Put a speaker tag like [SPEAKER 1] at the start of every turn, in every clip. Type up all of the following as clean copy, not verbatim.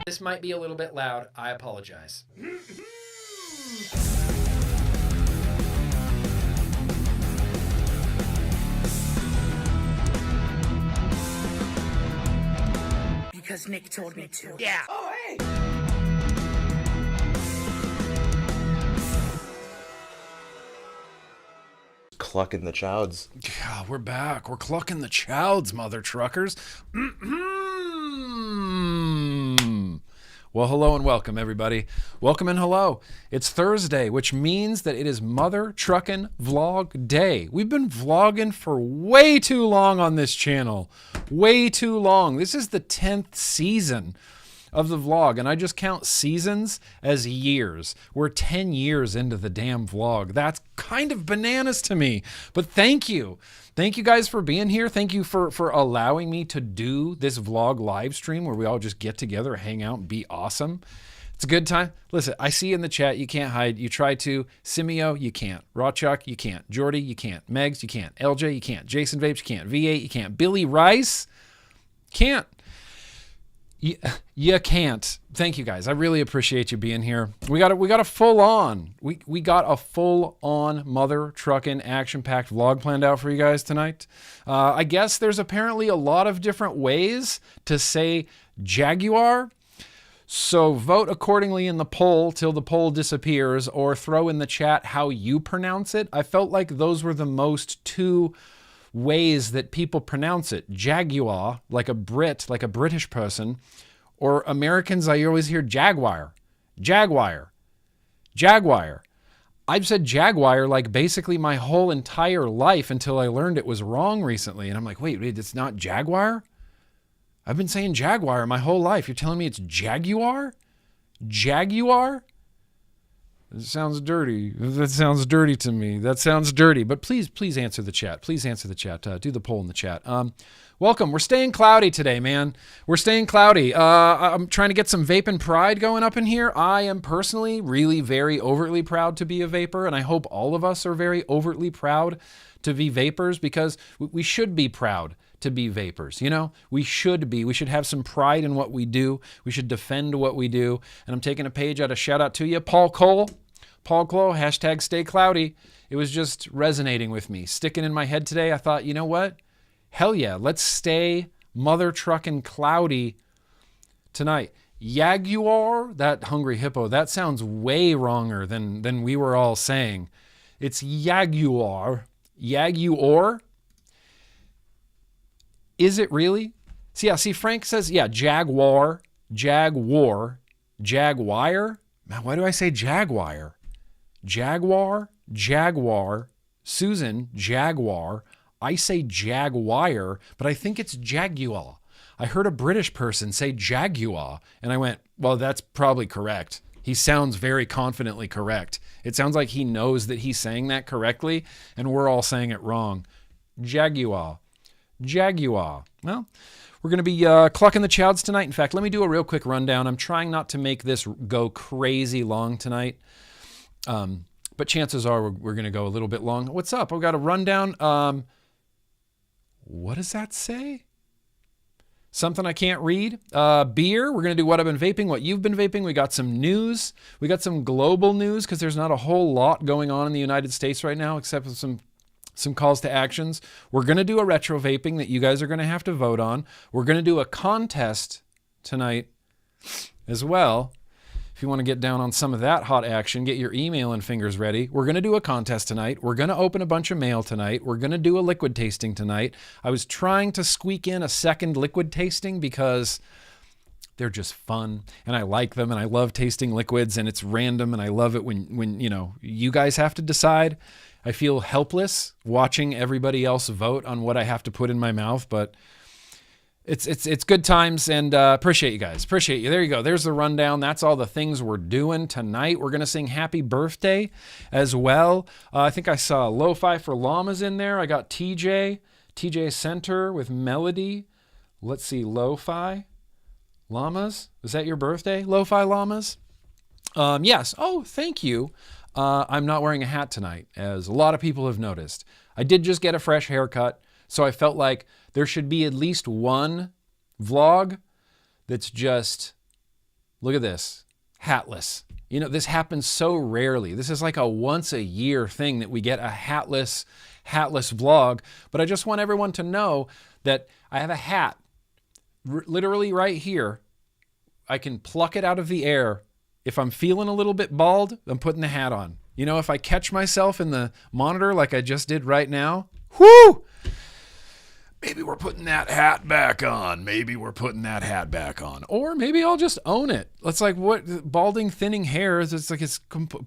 [SPEAKER 1] This might be a little bit loud. I apologize.
[SPEAKER 2] Because Nick told me to.
[SPEAKER 1] Yeah.
[SPEAKER 2] Oh, hey!
[SPEAKER 3] Clucking the chowds.
[SPEAKER 4] Yeah, we're back. We're clucking the chowds, mother truckers. Well, hello and welcome, everybody. Welcome and hello. It's Thursday, which means that it is Mother Truckin' Vlog Day. We've been vlogging for way too long on this channel. Way too long. This is the 10th season of the vlog, and I just count seasons as years. We're 10 years into the damn vlog. That's kind of bananas to me, but thank you. Thank you guys for being here. Thank you for allowing me to do this vlog live stream where we all just get together, hang out, and be awesome. It's a good time. Listen, I see in the chat, you can't hide. You try to. Simeo, you can't. Rawchuck, you can't. Jordy, you can't. Megs, you can't. LJ, you can't. Jason Vapes, you can't. V8, you can't. Billy Rice, can't. You can't. Thank you guys. I really appreciate you being here. We got a full on. We got a full on Mother Truckin' action-packed vlog planned out for you guys tonight. I guess there's apparently a lot of different ways to say Jaguar. So vote accordingly in the poll till the poll disappears, or throw in the chat how you pronounce it. I felt like those were the most two ways that people pronounce it. Jaguar, like a Brit, like a British person, or Americans, I always hear Jaguar. Jaguar. Jaguar. I've said Jaguar like basically my whole entire life until I learned it was wrong recently. And I'm like, wait, it's not Jaguar? I've been saying Jaguar my whole life. You're telling me it's Jaguar? Jaguar? It sounds dirty. That sounds dirty to me. That sounds dirty. But please answer the chat. Please answer the chat. Do the poll in the chat. Welcome. We're staying cloudy today, man. We're staying cloudy. I'm trying to get some vaping pride going up in here. I am personally really very overtly proud to be a vapor, and I hope all of us are very overtly proud to be vapors, because we should be proud to be vapors. You know, we should be. We should have some pride in what we do. We should defend what we do. And I'm taking a page out of Shout Out to you, Paul Cole. Paul Cole, hashtag stay cloudy. It was just resonating with me, sticking in my head today. I thought, you know what? Hell yeah, let's stay Mother Truckin' cloudy tonight. Jaguar, that hungry hippo, that sounds way wronger than we were all saying. It's Jaguar. Jaguar? Is it really? See, Frank says, yeah, Jaguar, Jaguar, Jaguar. Man, why do I say Jaguar? Jaguar, Jaguar, Susan, Jaguar. I say Jaguar, but I think it's Jaguar. I heard a British person say Jaguar, and I went, well, that's probably correct. He sounds very confidently correct. It sounds like he knows that he's saying that correctly, and we're all saying it wrong. Jaguar. Jaguar. Well, we're going to be clucking the chowds tonight. In fact, let me do a real quick rundown. I'm trying not to make this go crazy long tonight, but chances are we're going to go a little bit long. What's up? I've got a rundown. What does that say? Something I can't read. Beer. We're going to do what I've been vaping, what you've been vaping. We got some news. We got some global news because there's not a whole lot going on in the United States right now, except for some calls to actions. We're going to do a retro vaping that you guys are going to have to vote on. We're going to do a contest tonight as well. If you want to get down on some of that hot action, get your email and fingers ready. We're going to do a contest tonight. We're going to open a bunch of mail tonight. We're going to do a liquid tasting tonight. I was trying to squeak in a second liquid tasting because they're just fun and I like them and I love tasting liquids and it's random and I love it when you know, you guys have to decide. I feel helpless watching everybody else vote on what I have to put in my mouth, but it's good times, and appreciate you guys. Appreciate you. There you go. There's the rundown. That's all the things we're doing tonight. We're going to sing Happy Birthday as well. I think I saw Lo-Fi for Llamas in there. I got TJ Center with Melody. Let's see, Lo-Fi Llamas. Was that your birthday, Lo-Fi Llamas? Yes. Oh, thank you. I'm not wearing a hat tonight, as a lot of people have noticed. I did just get a fresh haircut, so I felt like there should be at least one vlog that's just Look at this. Hatless. You know, this happens so rarely. This is like a once a year thing that we get a hatless vlog. But I just want everyone to know that I have a hat literally right here. I can pluck it out of the air. If I'm feeling a little bit bald, I'm putting the hat on. You know, if I catch myself in the monitor like I just did right now, whoo! Maybe we're putting that hat back on. Maybe we're putting that hat back on. Or maybe I'll just own it. It's like what balding, thinning hair is. It's like it's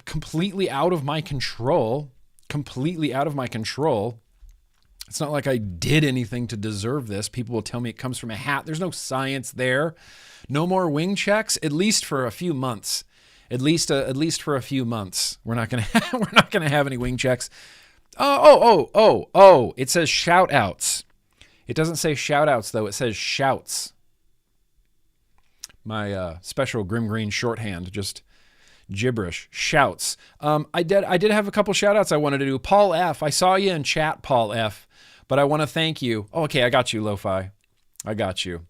[SPEAKER 4] completely out of my control. Completely out of my control. It's not like I did anything to deserve this. People will tell me it comes from a hat. There's no science there. No more wing checks, at least for a few months. At least for a few months. We're not gonna have any wing checks. Oh! It says shoutouts. It doesn't say shout-outs, though. It says shouts. My special GrimmGreen shorthand, just gibberish. Shouts. I did have a couple shout-outs I wanted to do. Paul F. I saw you in chat, Paul F. But I want to thank you. Oh, okay, I got you, Lo-Fi. I got you.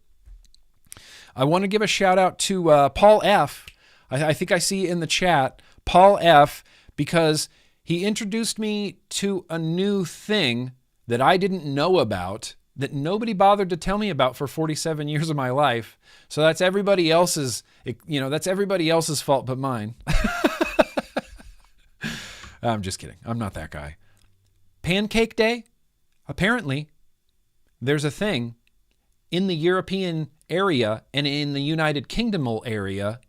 [SPEAKER 4] I want to give a shout-out to Paul F. I think I see in the chat, Paul F., because he introduced me to a new thing that I didn't know about, that nobody bothered to tell me about for 47 years of my life. So that's everybody else's, that's everybody else's fault but mine. I'm just kidding. I'm not that guy. Pancake Day? Apparently, there's a thing in the European area and in the United Kingdom area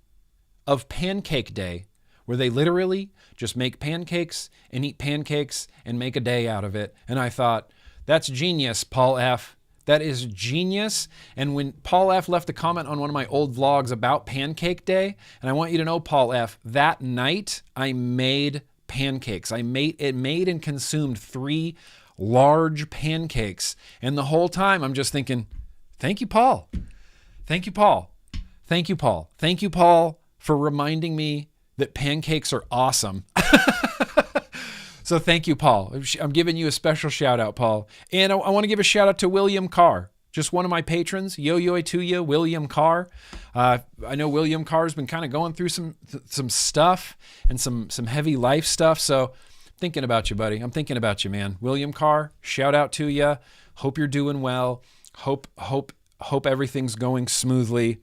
[SPEAKER 4] of Pancake Day, where they literally just make pancakes and eat pancakes and make a day out of it. And I thought, that's genius, Paul F. That is genius. And when Paul F. left a comment on one of my old vlogs about Pancake Day, and I want you to know, Paul F., that night I made pancakes. I made and consumed 3 large pancakes. And the whole time I'm just thinking, thank you, Paul. Thank you, Paul. Thank you, Paul. Thank you, Paul, for reminding me that pancakes are awesome. So thank you, Paul. I'm giving you a special shout out, Paul. And I want to give a shout out to William Carr, just one of my patrons. Yo to you, William Carr. I know William Carr's been kind of going through some stuff and some heavy life stuff. So thinking about you, buddy. I'm thinking about you, man. William Carr, shout out to you. Hope you're doing well. Hope everything's going smoothly.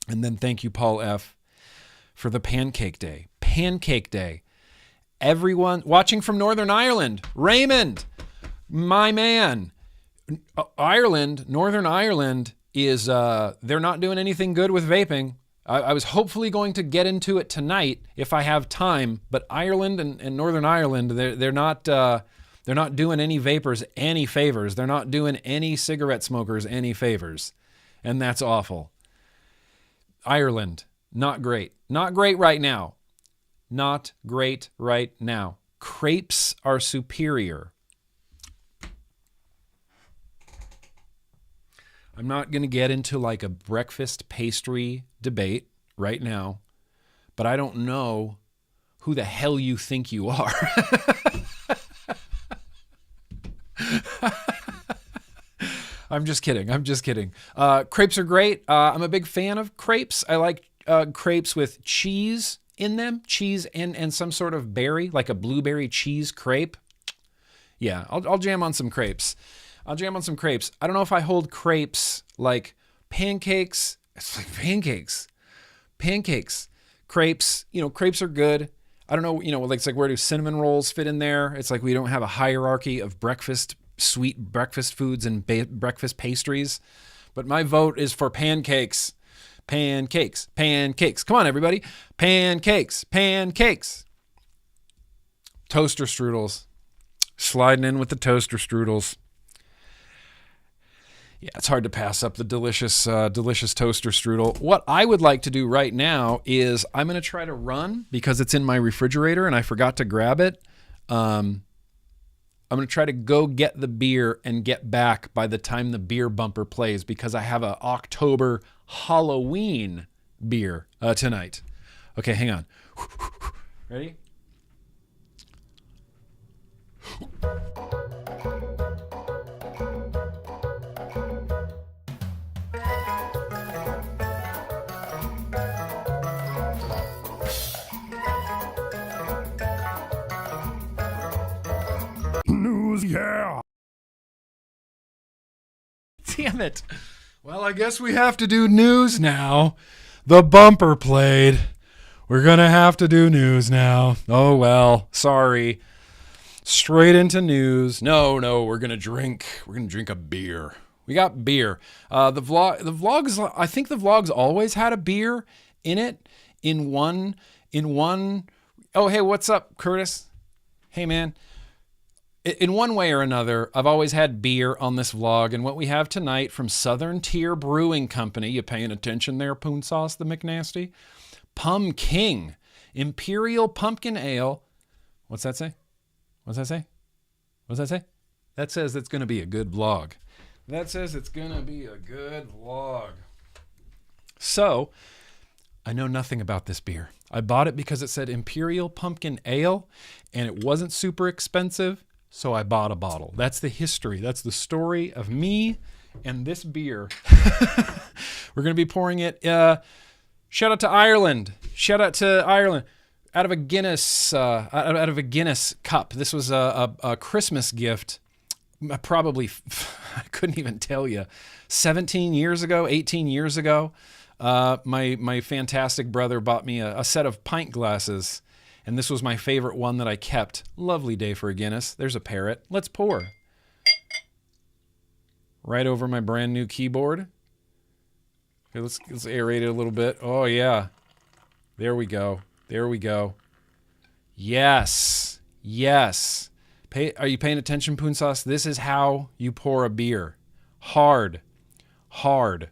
[SPEAKER 4] And then thank you, Paul F., for the Pancake Day. Pancake Day. Everyone watching from Northern Ireland, Raymond, my man. Northern Ireland is, they're not doing anything good with vaping. I was hopefully going to get into it tonight if I have time, but Ireland and Northern Ireland, they're not doing any vapors any favors. They're not doing any cigarette smokers any favors. And that's awful. Ireland, not great. Not great right now. Not great right now. Crepes are superior. I'm not going to get into like a breakfast pastry debate right now, but I don't know who the hell you think you are. I'm just kidding. Crepes are great. I'm a big fan of crepes. I like crepes with cheese in them, cheese and some sort of berry, like a blueberry cheese crepe. Yeah, I'll jam on some crepes. I don't know if I hold crepes like pancakes. It's like pancakes. Crepes, crepes are good. I don't know, it's like where do cinnamon rolls fit in there? It's like we don't have a hierarchy of sweet breakfast foods and breakfast pastries. But my vote is for pancakes. Pancakes. Come on, everybody. Pancakes. Toaster strudels. Sliding in with the toaster strudels. Yeah, it's hard to pass up the delicious toaster strudel. What I would like to do right now is I'm going to try to run because it's in my refrigerator and I forgot to grab it. I'm going to try to go get the beer and get back by the time the beer bumper plays because I have a October Halloween beer tonight. Okay, hang on. Ready? Yeah. Damn it. Well, I guess we have to do news now. The bumper played. We're going to have to do news now. Oh, well, sorry. Straight into news. No, we're going to drink. We're going to drink a beer. We got beer. The vlogs, I think the vlogs always had a beer in it. In one. Oh, hey, what's up, Curtis? Hey, man. In one way or another, I've always had beer on this vlog, and what we have tonight from Southern Tier Brewing Company, you paying attention there, Poon Sauce the McNasty? Pum King, Imperial Pumpkin Ale. What's that say? What's that say? What's that say? That says it's going to be a good vlog. That says it's going to be a good vlog. So, I know nothing about this beer. I bought it because it said Imperial Pumpkin Ale, and it wasn't super expensive. So I bought a bottle. That's the history. That's the story of me and this beer. We're going to be pouring it. Shout out to Ireland. Shout out to Ireland. Out of a Guinness cup. This was a Christmas gift. Probably, I couldn't even tell you. 17 years ago, 18 years ago, my fantastic brother bought me a set of pint glasses. And this was my favorite one that I kept. Lovely day for a Guinness. There's a parrot. Let's pour. Right over my brand new keyboard. Okay, let's aerate it a little bit. Oh, yeah. There we go. There we go. Yes. Yes. Are you paying attention, Poon Sauce? This is how you pour a beer. Hard. Hard.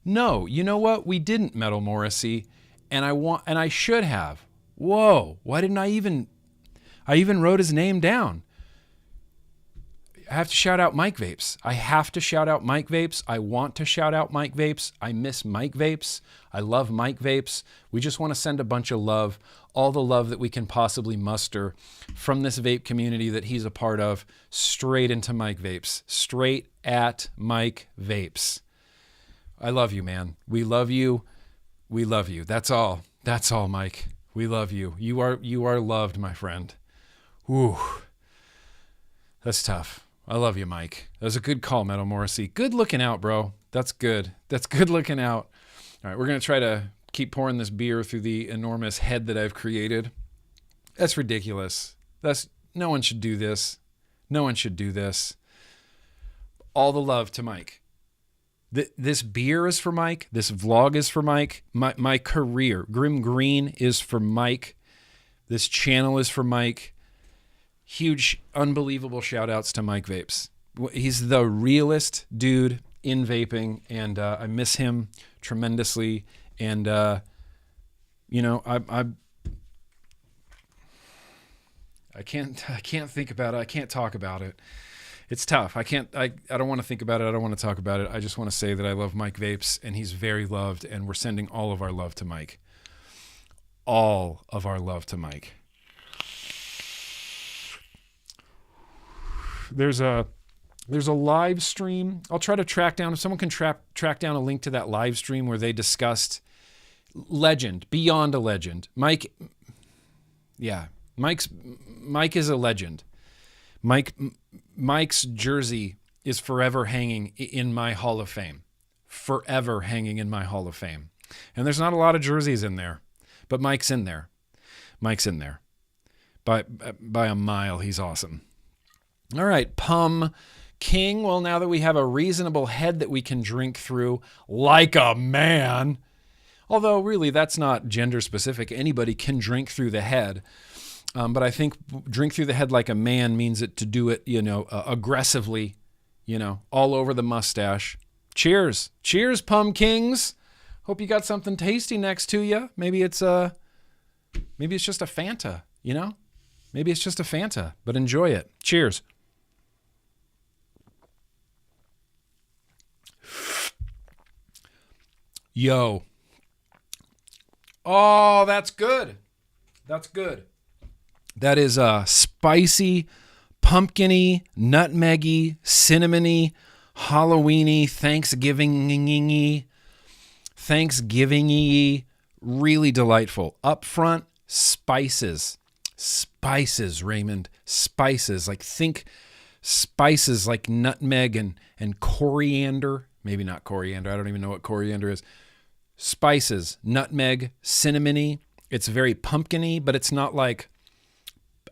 [SPEAKER 4] No, you know what? We didn't, Metal Morrissey. And I should have. Whoa, why didn't I even wrote his name down. I have to shout out Mike Vapes. I have to shout out Mike Vapes. I want to shout out Mike Vapes. I miss Mike Vapes. I love Mike Vapes. We just want to send a bunch of love, all the love that we can possibly muster from this vape community that he's a part of, straight into Mike Vapes, straight at Mike Vapes. I love you, man. We love you. We love you. That's all. That's all, Mike. We love you. You are loved, my friend. Whew. That's tough. I love you, Mike. That was a good call, Metal Morrissey. Good looking out, bro. That's good. That's good looking out. All right, we're going to try to keep pouring this beer through the enormous head that I've created. That's ridiculous. No one should do this. No one should do this. All the love to Mike. This beer is for Mike. This vlog is for Mike. My career, GrimmGreen, is for Mike. This channel is for Mike. Huge, unbelievable shout outs to Mike Vapes. He's the realest dude in vaping, and I miss him tremendously. And, I can't think about it. I can't talk about it. It's tough. I don't want to think about it. I don't want to talk about it. I just want to say that I love Mike Vapes, and he's very loved, and we're sending all of our love to Mike. All of our love to Mike. There's a live stream. I'll try to track down, if someone can track down a link to that live stream where they discussed legend, beyond a legend. Mike is a legend. Mike's jersey is forever hanging in my Hall of Fame. Forever hanging in my Hall of Fame. And there's not a lot of jerseys in there, but Mike's in there. Mike's in there. By a mile, he's awesome. All right, Pum King. Well, now that we have a reasonable head that we can drink through like a man, although really that's not gender specific. Anybody can drink through the head. But I think drink through the head like a man means it to do it, aggressively, all over the mustache. Cheers. Cheers, Pum Kings. Hope you got something tasty next to you. Maybe it's just a Fanta, Maybe it's just a Fanta, but enjoy it. Cheers. Yo. Oh, that's good. That's good. That is spicy, pumpkin-y, nutmeggy, cinnamony, Halloween-y, Thanksgiving-y, really delightful. Up front, spices. Spices, Raymond. Spices. Like think spices like nutmeg and coriander. Maybe not coriander. I don't even know what coriander is. Spices, nutmeg, cinnamony. It's very pumpkin-y, but it's not like,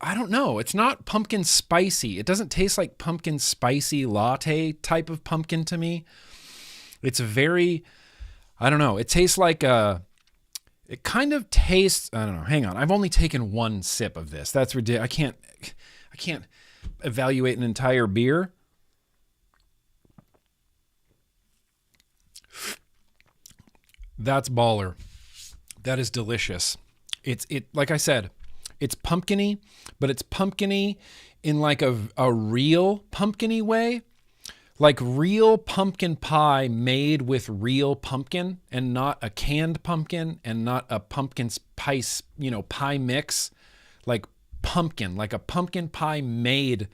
[SPEAKER 4] I don't know. It's not pumpkin spicy. It doesn't taste like pumpkin spicy latte type of pumpkin to me. It's very, I don't know. It tastes like it kind of tastes, I don't know. Hang on. I've only taken one sip of this. That's ridiculous. I can't evaluate an entire beer. That's baller. That is delicious. It's like I said, it's pumpkin-y, but it's pumpkin-y in like a real pumpkin-y way. Like real pumpkin pie made with real pumpkin and not a canned pumpkin and not a pumpkin spice, pie mix. Like pumpkin, like a pumpkin pie made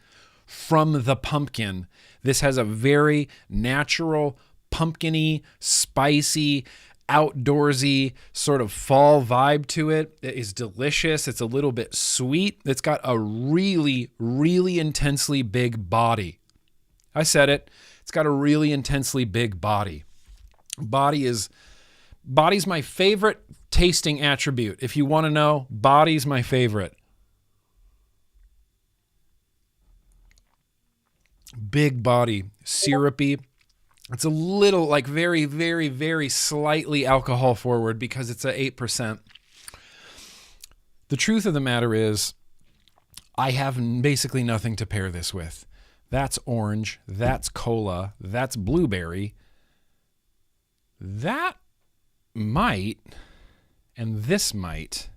[SPEAKER 4] from the pumpkin. This has a very natural, pumpkin-y, spicy, outdoorsy sort of fall vibe to it. It is delicious. It's a little bit sweet. It's got a really, really intensely big body. I said it. It's got a really intensely big body. Body's my favorite tasting attribute. If you want to know, body's my favorite. Big body, syrupy. It's a little like very, very, very slightly alcohol forward because it's at 8%. The truth of the matter is I have basically nothing to pair this with. That's orange. That's cola. That's blueberry. That might, and this might.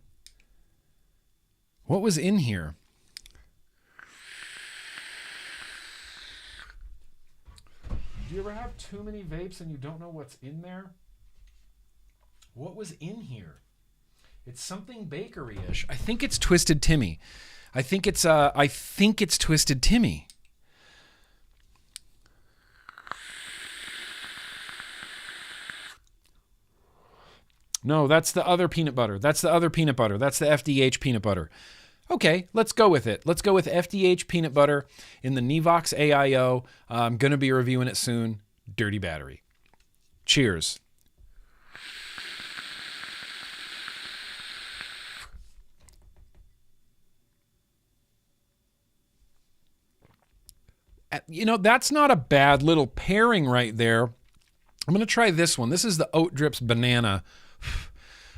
[SPEAKER 4] What was in here? Do you ever have too many vapes and you don't know what's in there? What was in here? It's something bakery-ish. I think it's Twisted Timmy. I think it's Twisted Timmy. No, that's the other peanut butter. That's the FDH peanut butter. Okay, let's go with it. Let's go with FDH peanut butter in the Nivox AIO. I'm going to be reviewing it soon. Dirty Battery. Cheers. That's not a bad little pairing right there. I'm going to try this one. This is the Oat Drips Banana.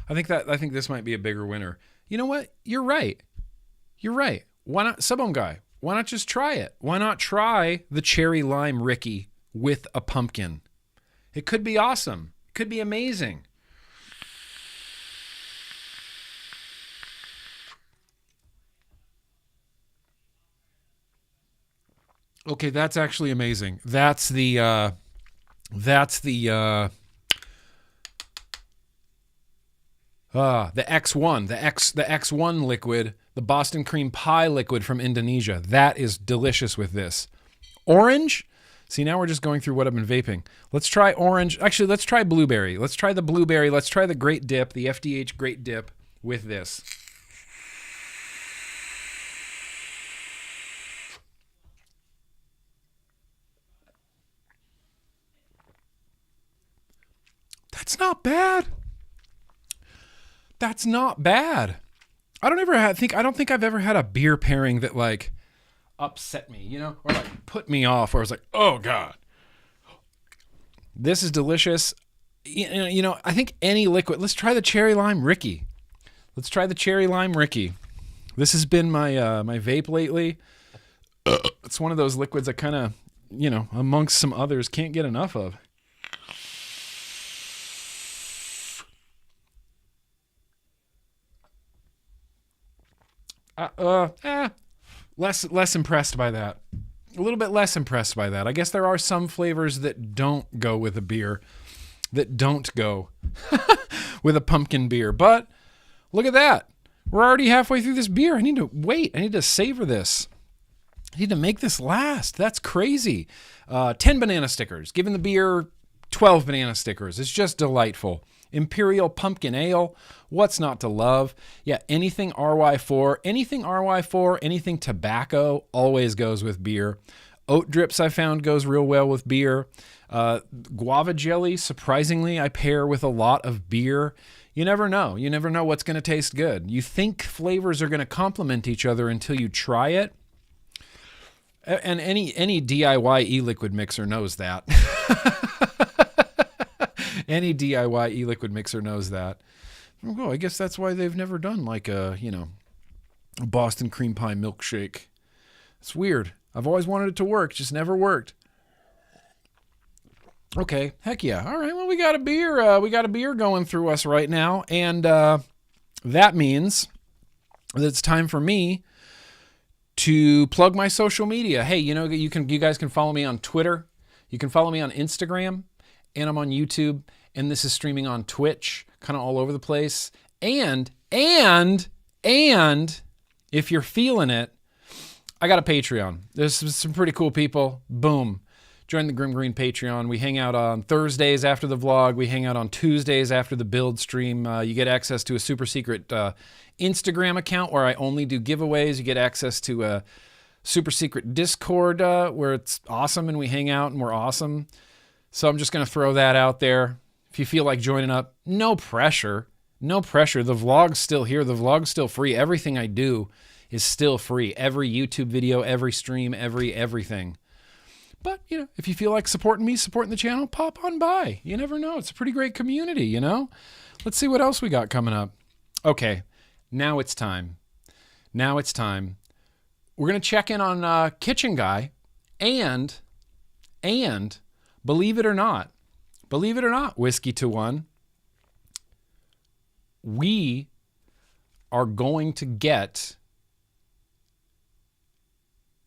[SPEAKER 4] I think this might be a bigger winner. You know what? You're right. Why not, Subhome Guy? Why not just try it? Why not try the Cherry Lime Ricky with a pumpkin? It could be awesome. It could be amazing. Okay, that's actually amazing. That's the X1, the X1 liquid, the Boston cream pie liquid from Indonesia. That is delicious with this. Orange? See, now we're just going through what I've been vaping. Let's try orange. Actually, let's try blueberry. Let's try the blueberry. Let's try the Great Dip, the FDH Great Dip with this. That's not bad. That's not bad. I don't think I've ever had a beer pairing that like upset me, or like put me off, or I was like, oh God. This is delicious. I think any liquid. Let's try the Cherry Lime Ricky. This has been my my vape lately. It's one of those liquids I kind of, amongst some others, can't get enough of. Less impressed by that. A little bit less impressed by that. I guess there are some flavors that don't go with a beer, that don't go with a pumpkin beer. But look at that. We're already halfway through this beer. I need to wait. I need to savor this. I need to make this last. That's crazy. 10 banana stickers. Giving the beer 12 banana stickers. It's just delightful. Imperial Pumpkin Ale. What's not to love? Yeah, anything RY4, anything tobacco always goes with beer. Oat drips I found goes real well with beer. Guava jelly, surprisingly, I pair with a lot of beer. You never know. You never know what's going to taste good. You think flavors are going to complement each other until you try it. And any DIY e-liquid mixer knows that. Any DIY e-liquid mixer knows that. Oh, I guess that's why they've never done like a Boston cream pie milkshake. It's weird. I've always wanted it to work, just never worked. Okay, heck yeah. All right, well, we got a beer. We got a beer going through us right now, and that means that it's time for me to plug my social media. Hey, you guys can follow me on Twitter. You can follow me on Instagram, and I'm on YouTube, and this is streaming on Twitch, kind of all over the place. And if you're feeling it, I got a Patreon. There's some pretty cool people. Boom. Join the GrimmGreen Patreon. We hang out on Thursdays after the vlog. We hang out on Tuesdays after the build stream. You get access to a super secret Instagram account where I only do giveaways. You get access to a super secret Discord where it's awesome and we hang out and we're awesome. So I'm just going to throw that out there. If you feel like joining up, no pressure. No pressure. The vlog's still here. The vlog's still free. Everything I do is still free. Every YouTube video, every stream, everything. But, if you feel like supporting me, supporting the channel, pop on by. You never know. It's a pretty great community, Let's see what else we got coming up. Okay, now it's time. We're going to check in on Kitchen Guy and believe it or not, Whiskey to One, we are going to get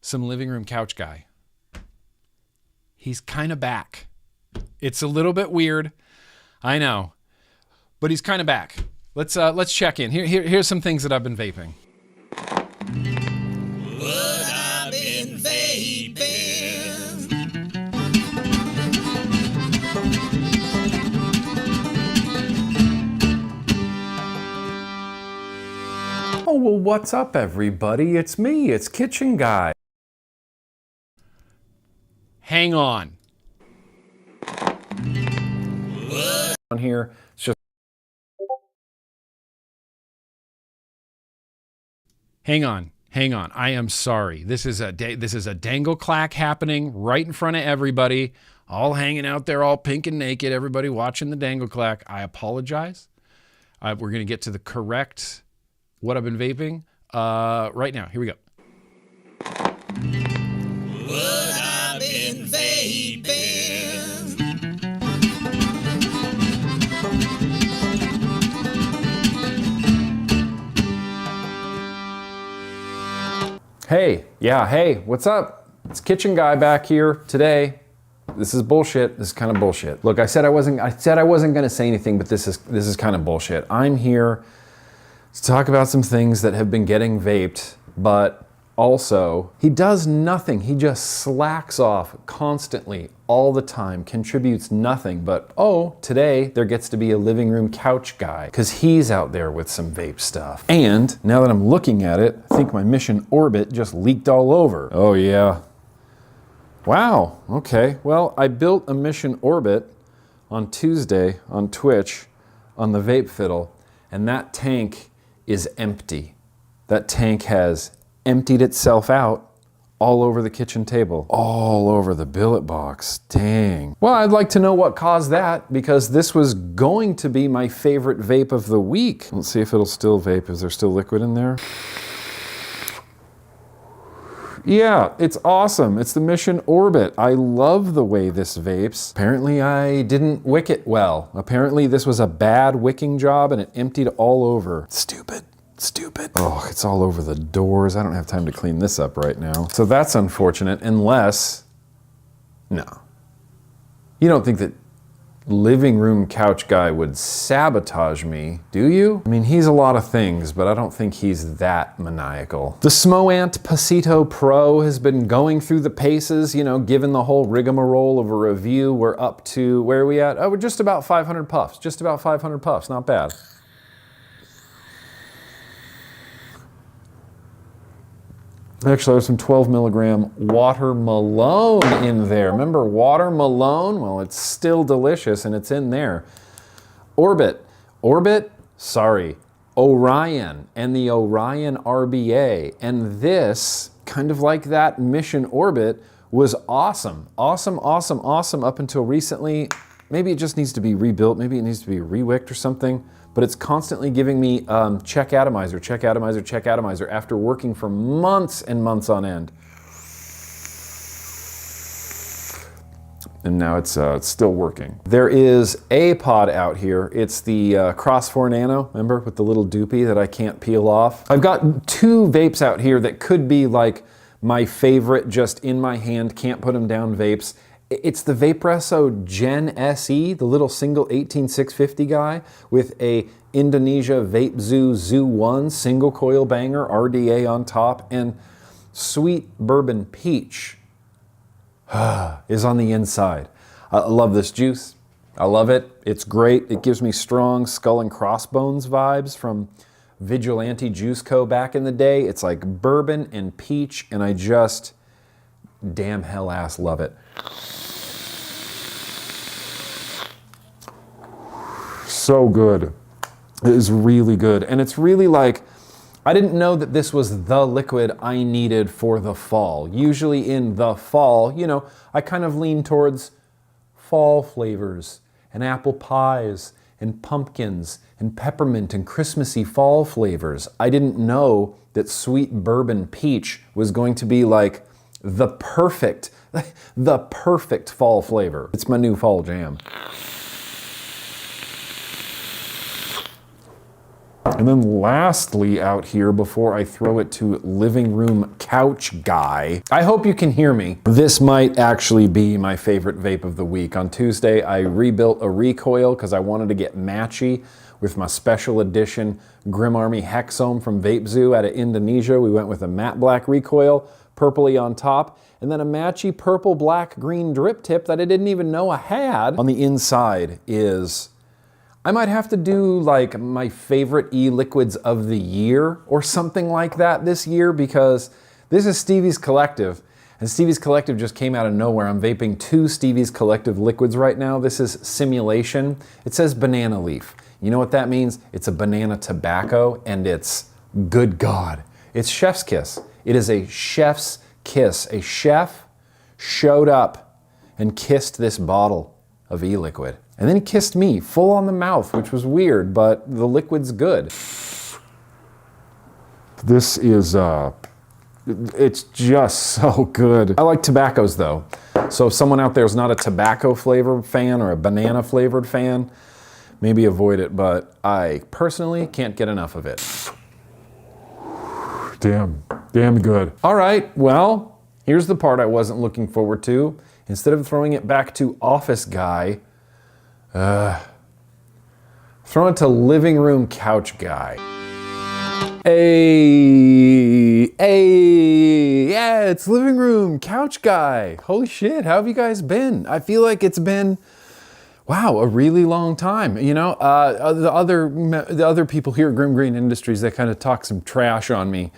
[SPEAKER 4] some living room couch guy. He's kind of back. It's a little bit weird, I know, but he's kind of back. Let's check in. Here's some things that I've been vaping.
[SPEAKER 2] What I've been vaping.
[SPEAKER 4] Oh, well, what's up, everybody? It's me. It's Kitchen Guy. Hang on. On here, it's just. Hang on. I am sorry. This is a dangle clack happening right in front of everybody, all hanging out there, all pink and naked. Everybody watching the dangle clack. I apologize. We're going to get to the correct what I've been vaping right now. Here we go.
[SPEAKER 2] What I've been vaping.
[SPEAKER 4] Hey, what's up? It's Kitchen Guy back here today. This is bullshit. This is kind of bullshit. Look, I said I wasn't going to say anything, but this is kind of bullshit. I'm here to talk about some things that have been getting vaped, but also, he does nothing. He just slacks off constantly, all the time, contributes nothing. But, today there gets to be a living room couch guy because he's out there with some vape stuff. And now that I'm looking at it, I think my Mission Orbit just leaked all over. Oh, yeah. Wow. Okay. Well, I built a Mission Orbit on Tuesday on Twitch on the Vape Fiddle, and that tank is empty. That tank has emptied itself out all over the kitchen table, all over the billet box. Dang. Well, I'd like to know what caused that, because this was going to be my favorite vape of the week. Let's see if it'll still vape. Is there still liquid in there? Yeah, it's awesome. It's the Mission Orbit. I love the way this vapes. Apparently I didn't wick it well. Apparently this was a bad wicking job and it emptied all over. Stupid. Oh, it's all over the doors. I don't have time to clean this up right now. So that's unfortunate, unless, no. You don't think that living room couch guy would sabotage me, do you? I mean, he's a lot of things, but I don't think he's that maniacal. The Smoant Pasito Pro has been going through the paces, given the whole rigmarole of a review. We're up to, where are we at? Oh, we're just about 500 puffs. Just about 500 puffs, not bad. Actually, there's some 12 milligram watermelon in there. Remember watermelon? Well, it's still delicious and it's in there. Orbit, sorry, Orion and the Orion RBA. And this, kind of like that Mission Orbit, was awesome. Awesome up until recently. Maybe it just needs to be rebuilt. Maybe it needs to be rewicked or something. But it's constantly giving me check atomizer after working for months and months on end. And now it's still working. There is a pod out here. It's the Cross 4 Nano, remember, with the little doopy that I can't peel off. I've got 2 vapes out here that could be like my favorite, just in my hand, can't put them down vapes. It's the Vaperesso Gen SE, the little single 18650 guy with a Indonesia Vape Zoo 1 single coil banger, RDA on top, and Sweet Bourbon Peach is on the inside. I love this juice. I love it. It's great. It gives me strong Skull and Crossbones vibes from Vigilante Juice Co. back in the day. It's like bourbon and peach, and I just damn hell ass love it. So good. It is really good. And it's really like, I didn't know that this was the liquid I needed for the fall. Usually in the fall, you know, I kind of lean towards fall flavors and apple pies and pumpkins and peppermint and Christmassy fall flavors. I didn't know that Sweet Bourbon Peach was going to be like the perfect fall flavor. It's my new fall jam. And then lastly out here, before I throw it to living room couch guy, I hope you can hear me. This might actually be my favorite vape of the week. On Tuesday, I rebuilt a recoil because I wanted to get matchy with my special edition Grimm Army Hexome from Vape Zoo out of Indonesia. We went with a matte black recoil, purpley on top, and then a matchy purple, black, green drip tip that I didn't even know I had. On the inside is, I might have to do like my favorite e-liquids of the year or something like that this year, because this is Stevie's Collective, and Stevie's Collective just came out of nowhere. I'm vaping 2 Stevie's Collective liquids right now. This is Simulation. It says banana leaf. You know what that means? It's a banana tobacco, and it's, good God, it's chef's kiss. It is a chef's kiss. A chef showed up and kissed this bottle of e-liquid. And then he kissed me full on the mouth, which was weird, but the liquid's good. This is, it's just so good. I like tobaccos though. So if someone out there is not a tobacco flavored fan or a banana flavored fan, maybe avoid it, but I personally can't get enough of it. Damn good. All right, well, here's the part I wasn't looking forward to. Instead of throwing it back to office guy, throw it to living room couch guy. Hey, yeah, it's living room couch guy. Holy shit, how have you guys been? I feel like it's been, wow, a really long time. You know, the other people here at GrimmGreen Industries, they kind of talk some trash on me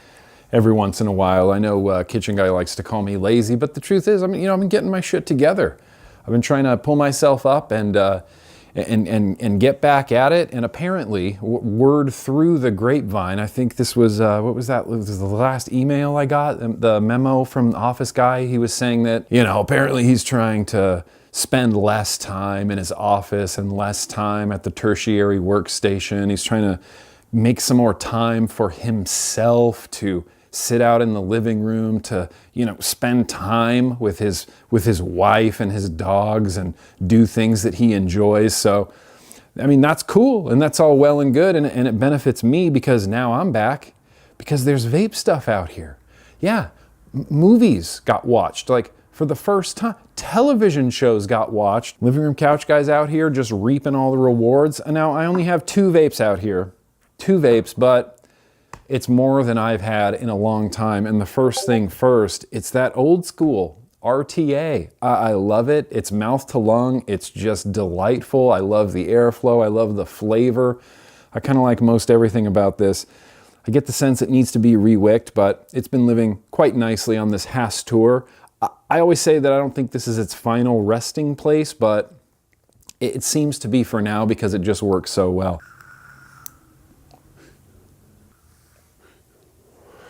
[SPEAKER 4] every once in a while. I know Kitchen Guy likes to call me lazy, but the truth is, I've been getting my shit together. I've been trying to pull myself up and get back at it. And apparently, word through the grapevine, I think this was, what was that? It was the last email I got, the memo from the office guy. He was saying that, apparently he's trying to spend less time in his office and less time at the tertiary workstation. He's trying to make some more time for himself to sit out in the living room, to spend time with his wife and his dogs and do things that he enjoys. So that's cool, and that's all well and good, and it benefits me because now I'm back, because there's vape stuff out here. Yeah, movies got watched, like for the first time. Television shows got watched. Living room couch guys out here just reaping all the rewards. And now I only have 2 vapes out here. 2 vapes, but it's more than I've had in a long time. And the first thing first, it's that old school RTA. I love it. It's mouth to lung. It's just delightful. I love the airflow. I love the flavor. I kind of like most everything about this. I get the sense it needs to be rewicked, but it's been living quite nicely on this Haas tour. I always say that I don't think this is its final resting place, but it seems to be for now because it just works so well.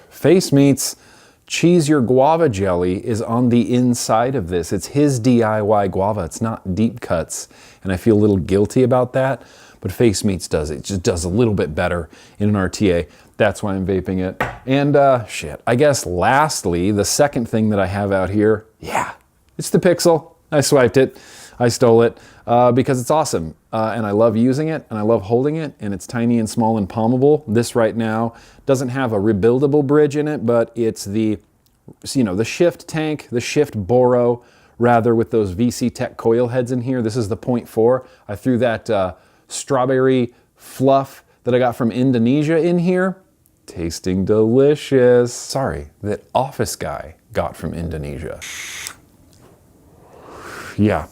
[SPEAKER 4] Face Meat's Cheese Your Guava Jelly is on the inside of this. It's his DIY guava. It's not deep cuts, and I feel a little guilty about that, but Face Meats does it. It just does a little bit better in an RTA. That's why I'm vaping it. And shit, I guess lastly, the second thing that I have out here, yeah, it's the Pixel. I swiped it. I stole it because it's awesome. And I love using it and I love holding it, and it's tiny and small and palmable. This right now doesn't have a rebuildable bridge in it, but it's the, you know, the shift tank, the shift Boro, rather, with those VC Tech coil heads in here. This is the 0.4. I threw that strawberry fluff that I got from Indonesia in here. Tasting delicious. Sorry, that office guy got from Indonesia. Yeah,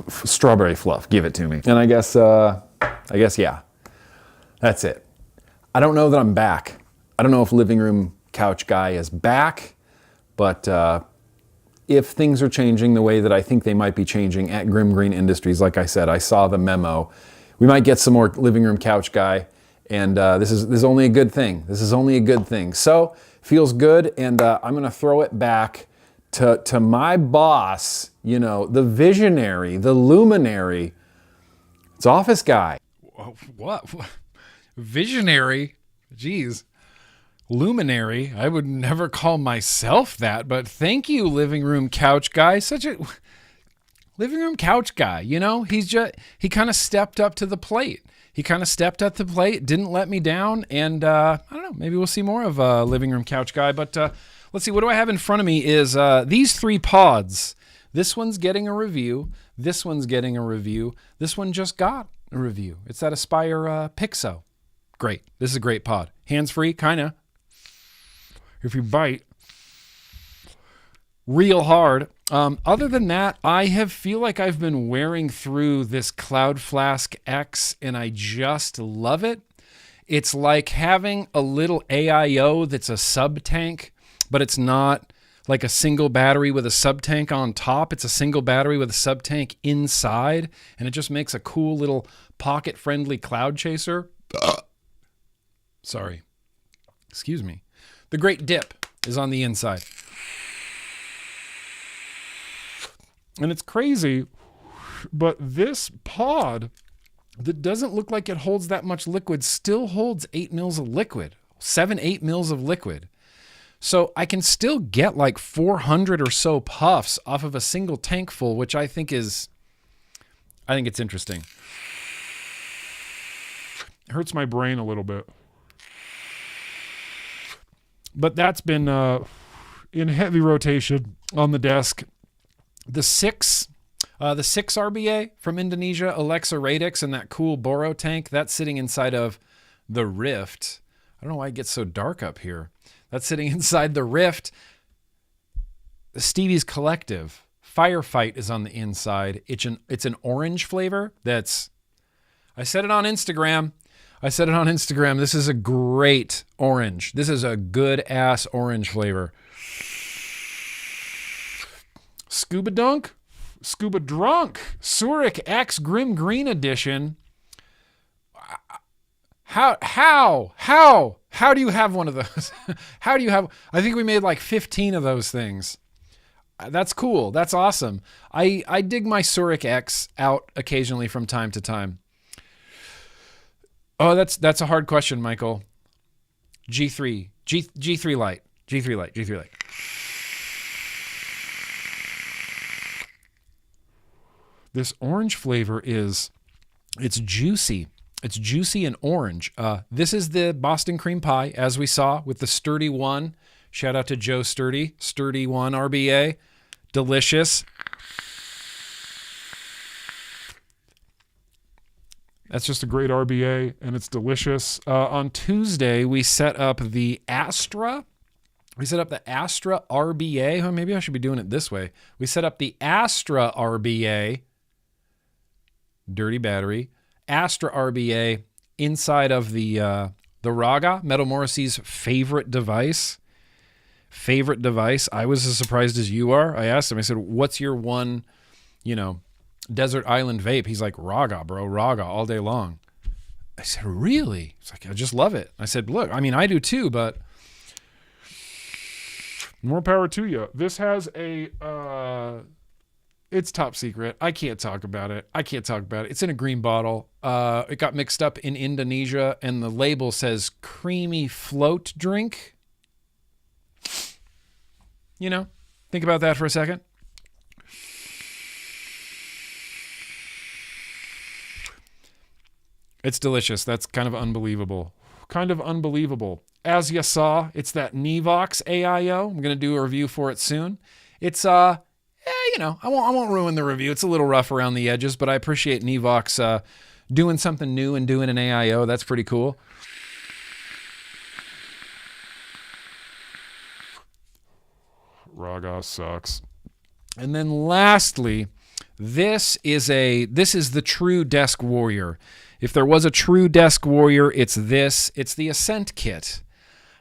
[SPEAKER 4] strawberry fluff, give it to me. And I guess, yeah, that's it. I don't know that I'm back. I don't know if Living Room Couch Guy is back, but if things are changing the way that I think they might be changing at GrimmGreen Industries, like I said, I saw the memo. We might get some more Living Room Couch Guy, and this is only a good thing. This is only a good thing. So, feels good, and I'm gonna throw it back to my boss, you know, the visionary, the luminary. It's Office Guy.
[SPEAKER 5] What? Visionary? Jeez. Luminary? I would never call myself that, but thank you, Living Room Couch Guy. Such a Living Room Couch Guy, you know? He kind of stepped up to the plate. Didn't let me down, and I don't know, maybe we'll see more of Living Room Couch Guy, but let's see, what do I have in front of me is these 3 pods. This one's getting a review. This one's getting a review. This one just got a review. It's that Aspire Pixo. Great. This is a great pod. Hands-free, kind of. If you bite, real hard. Other than that, I feel like I've been wearing through this Cloud Flask X, and I just love it. It's like having a little AIO that's a sub-tank, but it's not like a single battery with a sub-tank on top. It's a single battery with a sub-tank inside, and it just makes a cool little pocket-friendly cloud chaser. Sorry. Excuse me. The Great Dip is on the inside. And it's crazy, but this pod that doesn't look like it holds that much liquid still holds 8 mils of liquid, 7-8 mils of liquid. So I can still get like 400 or so puffs off of a single tank full, which I think it's interesting. It hurts my brain a little bit. But that's been in heavy rotation on the desk. The 6 RBA from Indonesia, Alexa Radix, and that cool Boro tank, that's sitting inside of the Rift. I don't know why it gets so dark up here. That's sitting inside the Rift. The Stevie's Collective Firefight is on the inside. It's an orange flavor. I said it on Instagram. This is a great orange. This is a good ass orange flavor. Scuba Drunk, Suric X GrimmGreen Edition. How do you have one of those? I think we made like 15 of those things. That's cool. That's awesome. I dig my Suric X out occasionally from time to time. Oh, that's a hard question, Michael. G3 Lite. This orange flavor it's juicy. It's juicy and orange. This is the Boston cream pie, as we saw with the Sturdy One. Shout out to Joe Sturdy. Sturdy One RBA. Delicious. That's just a great RBA, and it's delicious. On Tuesday, we set up the Astra. We set up the Astra RBA. Oh, maybe I should be doing it this way. We set up the Astra RBA. Dirty battery. Astra RBA inside of the The Raga, Metal Morrissey's favorite device. I was as surprised as you are. I asked him, I said, what's your one, desert island vape? He's like, Raga, bro, Raga all day long. I said, really? He's like, I just love it. I said, look, I mean, I do too, but more power to you. This has it's top secret. I can't talk about it. It's in a green bottle. It got mixed up in Indonesia, and the label says creamy float drink. Think about that for a second. It's delicious. That's kind of unbelievable. As you saw, it's that Nivox AIO. I'm going to do a review for it soon. It's, I won't ruin the review. It's a little rough around the edges, but I appreciate Nivox doing something new and doing an AIO. That's pretty cool. Raga sucks. And then lastly, this is the true desk warrior. If there was a true desk warrior, it's this. It's the Ascent kit.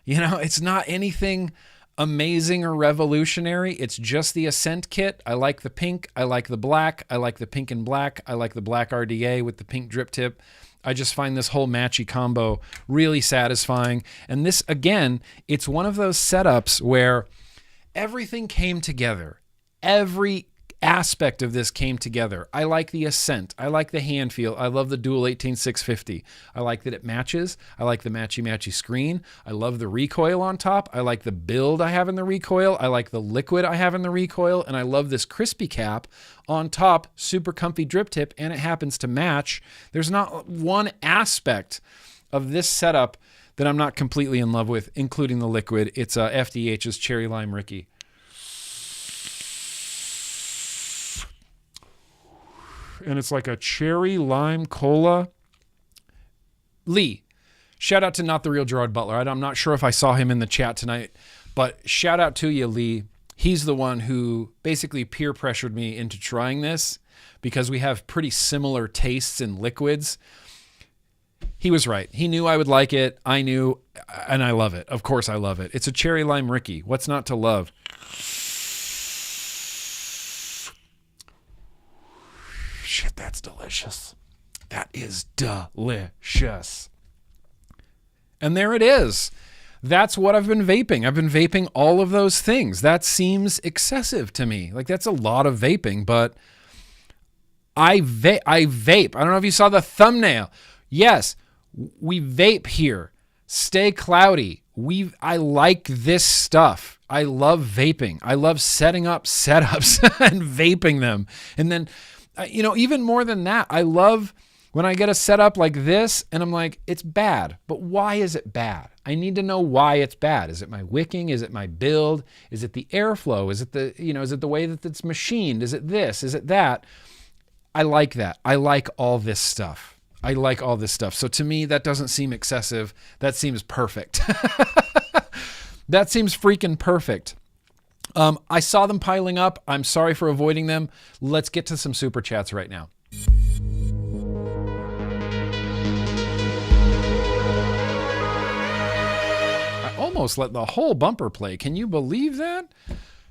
[SPEAKER 5] It's not anything amazing or revolutionary. It's just the Ascent kit. I like the pink. I like the black. I like the pink and black. I like the black RDA with the pink drip tip. I just find this whole matchy combo really satisfying. And this, again, it's one of those setups where everything came together. Every aspect of this came together. I like the Ascent. I like the hand feel. I love the dual 18650. I like that it matches. I like the matchy screen. I love the recoil on top. I like the build I have in the recoil. I like the liquid I have in the recoil. And I love this crispy cap on top. Super comfy drip tip. And it happens to match. There's not one aspect of this setup that I'm not completely in love with, including the liquid. It's FDH's Cherry Lime Ricky. And it's like a cherry lime cola. Lee, shout out to Not the Real Gerard Butler. I'm not sure if I saw him in the chat tonight, but shout out to you, Lee. He's the one who basically peer pressured me into trying this because we have pretty similar tastes in liquids. He was right. He knew I would like it. I knew, and I love it. Of course I love it. It's a cherry lime Ricky. What's not to love? Shit, that's delicious. That is delicious. And there it is. That's what I've been vaping. I've been vaping all of those things. That seems excessive to me. Like, that's a lot of vaping, but I vape. I don't know if you saw the thumbnail. Yes, we vape here. Stay cloudy. I like this stuff. I love vaping. I love setting up setups and vaping them. And then, even more than that, I love when I get a setup like this and I'm like, it's bad, but why is it bad? I need to know why it's bad. Is it my wicking? Is it my build? Is it the airflow? Is it is it the way that it's machined? Is it this? Is it that? I like that. I like all this stuff. So to me, that doesn't seem excessive. That seems perfect. That seems freaking perfect. I saw them piling up. I'm sorry for avoiding them. Let's get to some super chats right now. I almost let the whole bumper play. Can you believe that?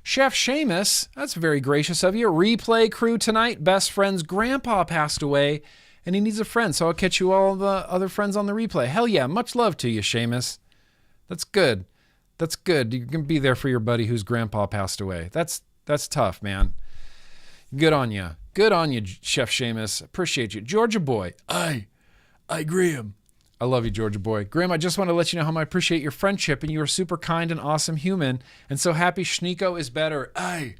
[SPEAKER 5] Chef Seamus, that's very gracious of you. Replay crew tonight. Best friend's grandpa passed away and he needs a friend, so I'll catch you all the other friends on the replay. Hell yeah, much love to you, Seamus. That's good. That's good. You can be there for your buddy whose grandpa passed away. That's tough, man. Good on you. Good on you, Chef Seamus. Appreciate you. Georgia boy. I Grimm. I love you, Georgia boy. Grimm, I just want to let you know how much I appreciate your friendship, and you are super kind and awesome human, and so happy Schneeko is better. I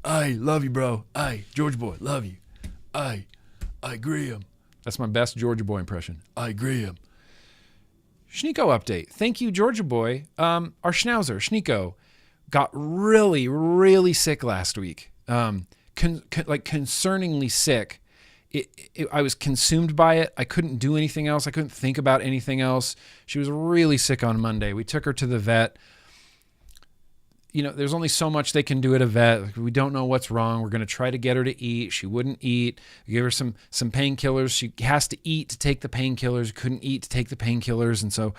[SPEAKER 5] love you, bro. Georgia boy, love you. I Grimm. That's my best Georgia boy impression. I Grimm. Schneeko update. Thank you, Georgia boy. Our schnauzer, Schneeko, got really, really sick last week. Concerningly sick. I was consumed by it. I couldn't do anything else. I couldn't think about anything else. She was really sick on Monday. We took her to the vet. There's only so much they can do at a vet. We don't know what's wrong. We're going to try to get her to eat. She wouldn't eat. We gave her some painkillers. She has to eat to take the painkillers. Couldn't eat to take the painkillers. And so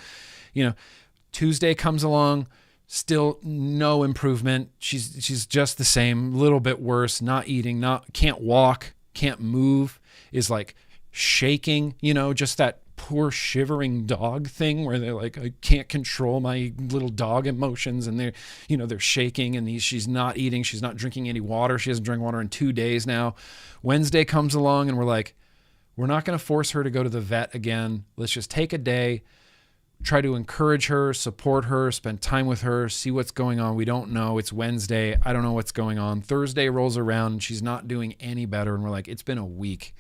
[SPEAKER 4] Tuesday comes along, still no improvement. She's just the same, a little bit worse, not eating, can't walk, can't move, is like shaking, just that poor shivering dog thing where they're like, I can't control my little dog emotions, and they're shaking, and she's not eating, she's not drinking any water. She hasn't drank water in 2 days now. Wednesday comes along and we're like, we're not going to force her to go to the vet again. Let's just take a day, try to encourage her, support her, spend time with her, see what's going on. We don't know. It's Wednesday. I don't know what's going on. Thursday rolls around and she's not doing any better. And we're like, it's been a week.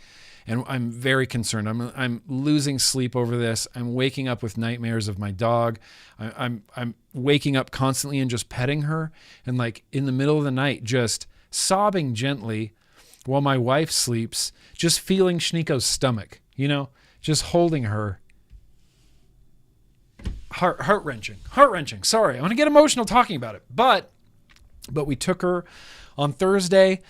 [SPEAKER 4] And I'm very concerned. I'm losing sleep over this. I'm waking up with nightmares of my dog. I'm waking up constantly and just petting her, and like in the middle of the night, just sobbing gently while my wife sleeps, just feeling Shniko's stomach, just holding her. Heart-wrenching. Sorry, I want to get emotional talking about it. But we took her on Thursday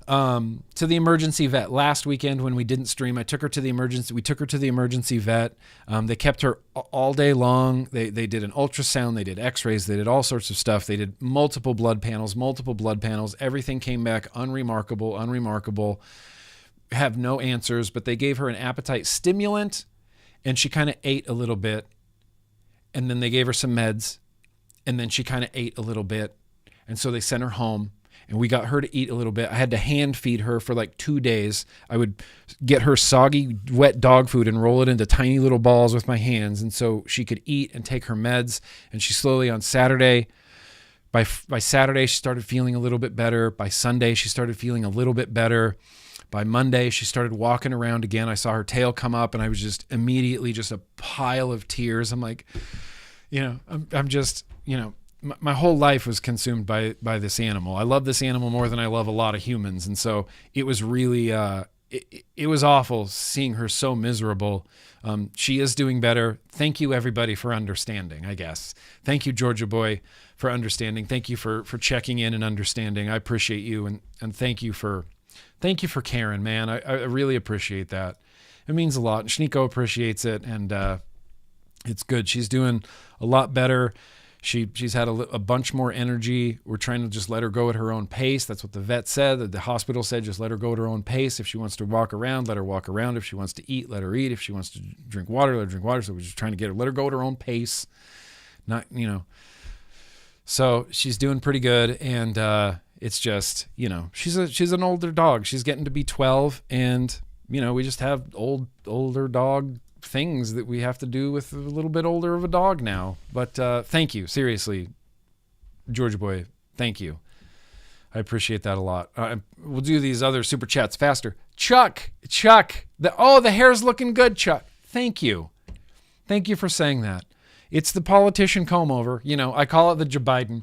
[SPEAKER 4] to the emergency vet. Last weekend when we didn't stream, we took her to the emergency vet. They kept her all day long. They did an ultrasound, they did x-rays, they did all sorts of stuff. They did multiple blood panels. Everything came back unremarkable. Have no answers, but they gave her an appetite stimulant and she kind of ate a little bit. And then they gave her some meds, and then she kind of ate a little bit. And so they sent her home, and we got her to eat a little bit. I had to hand feed her for like 2 days. I would get her soggy, wet dog food and roll it into tiny little balls with my hands. And so she could eat and take her meds. And she slowly on Saturday, by Saturday, she started feeling a little bit better. By Sunday, she started feeling a little bit better. By Monday, she started walking around again. I saw her tail come up, and I was just immediately just a pile of tears. I'm like, I'm just, my whole life was consumed by this animal. I love this animal more than I love a lot of humans. And so it was really, it was awful seeing her so miserable. She is doing better. Thank you, everybody, for understanding, I guess. Thank you, Georgia Boy, for understanding. Thank you for checking in and understanding. I appreciate you. And thank you for caring, man. I really appreciate that. It means a lot. And Shniko appreciates it. And it's good. She's doing a lot better. She's had a bunch more energy. We're trying to just let her go at her own pace. That's what the vet said. The hospital said, just let her go at her own pace. If she wants to walk around, let her walk around. If she wants to eat, let her eat. If she wants to drink water, let her drink water. So we're just trying to let her go at her own pace. Not, So she's doing pretty good. And it's just, she's an older dog. She's getting to be 12. And, we just have older dog things that we have to do with a little bit older of a dog now. But thank you, seriously, Georgia Boy, thank you. I appreciate that a lot. We'll do these other super chats faster. Chuck, the hair's looking good, Chuck. Thank you for saying that. It's the politician comb over. I call it the Joe Biden.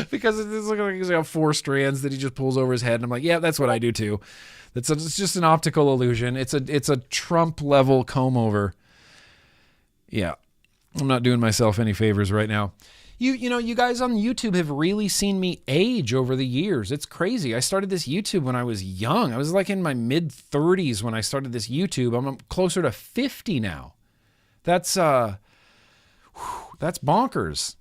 [SPEAKER 4] Because it's looking like he's got 4 strands that he just pulls over his head, and I'm like, yeah, that's what I do too. It's just an optical illusion. It's a Trump level comb over. Yeah, I'm not doing myself any favors right now. You guys on YouTube have really seen me age over the years. It's crazy. I started this YouTube when I was young. I was like in my mid 30s when I started this YouTube. I'm closer to 50 now. That's bonkers.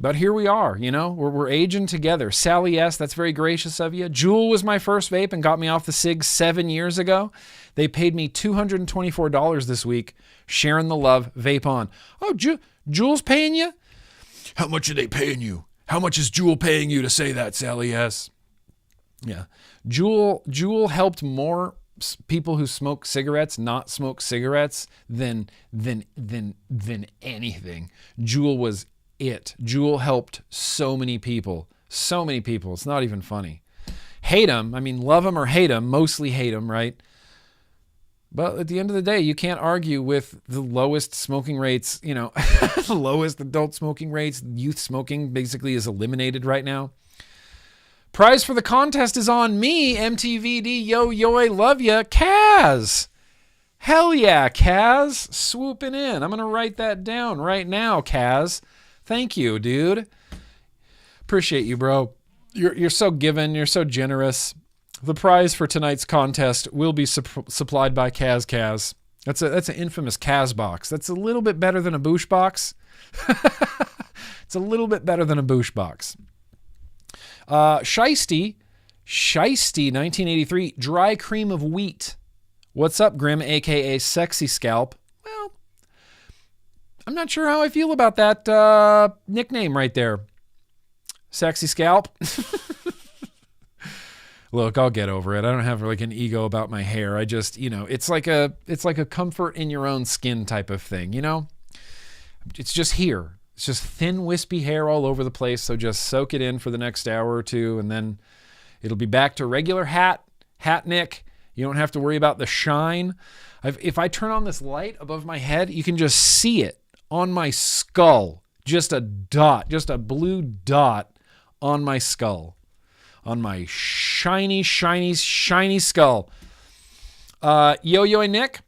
[SPEAKER 4] But here we are, we're aging together. Sally S., that's very gracious of you. Jewel was my first vape and got me off the cig 7 years ago. They paid me $224 this week. Sharing the love, vape on. Oh, Jewel's paying you? How much are they paying you? How much is Jewel paying you to say that, Sally S.? Yeah. Jewel helped more people who smoke cigarettes not smoke cigarettes than anything. Jewel was it. Jewel helped so many people. It's not even funny. Hate them. I mean, love them or hate them. Mostly hate them, right? But at the end of the day, you can't argue with the lowest smoking rates, the lowest adult smoking rates. Youth smoking basically is eliminated right now. Prize for the contest is on me, MTVD, yo, I love ya, Kaz. Hell yeah, Kaz, swooping in. I'm going to write that down right now, Kaz. Thank you, dude. Appreciate you, bro. You're so giving, you're so generous. The prize for tonight's contest will be supplied by Kaz. That's an infamous Kaz box. That's a little bit better than a Boosh box. It's a little bit better than a Boosh box. Shiesty 1983, dry cream of wheat. What's up, Grimm, aka Sexy Scalp? Well, I'm not sure how I feel about that nickname right there. Sexy Scalp. Look, I'll get over it. I don't have like an ego about my hair. I just, it's like a comfort in your own skin type of thing, It's just here. It's just thin, wispy hair all over the place. So just soak it in for the next hour or two, and then it'll be back to regular hat nick. You don't have to worry about the shine. If I turn on this light above my head, you can just see it on my skull. Just a dot, just a blue dot on my skull. On my shiny skull. Yo-Yo Nick.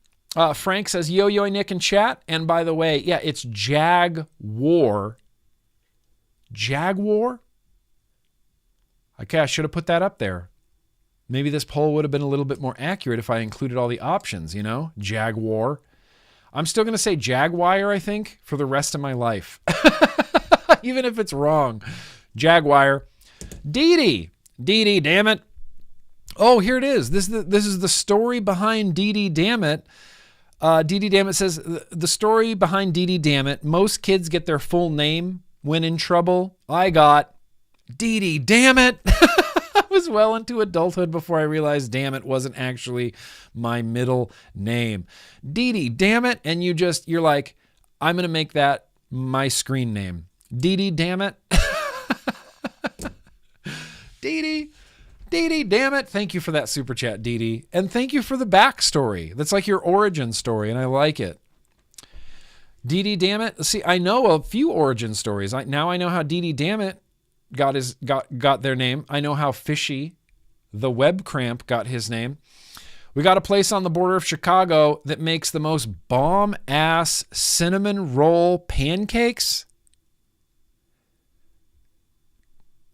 [SPEAKER 4] Frank says Yo-Yo Nick in chat. And by the way, yeah, it's Jaguar. Jaguar? Okay, I should have put that up there. Maybe this poll would have been a little bit more accurate if I included all the options, Jaguar. I'm still going to say Jaguar, I think, for the rest of my life. Even if it's wrong. Jaguar. Dee Dee, damn it. Oh, here it is. This is the story behind Dee Dee, damn it. Dee Dee, damn it says, the story behind Dee Dee, damn it. Most kids get their full name when in trouble. I got Dee Dee, damn it. I was well into adulthood before I realized damn it wasn't actually my middle name. Dee Dee, damn it. And you're like, I'm going to make that my screen name. Dee Dee, damn it. Dee Dee, damn it. Thank you for that super chat, Dee Dee. And thank you for the backstory. That's like your origin story, and I like it. Dee Dee, damn it. See, I know a few origin stories. Now I know how Dee Dee, damn it got their name. I know how Fishy, the web cramp, got his name. We got a place on the border of Chicago that makes the most bomb-ass cinnamon roll pancakes.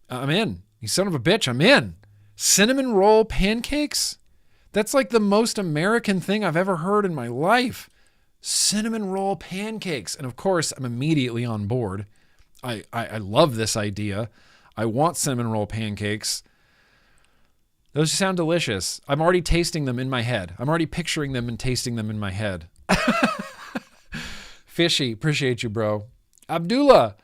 [SPEAKER 4] I'm in. You son of a bitch, I'm in. Cinnamon roll pancakes? That's like the most American thing I've ever heard in my life. Cinnamon roll pancakes. And of course, I'm immediately on board. I love this idea. I want cinnamon roll pancakes. Those sound delicious. I'm already tasting them in my head. I'm already picturing them and tasting them in my head. Fishy, appreciate you, bro. Abdullah,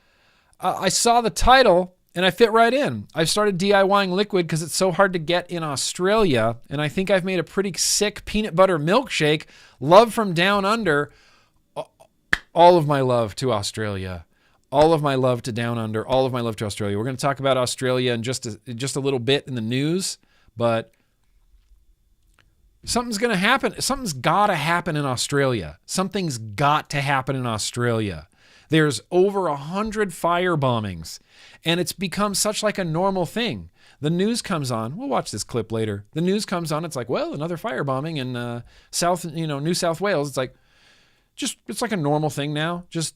[SPEAKER 4] I saw the title and I fit right in. I've started DIYing liquid because it's so hard to get in Australia, and I think I've made a pretty sick peanut butter milkshake. Love from down under. All of my love to Australia. All of my love to down under. All of my love to Australia. We're going to talk about Australia in just a little bit in the news, but something's going to happen. Something's got to happen in Australia. Something's got to happen in Australia. There's over 100 fire bombings, and it's become such like a normal thing. The news comes on. We'll watch this clip later. The news comes on. It's like, well, another firebombing in New South Wales. It's like, it's like a normal thing now. Just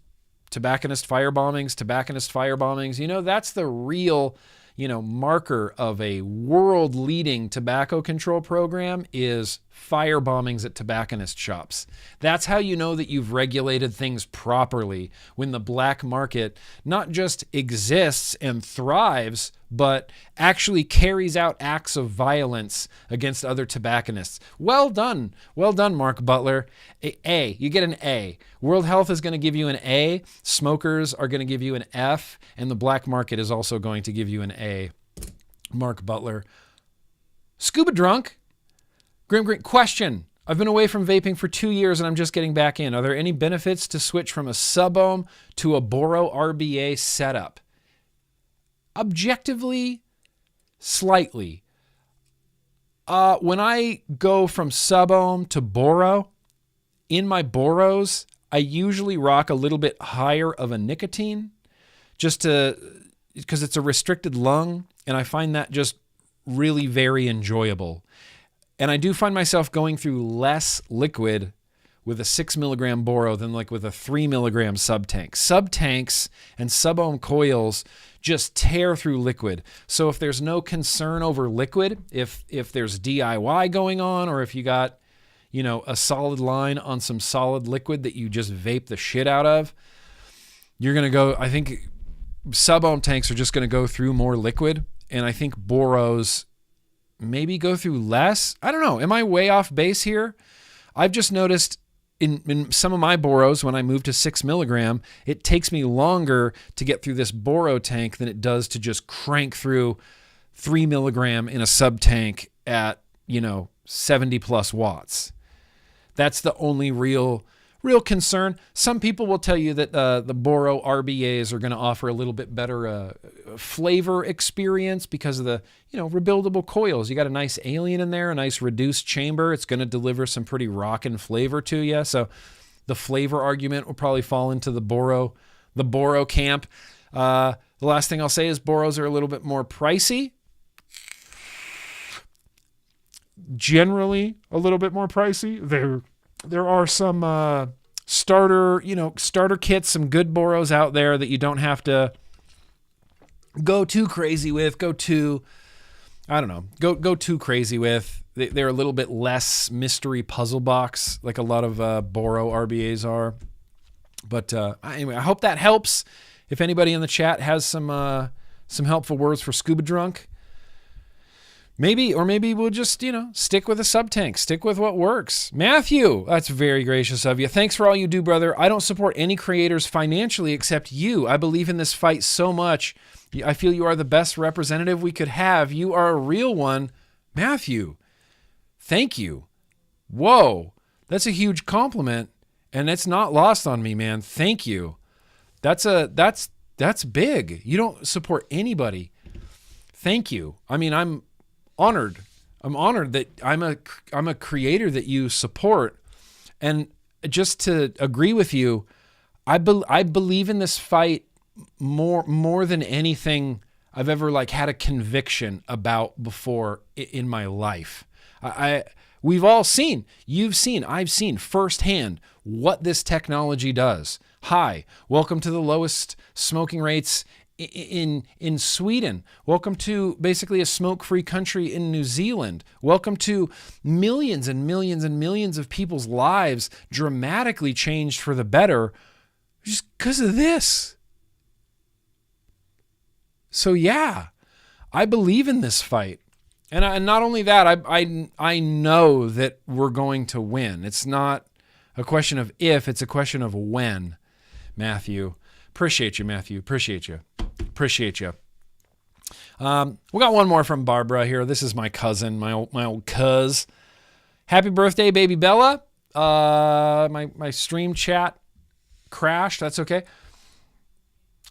[SPEAKER 4] tobacconist firebombings. That's the real, marker of a world-leading tobacco control program is fire bombings at tobacconist shops. That's how you know that you've regulated things properly, when the black market not just exists and thrives, but actually carries out acts of violence against other tobacconists. Well done, Mark Butler. A. You get an A. World Health is going to give you an A. Smokers are going to give you an F. And the black market is also going to give you an A. Mark Butler. Scuba Drunk. GrimmGreen, question. I've been away from vaping for 2 years and I'm just getting back in. Are there any benefits to switch from a sub-ohm to a Boro RBA setup? Objectively, slightly. When I go from sub-ohm to Boro, in my Boros, I usually rock a little bit higher of a nicotine because it's a restricted lung, and I find that just really very enjoyable. And I do find myself going through less liquid with a 6 milligram Boro than like with a 3 milligram sub-tank. Sub-tanks and sub-ohm coils just tear through liquid. So if there's no concern over liquid, if there's DIY going on, or if you got, a solid line on some solid liquid that you just vape the shit out of, you're going to go, I think sub-ohm tanks are just going to go through more liquid. And I think boros maybe go through less. I don't know. Am I way off base here? I've just noticed in some of my boros, when I move to 6 milligram, it takes me longer to get through this boro tank than it does to just crank through 3 milligram in a sub tank at, 70 plus watts. That's the only real concern. Some people will tell you that the Boro RBAs are going to offer a little bit better flavor experience because of the rebuildable coils. You got a nice alien in there, a nice reduced chamber. It's going to deliver some pretty rockin' flavor to you. So the flavor argument will probably fall into the Boro camp. The last thing I'll say is Boros are a little bit more pricey. Generally, a little bit more pricey. There are some starter kits, some good boros out there that you don't have to go too crazy with. Go too crazy with. They're a little bit less mystery puzzle box, like a lot of boro RBAs are. But anyway, I hope that helps. If anybody in the chat has some helpful words for Scuba Drunk. Maybe we'll just, stick with a sub-tank. Stick with what works. Matthew, that's very gracious of you. Thanks for all you do, brother. I don't support any creators financially except you. I believe in this fight so much. I feel you are the best representative we could have. You are a real one. Matthew, thank you. Whoa, that's a huge compliment, and it's not lost on me, man. Thank you. That's big. You don't support anybody. Thank you. I mean, I'm honored that I'm a creator that you support. And just to agree with you, I believe in this fight more than anything I've ever had a conviction about before in my life. We've all seen, I've seen firsthand what this technology does. Hi, welcome to the lowest smoking rates in Sweden. Welcome to basically a smoke-free country in New Zealand. Welcome to millions and millions and millions of people's lives dramatically changed for the better just because of this. So yeah, I believe in this fight. And not only that, I know that we're going to win. It's not a question of if, it's a question of when, Matthew. Appreciate you, Matthew. Appreciate you. We got one more from Barbara here. This is my cousin, my old cuz. Happy birthday, baby Bella. My stream chat crashed. That's okay.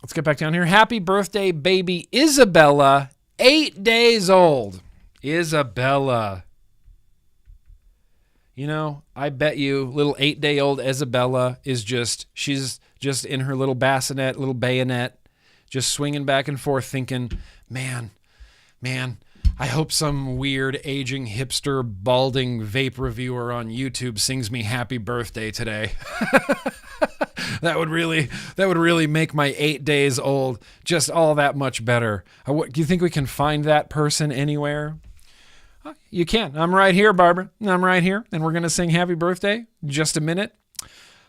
[SPEAKER 4] Let's get back down here. Happy birthday, baby Isabella, 8 days old. Isabella. I bet you little 8-day-old Isabella she's just in her little bassinet, little bayonet, just swinging back and forth thinking, man, I hope some weird aging hipster balding vape reviewer on YouTube sings me happy birthday today. That would really make my 8 days old just all that much better. Do you think we can find that person anywhere? You can. I'm right here, Barbara. I'm right here, and we're going to sing happy birthday in just a minute.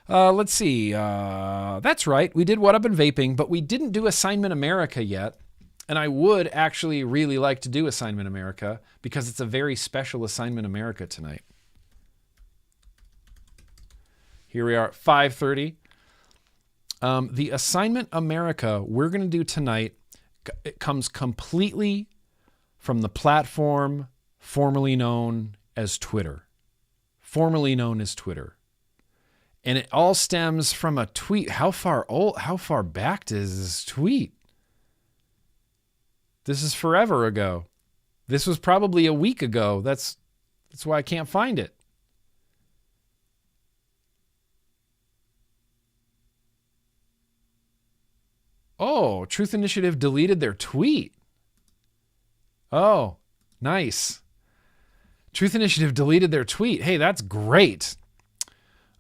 [SPEAKER 4] Let's see. That's right. We did What I've Been Vaping, but we didn't do Assignment America yet. And I would actually really like to do Assignment America because it's a very special Assignment America tonight. Here we are at 5:30. The Assignment America we're going to do tonight, it comes completely from the platform formerly known as Twitter. And it all stems from a tweet. How far back does this tweet? This is forever ago. This was probably a week ago. That's why I can't find it. Oh, Truth Initiative deleted their tweet. Oh, nice. Truth Initiative deleted their tweet. Hey, that's great.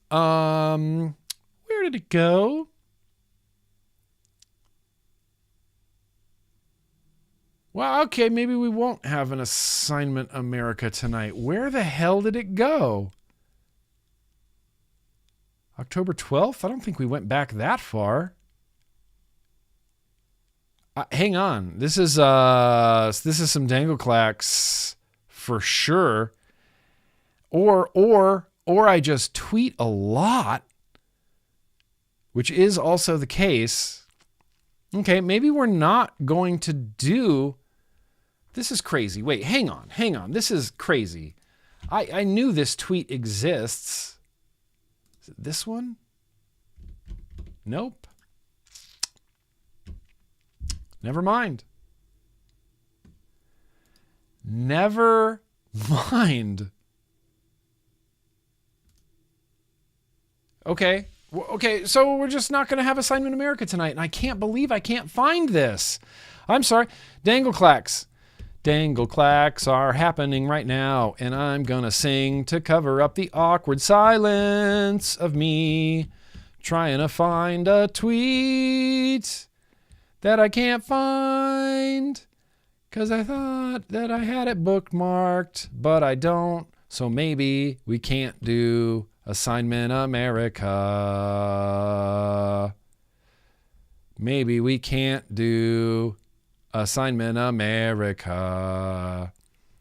[SPEAKER 4] Where did it go? Well, okay, maybe we won't have an Assignment America tonight. Where the hell did it go?
[SPEAKER 5] October 12th? I don't think we went back that far. Hang on. This is some Dangleclacks for sure. Or I just tweet a lot, which is also the case. Okay, maybe we're not going to do... This is crazy. Wait, hang on. This is crazy. I knew this tweet exists. Is it this one? Nope. Never mind. Never mind. Okay. Okay, so we're just not going to have Assignment America tonight, and I can't believe I can't find this. I'm sorry. Dangleclacks. Dangleclacks are happening right now, and I'm going to sing to cover up the awkward silence of me trying to find a tweet that I can't find because I thought that I had it bookmarked, but I don't, so maybe we can't do Assignment America. Maybe we can't do Assignment America.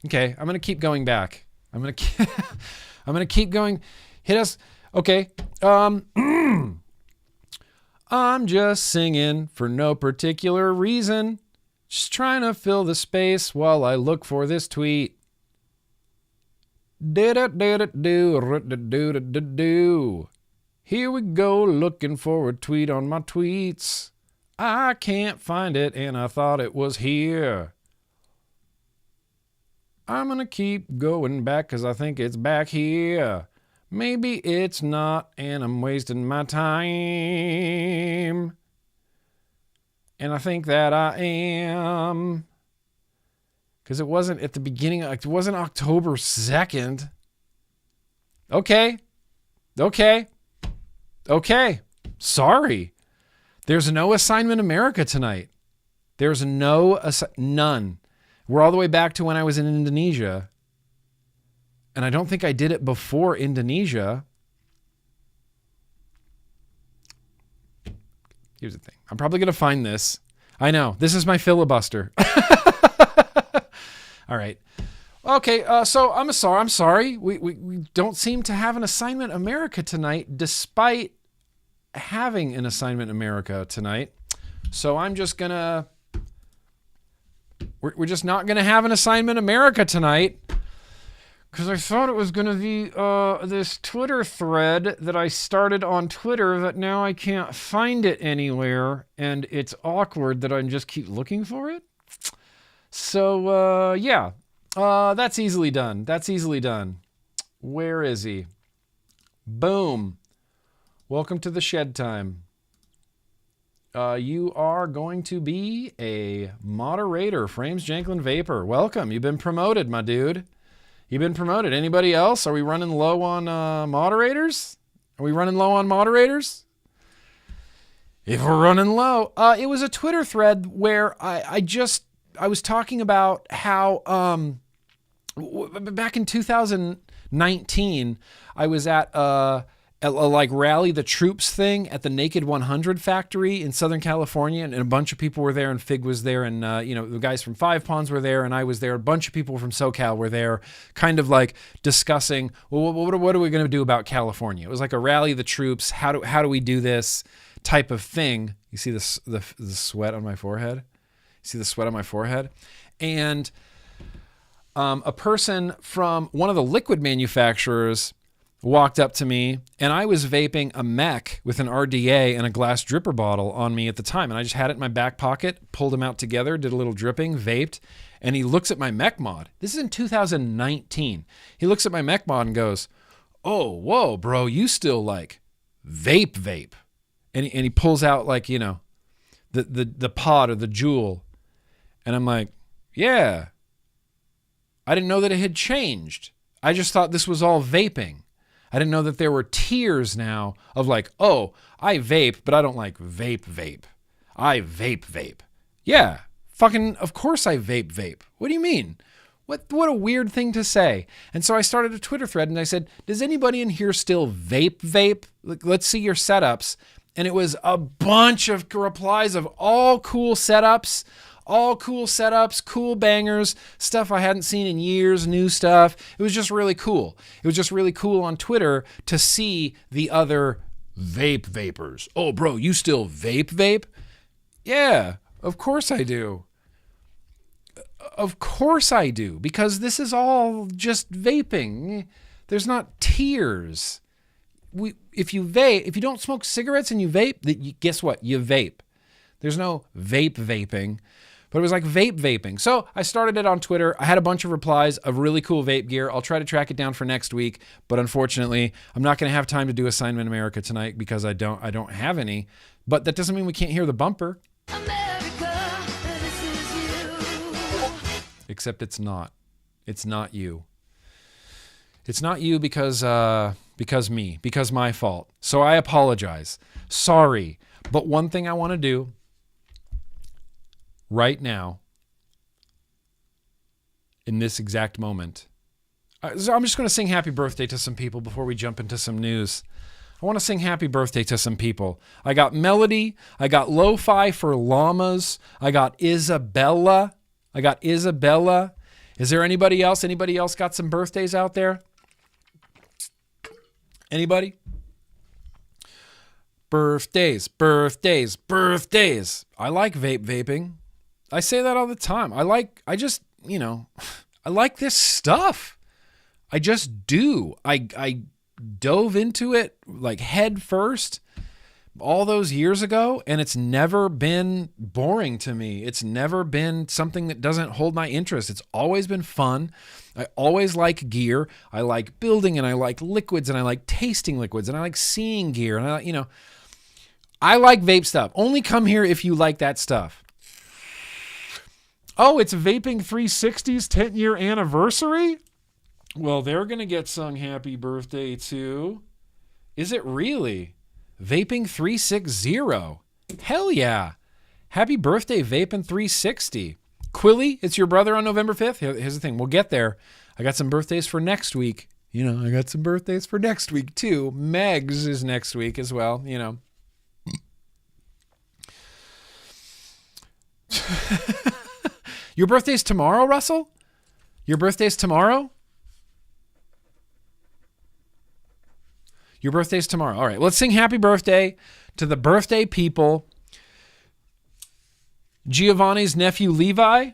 [SPEAKER 5] Okay, I'm going to keep going back. I'm going to keep going. Hit us. Okay. I'm just singing for no particular reason. Just trying to fill the space while I look for this tweet. Here we go, looking for a tweet on my tweets. I can't find it, and I thought it was here. I'm gonna keep going back because I think it's back here. Maybe it's not, and I'm wasting my time. And I think that I am. Because it wasn't at the beginning, it wasn't October 2nd. Okay. Sorry. There's no Assignment America tonight. There's none. We're all the way back to when I was in Indonesia. And I don't think I did it before Indonesia. Here's the thing. I'm probably going to find this. I know. This is my filibuster. All right. Okay, so I'm sorry. We don't seem to have an Assignment America tonight, despite having an Assignment America tonight. So I'm just gonna... We're just not gonna have an Assignment America tonight, because I thought it was gonna be this Twitter thread that I started on Twitter that now I can't find it anywhere, and it's awkward that I just keep looking for it. So, yeah. That's easily done. Where is he? Boom. Welcome to the shed time. You are going to be a moderator, Frames Janklin Vaper. Welcome. You've been promoted, my dude. You've been promoted. Anybody else? Are we running low on moderators? If we're running low, it was a Twitter thread where I was talking about how back in 2019 I was at a like rally the troops thing at the Naked 100 factory in Southern California, and a bunch of people were there, and Fig was there, and the guys from Five Ponds were there, and I was there. A bunch of people from SoCal were there, kind of like discussing, well, what are we going to do about California? It was like a rally the troops. How do we do this type of thing? You see the sweat on my forehead? See the sweat on my forehead? And a person from one of the liquid manufacturers walked up to me, and I was vaping a mech with an RDA and a glass dripper bottle on me at the time. And I just had it in my back pocket, pulled them out together, did a little dripping, vaped. And he looks at my mech mod. This is in 2019. He looks at my mech mod and goes, "Oh, whoa, bro, you still like vape." And he pulls out like, the pod or the jewel. And I'm like, yeah, I didn't know that it had changed. I just thought this was all vaping. I didn't know that there were tiers now of like, oh, I vape, but I don't like vape. I vape. Yeah, fucking, of course I vape. What do you mean?
[SPEAKER 4] What a weird thing to say. And so I started a Twitter thread and I said, does anybody in here still vape? Let's see your setups. And it was a bunch of replies of all cool setups, cool bangers, stuff I hadn't seen in years, new stuff. It was just really cool. It was just really cool on Twitter to see the other vapers. Oh, bro, you still vape? Yeah, of course I do. Of course I do, because this is all just vaping. There's not tiers. If you don't smoke cigarettes and you vape, guess what? You vape. There's no vaping, but it was like vaping. So I started it on Twitter. I had a bunch of replies of really cool vape gear. I'll try to track it down for next week, but unfortunately, I'm not going to have time to do Assignment America tonight because I don't have any. But that doesn't mean we can't hear the bumper. Except it's not. It's not you. It's not you because my fault. So I apologize. Sorry. But one thing I want to do right now, in this exact moment, so I'm just going to sing happy birthday to some people before we jump into some news. I want to sing happy birthday to some people. I got Melody. I got Lo-Fi for Llamas. I got Isabella. Is there anybody else? Anybody else got some birthdays out there? Anybody? Birthdays. I like vaping. I say that all the time. I like this stuff. I just do. I dove into it like head first all those years ago, and it's never been boring to me. It's never been something that doesn't hold my interest. It's always been fun. I always like gear. I like building, and I like liquids, and I like tasting liquids, and I like seeing gear, and I like vape stuff. Only come here if you like that stuff. Oh, it's Vaping 360's 10-year anniversary? Well, they're going to get sung happy birthday too. Is it really? Vaping 360. Hell yeah. Happy birthday, Vaping 360. Quilly, it's your brother on November 5th. Here's the thing. We'll get there. I got some birthdays for next week. I got some birthdays for next week too. Meg's is next week as well, Your birthday's tomorrow, Russell? Your birthday's tomorrow? Your birthday's tomorrow. All right, let's sing happy birthday to the birthday people. Giovanni's nephew, Levi.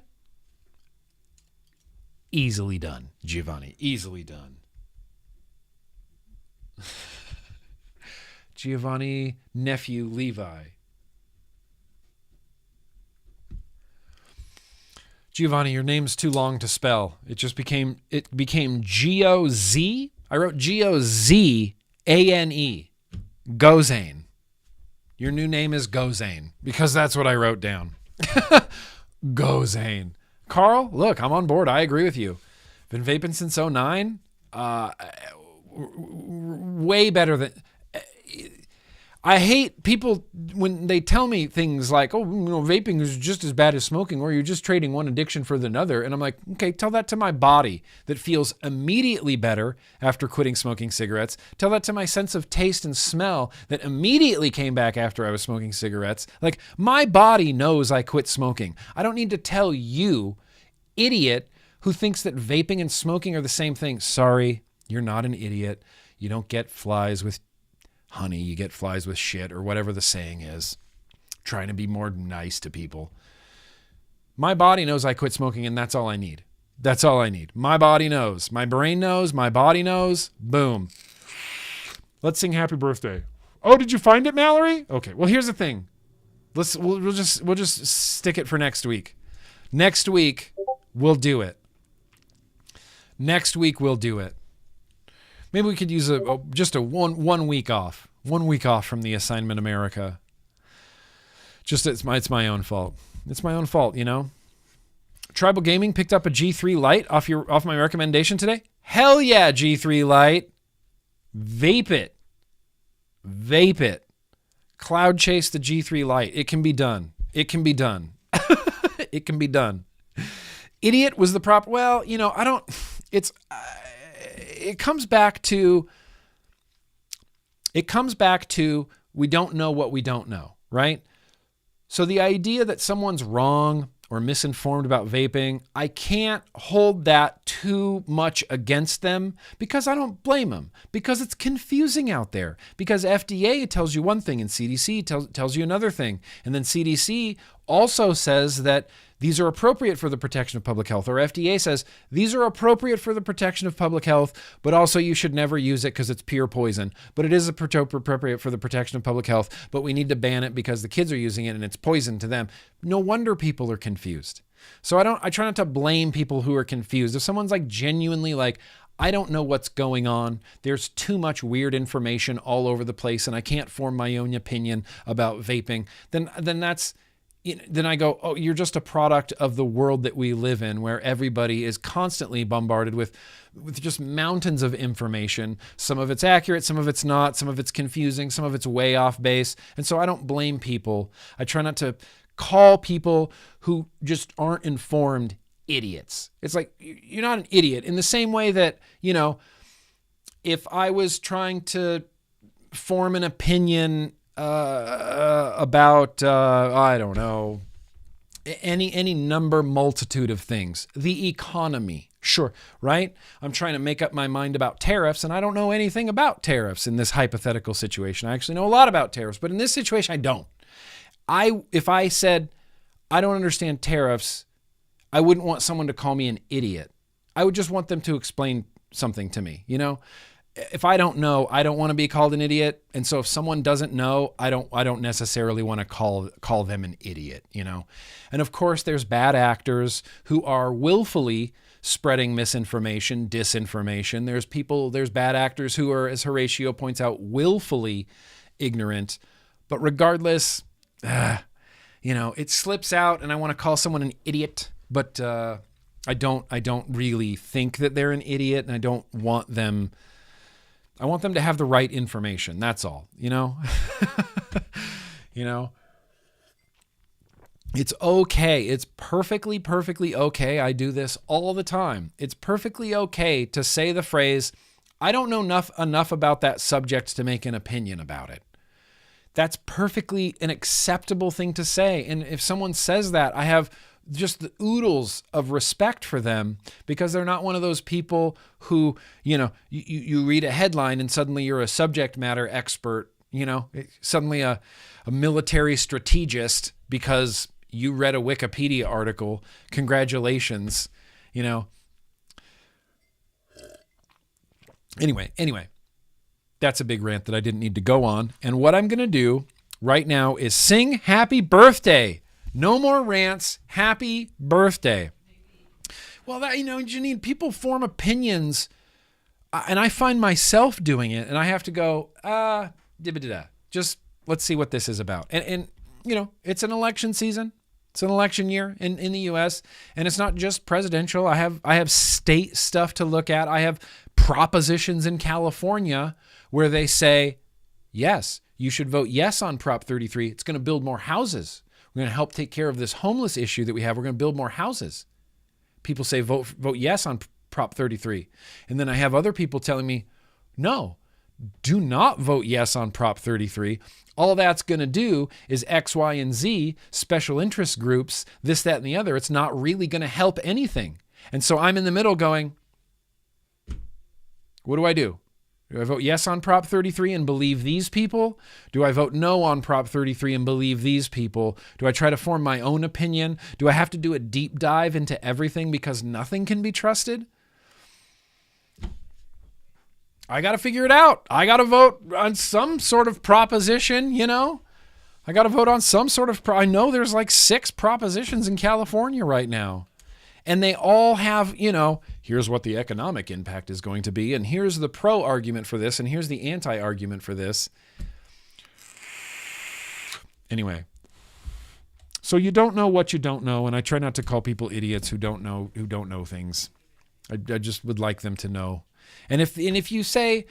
[SPEAKER 4] Easily done, Giovanni. Easily done. Giovanni, nephew, Levi. Giovanni, your name's too long to spell. It became G-O-Z. I wrote G-O-Z-A-N-E. Gozane. Your new name is Gozane because that's what I wrote down. Gozane. Carl, look, I'm on board. I agree with you. Been vaping since 2009. Way better than... I hate people when they tell me things like, oh, vaping is just as bad as smoking, or you're just trading one addiction for another. And I'm like, okay, tell that to my body that feels immediately better after quitting smoking cigarettes. Tell that to my sense of taste and smell that immediately came back after I was smoking cigarettes. Like, my body knows I quit smoking. I don't need to tell you, idiot, who thinks that vaping and smoking are the same thing. Sorry, you're not an idiot. You don't get flies with honey, you get flies with shit, or whatever the saying is. Trying to be more nice to people. My body knows I quit smoking, and that's all I need. That's all I need. My body knows. My brain knows. My body knows. Boom. Let's sing happy birthday. Oh, did you find it, Mallory? Okay. Well, here's the thing. We'll just stick it for next week. Next week we'll do it. Next week we'll do it. Maybe we could use just a one week off. 1 week off from the Assignment America. Just it's my own fault. It's my own fault, Tribal Gaming picked up a G3 Lite off my recommendation today. Hell yeah, G3 Lite. Vape it. Vape it. Cloud chase the G3 Lite. It can be done. It can be done. It can be done. Idiot was the prop. Well, I don't, it comes back to we don't know what we don't know, right? So the idea that someone's wrong or misinformed about vaping, I can't hold that too much against them because I don't blame them, because it's confusing out there, because FDA tells you one thing and CDC tells you another thing. And then CDC also says that these are appropriate for the protection of public health, or FDA says these are appropriate for the protection of public health, but also you should never use it because it's pure poison. But it is appropriate for the protection of public health, but we need to ban it because the kids are using it and it's poison to them. No wonder people are confused. So I try not to blame people who are confused. If someone's like genuinely like, I don't know what's going on, there's too much weird information all over the place and I can't form my own opinion about vaping, then I go, oh, you're just a product of the world that we live in, where everybody is constantly bombarded with just mountains of information. Some of it's accurate, some of it's not, some of it's confusing, some of it's way off base. And so I don't blame people. I try not to call people who just aren't informed idiots. It's like, you're not an idiot in the same way that, if I was trying to form an opinion about I don't know, any multitude of things. The economy, sure, right? I'm trying to make up my mind about tariffs, and I don't know anything about tariffs in this hypothetical situation. I actually know a lot about tariffs, but in this situation, I don't. If I said I don't understand tariffs, I wouldn't want someone to call me an idiot. I would just want them to explain something to me, If I don't know, I don't want to be called an idiot. And so if someone doesn't know, I don't necessarily want to call them an idiot, And of course, there's bad actors who are willfully spreading misinformation, disinformation. There's bad actors who are, as Horatio points out, willfully ignorant. But regardless, it slips out and I want to call someone an idiot, but I don't really think that they're an idiot, and I don't want them. I want them to have the right information. That's all, It's okay. It's perfectly okay. I do this all the time. It's perfectly okay to say the phrase, I don't know enough about that subject to make an opinion about it. That's perfectly an acceptable thing to say. And if someone says that, I have just the oodles of respect for them, because they're not one of those people who, you read a headline and suddenly you're a subject matter expert, suddenly a military strategist because you read a Wikipedia article. Congratulations, Anyway, that's a big rant that I didn't need to go on. And what I'm going to do right now is sing happy birthday. No more rants. Happy birthday. Well, Janine, people form opinions, and I find myself doing it, and I have to go, just let's see what this is about. And it's an election season. It's an election year in the U.S., and it's not just presidential. I have state stuff to look at. I have propositions in California where they say, yes, you should vote yes on Prop 33. It's going to build more houses. We're going to help take care of this homeless issue that we have. We're going to build more houses. People say vote yes on Prop 33. And then I have other people telling me, no, do not vote yes on Prop 33. All that's going to do is X, Y, and Z, special interest groups, this, that, and the other. It's not really going to help anything. And so I'm in the middle going, what do I do? Do I vote yes on Prop 33 and believe these people? Do I vote no on Prop 33 and believe these people? Do I try to form my own opinion? Do I have to do a deep dive into everything because nothing can be trusted? I got to figure it out. I got to vote on some sort of proposition, I got to vote on some sort of, I know there's like 6 propositions in California right now. And they all have, here's what the economic impact is going to be, and here's the pro argument for this, and here's the anti argument for this. Anyway, so you don't know what you don't know, and I try not to call people idiots who don't know things. I just would like them to know. And if you say,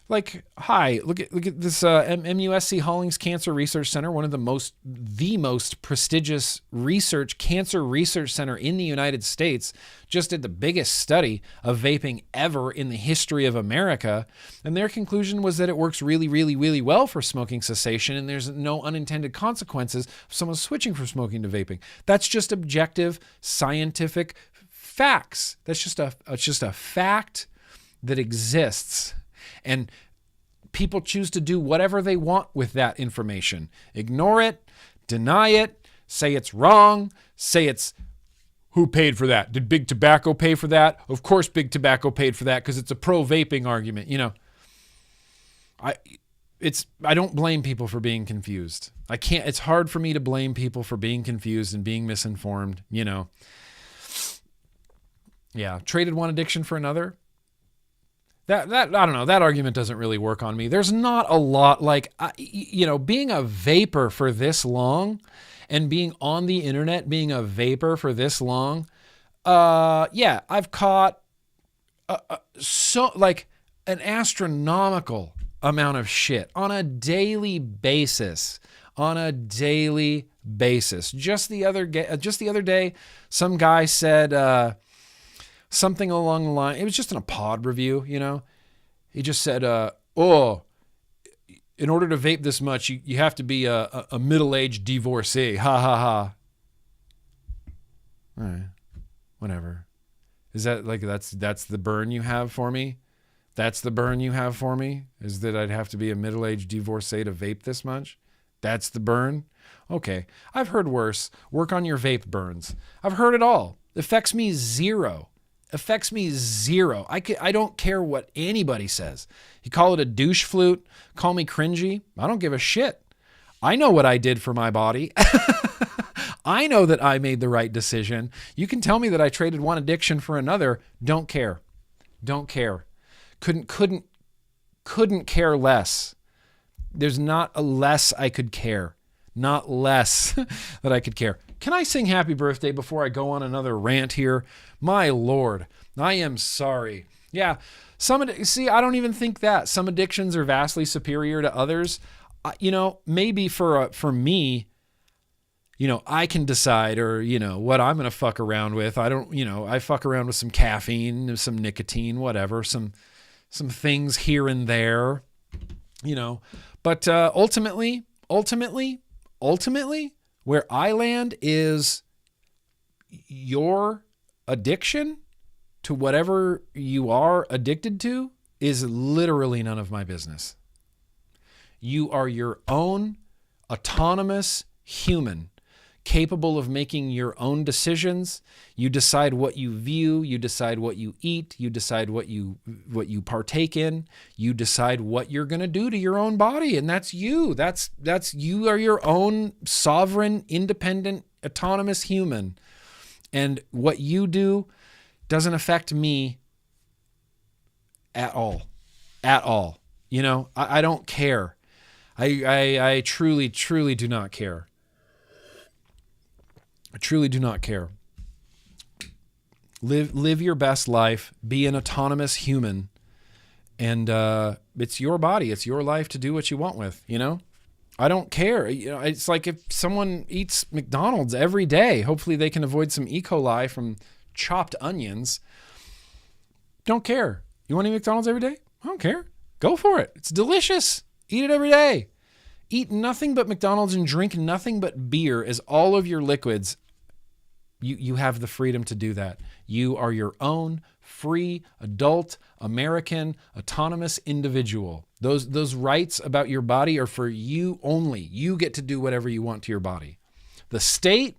[SPEAKER 4] Like, hi, look at this MUSC Hollings Cancer Research Center, one of the most prestigious cancer research center in the United States, just did the biggest study of vaping ever in the history of America. And their conclusion was that it works really, really, really well for smoking cessation, and there's no unintended consequences of someone switching from smoking to vaping. That's just objective scientific facts. That's just a fact that exists. And people choose to do whatever they want with that information. Ignore it, deny it, say it's wrong, say it's, who paid for that? Did Big Tobacco pay for that? Of course Big Tobacco paid for that because it's a pro-vaping argument. You know, I don't blame people for being confused. It's hard for me to blame people for being confused and being misinformed, you know. Yeah, traded one addiction for another. That I don't know. That argument doesn't really work on me. There's not a lot being a vapor for this long and being on the internet, being a vapor for this long. I've caught an astronomical amount of shit on a daily basis. Just the other day, some guy said, something along the line. It was just in a pod review, you know. He just said, in order to vape this much, you have to be a middle-aged divorcee. Ha ha ha. All right, whatever. Is that like that's the burn you have for me? That's the burn you have for me? Is that I'd have to be a middle-aged divorcee to vape this much? That's the burn? Okay, I've heard worse. Work on your vape burns. I've heard it all. Affects me zero. I don't care what anybody says. You call it a douche flute, call me cringy. I don't give a shit. I know what I did for my body. I know that I made the right decision. You can tell me that I traded one addiction for another. Don't care. Couldn't care less. There's not a less I could care. Not less that I could care. Can I sing happy birthday before I go on another rant here? My Lord, I am sorry. Yeah, I don't even think that. Some addictions are vastly superior to others. Maybe for me, I can decide, or, what I'm going to fuck around with. I fuck around with some caffeine, some nicotine, whatever, some things here and there, but ultimately, where I land is your addiction to whatever you are addicted to is literally none of my business. You are your own autonomous human, capable of making your own decisions. You decide what you view, you decide what you eat, you decide what you partake in, you decide what you're going to do to your own body, and that's you. That's you are your own sovereign, independent, autonomous human. And what you do doesn't affect me at all. At all. I don't care. I truly do not care. I truly do not care. Live your best life. Be an autonomous human. And it's your body. It's your life to do what you want with, I don't care. It's like if someone eats McDonald's every day, hopefully they can avoid some E. coli from chopped onions. Don't care. You want to eat McDonald's every day? I don't care. Go for it. It's delicious. Eat it every day. Eat nothing but McDonald's and drink nothing but beer as all of your liquids. You have the freedom to do that. You are your own free, adult, American, autonomous individual. Those rights about your body are for you only. You get to do whatever you want to your body. The state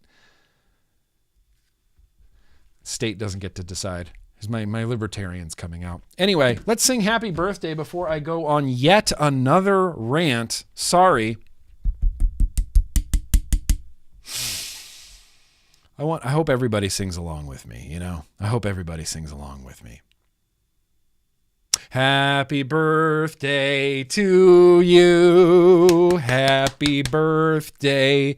[SPEAKER 4] doesn't get to decide. My libertarian's coming out. Anyway, let's sing happy birthday before I go on yet another rant. Sorry. I hope everybody sings along with me, I hope everybody sings along with me. Happy birthday to you. Happy birthday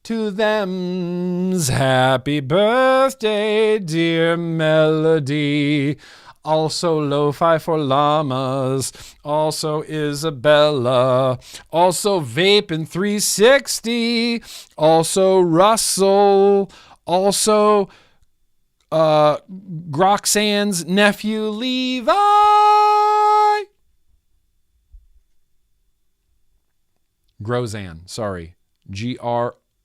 [SPEAKER 4] to thems. Happy birthday, dear Melody.
[SPEAKER 5] Also Lo-Fi for Llamas. Also Isabella. Also Vaping 360. Also Russell. Also Groxanne's nephew Levi. Grozan, sorry. Grxane.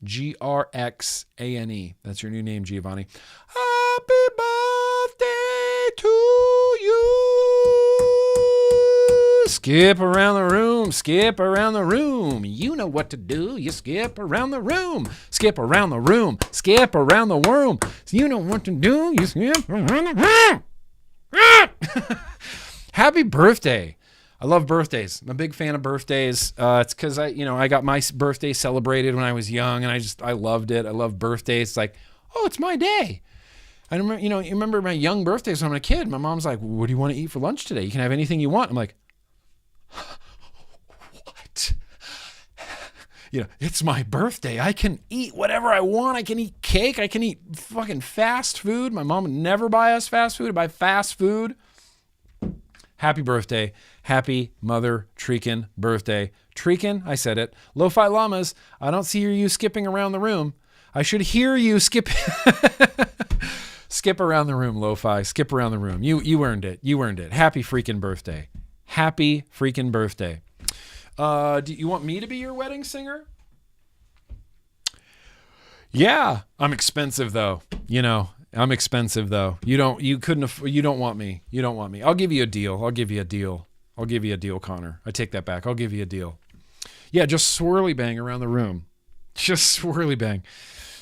[SPEAKER 5] Grxane. That's your new name, Giovanni. Happy birthday to you. Skip around the room. Skip around the room. You know what to do. You skip around the room. Skip around the room. Skip around the room. You know what to do. You skip around the room. Happy birthday. I love birthdays. I'm a big fan of birthdays. It's because I got my birthday celebrated when I was young, and I loved it. I love birthdays. It's like, oh, it's my day. I remember, you remember my young birthdays when I'm a kid. My mom's like, what do you want to eat for lunch today? You can have anything you want. I'm like, what? It's my birthday. I can eat whatever I want. I can eat cake. I can eat fucking fast food. My mom would never buy us fast food. I'd buy fast food. Happy birthday. Happy mother Treekin birthday. Treekin, I said it. Lo-Fi Llamas, I don't see you skipping around the room. I should hear you skip around the room, Lo-Fi. Skip around the room. You earned it. You earned it. Happy freaking birthday. Happy freaking birthday. Do you want me to be your wedding singer? Yeah, I'm expensive though. I'm expensive though. You don't want me. You don't want me. I'll give you a deal, Connor. I take that back. I'll give you a deal. Yeah, just swirly bang around the room. Just swirly bang.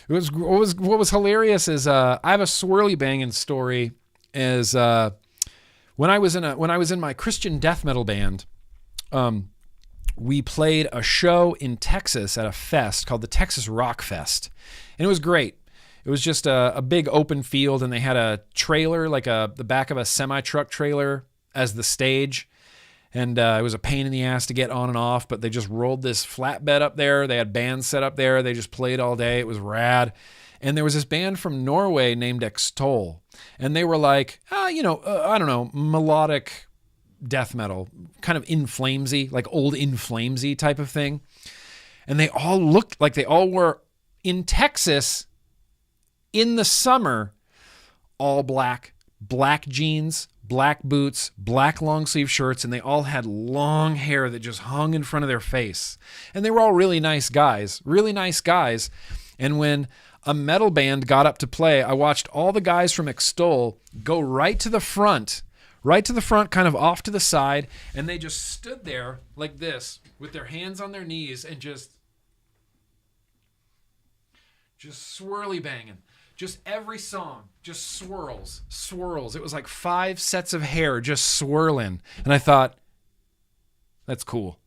[SPEAKER 5] What was hilarious is I have a swirly banging story is when I was in my Christian death metal band, we played a show in Texas at a fest called the Texas Rock Fest. And it was great. It was just a big open field, and they had a trailer, like the back of a semi-truck trailer as the stage. And it was a pain in the ass to get on and off, but they just rolled this flatbed up there. They had bands set up there. They just played all day. It was rad. And there was this band from Norway named Extol. And they were like, I don't know, melodic death metal, kind of In Flamesy, like old In Flamesy type of thing. And they all looked like they all were in Texas in the summer, all black jeans, black boots, black long sleeve shirts, and they all had long hair that just hung in front of their face. And they were all really nice guys. And when a metal band got up to play, I watched all the guys from Extol go right to the front, kind of off to the side, and they just stood there like this with their hands on their knees and just swirly banging. Just every song, just swirls. It was like 5 sets of hair just swirling. And I thought, that's cool.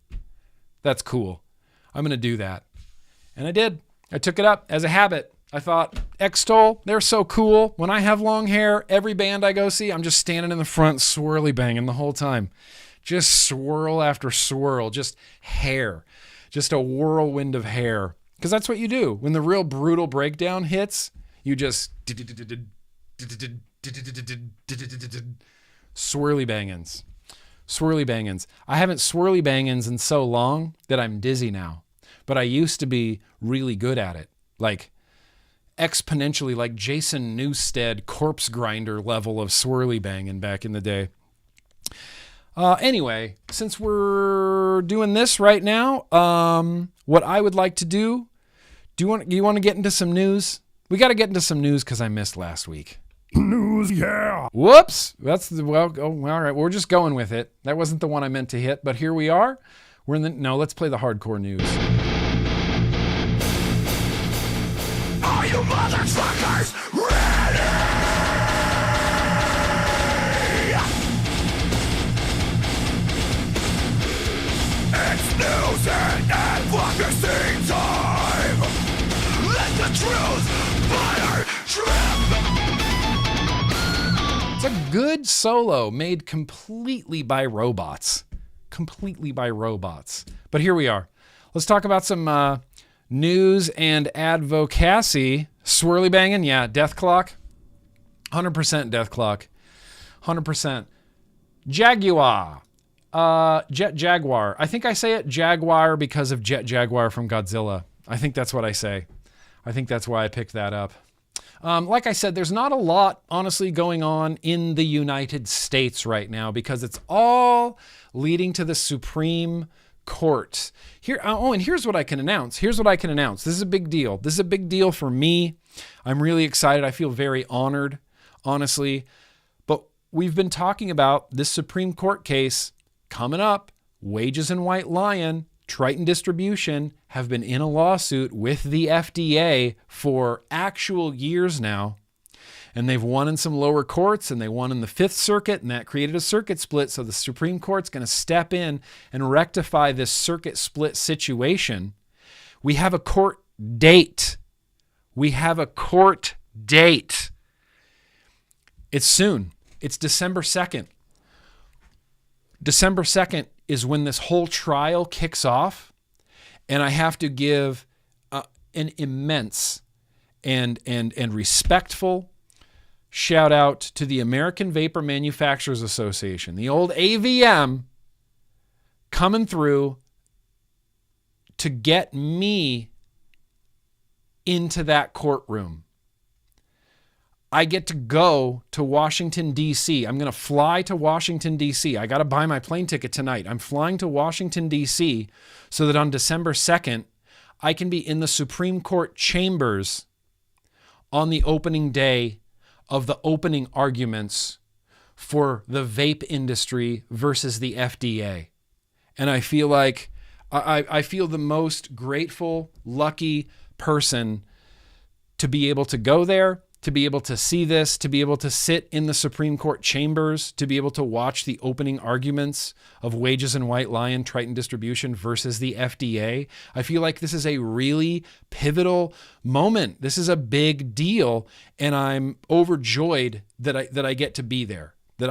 [SPEAKER 5] I'm going to do that. And I did. I took it up as a habit. I thought, Extol, they're so cool. When I have long hair, every band I go see, I'm just standing in the front swirly banging the whole time. Just swirl after swirl, just hair. Just a whirlwind of hair. Because that's what you do. When the real brutal breakdown hits, you just swirly bangins. I haven't swirly bangins in so long that I'm dizzy now. But I used to be really good at it. Like exponentially, like Jason Newsted corpse grinder level of swirly banging back in the day. Anyway, since we're doing this right now, what I would like to do you want to get into some news? We got to get into some news because I missed last week. News, yeah. Whoops. All right. We're just going with it. That wasn't the one I meant to hit, but here we are. Let's play the hardcore news.
[SPEAKER 2] Are you motherfuckers ready? It's news and advocacy time. Let the truth fire trip.
[SPEAKER 5] It's a good solo made completely by robots. But here we are. Let's talk about some news and advocacy. Swirly banging, yeah. Death clock.
[SPEAKER 4] 100% death clock. 100%. Jaguar. Jet Jaguar. I think I say it Jaguar because of Jet Jaguar from Godzilla. I think that's what I say. I think that's why I picked that up. Like I said, there's not a lot, honestly, going on in the United States right now because it's all leading to the Supreme Court. And here's what I can announce. This is a big deal. This is a big deal for me. I'm really excited. I feel very honored, honestly. But we've been talking about this Supreme Court case coming up. Wages and White Lion, Triton Distribution have been in a lawsuit with the FDA for actual years now. And they've won in some lower courts, and they won in the Fifth Circuit, and that created a circuit split. So the Supreme Court's going to step in and rectify this circuit split situation. We have a court date. It's soon. It's December 2nd. December 2nd is when this whole trial kicks off, and I have to give an immense and respectful shout out to the American Vapor Manufacturers Association, the old AVM, coming through to get me into that courtroom. I get to go to Washington, D.C. I'm going to fly to Washington, D.C. I got to buy my plane ticket tonight. I'm flying to Washington, D.C. so that on December 2nd, I can be in the Supreme Court chambers on the opening day of the opening arguments for the vape industry versus the FDA. And I feel like I feel the most grateful, lucky person to be able to go there, to be able to see this, to be able to sit in the Supreme Court chambers, to be able to watch the opening arguments of Wages and White Lion, Triton Distribution versus the FDA. I feel like this is a really pivotal moment. This is a big deal, and I'm overjoyed that I get to be there. I'm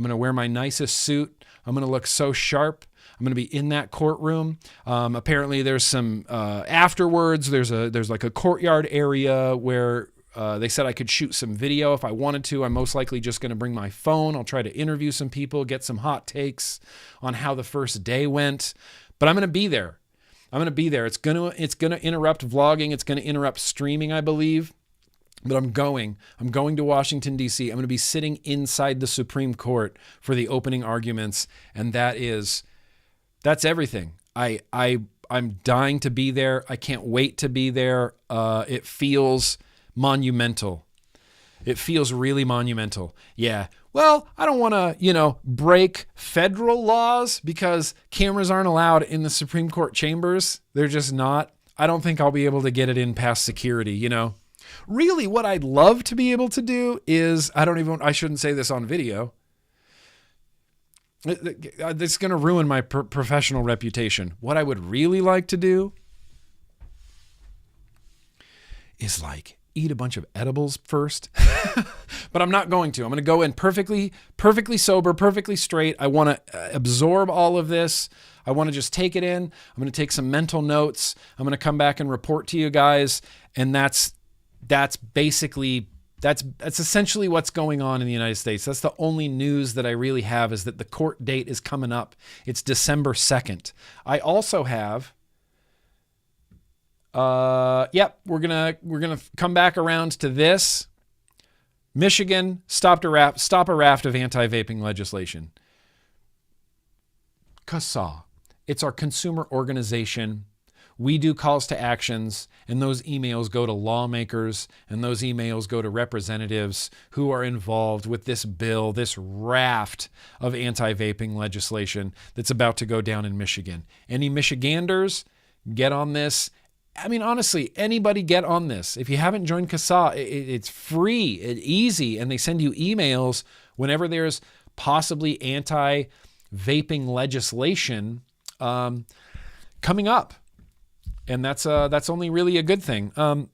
[SPEAKER 4] going to wear my nicest suit. I'm going to look so sharp. I'm going to be in that courtroom. Apparently there's some, afterwards, there's like a courtyard area where they said I could shoot some video if I wanted to. I'm most likely just going to bring my phone. I'll try to interview some people, get some hot takes on how the first day went. But I'm going to be there. It's going to interrupt vlogging. It's going to interrupt streaming, I believe. But I'm going to Washington, D.C. I'm going to be sitting inside the Supreme Court for the opening arguments. And that's everything. I'm dying to be there. I can't wait to be there. It feels monumental. It feels really monumental. Yeah. Well, I don't want to, break federal laws because cameras aren't allowed in the Supreme Court chambers. They're just not. I don't think I'll be able to get it in past security, Really, what I'd love to be able to do is, I shouldn't say this on video. This is going to ruin my professional reputation. What I would really like to do is eat a bunch of edibles first, but I'm not going to. I'm going to go in perfectly sober, perfectly straight. I want to absorb all of this. I want to just take it in. I'm going to take some mental notes. I'm going to come back and report to you guys. And that's essentially what's going on in the United States. That's the only news that I really have, is that the court date is coming up. It's December 2nd. I also have, we're gonna come back around to this. Michigan stop a raft of anti-vaping legislation. CASA. It's our consumer organization. We do calls to actions, and those emails go to lawmakers, and those emails go to representatives who are involved with this bill, this raft of anti-vaping legislation that's about to go down in Michigan. Any Michiganders, get on this. I mean, honestly, anybody get on this. If you haven't joined CASA, it's free, it's easy, and they send you emails whenever there's possibly anti-vaping legislation coming up. And that's only really a good thing. I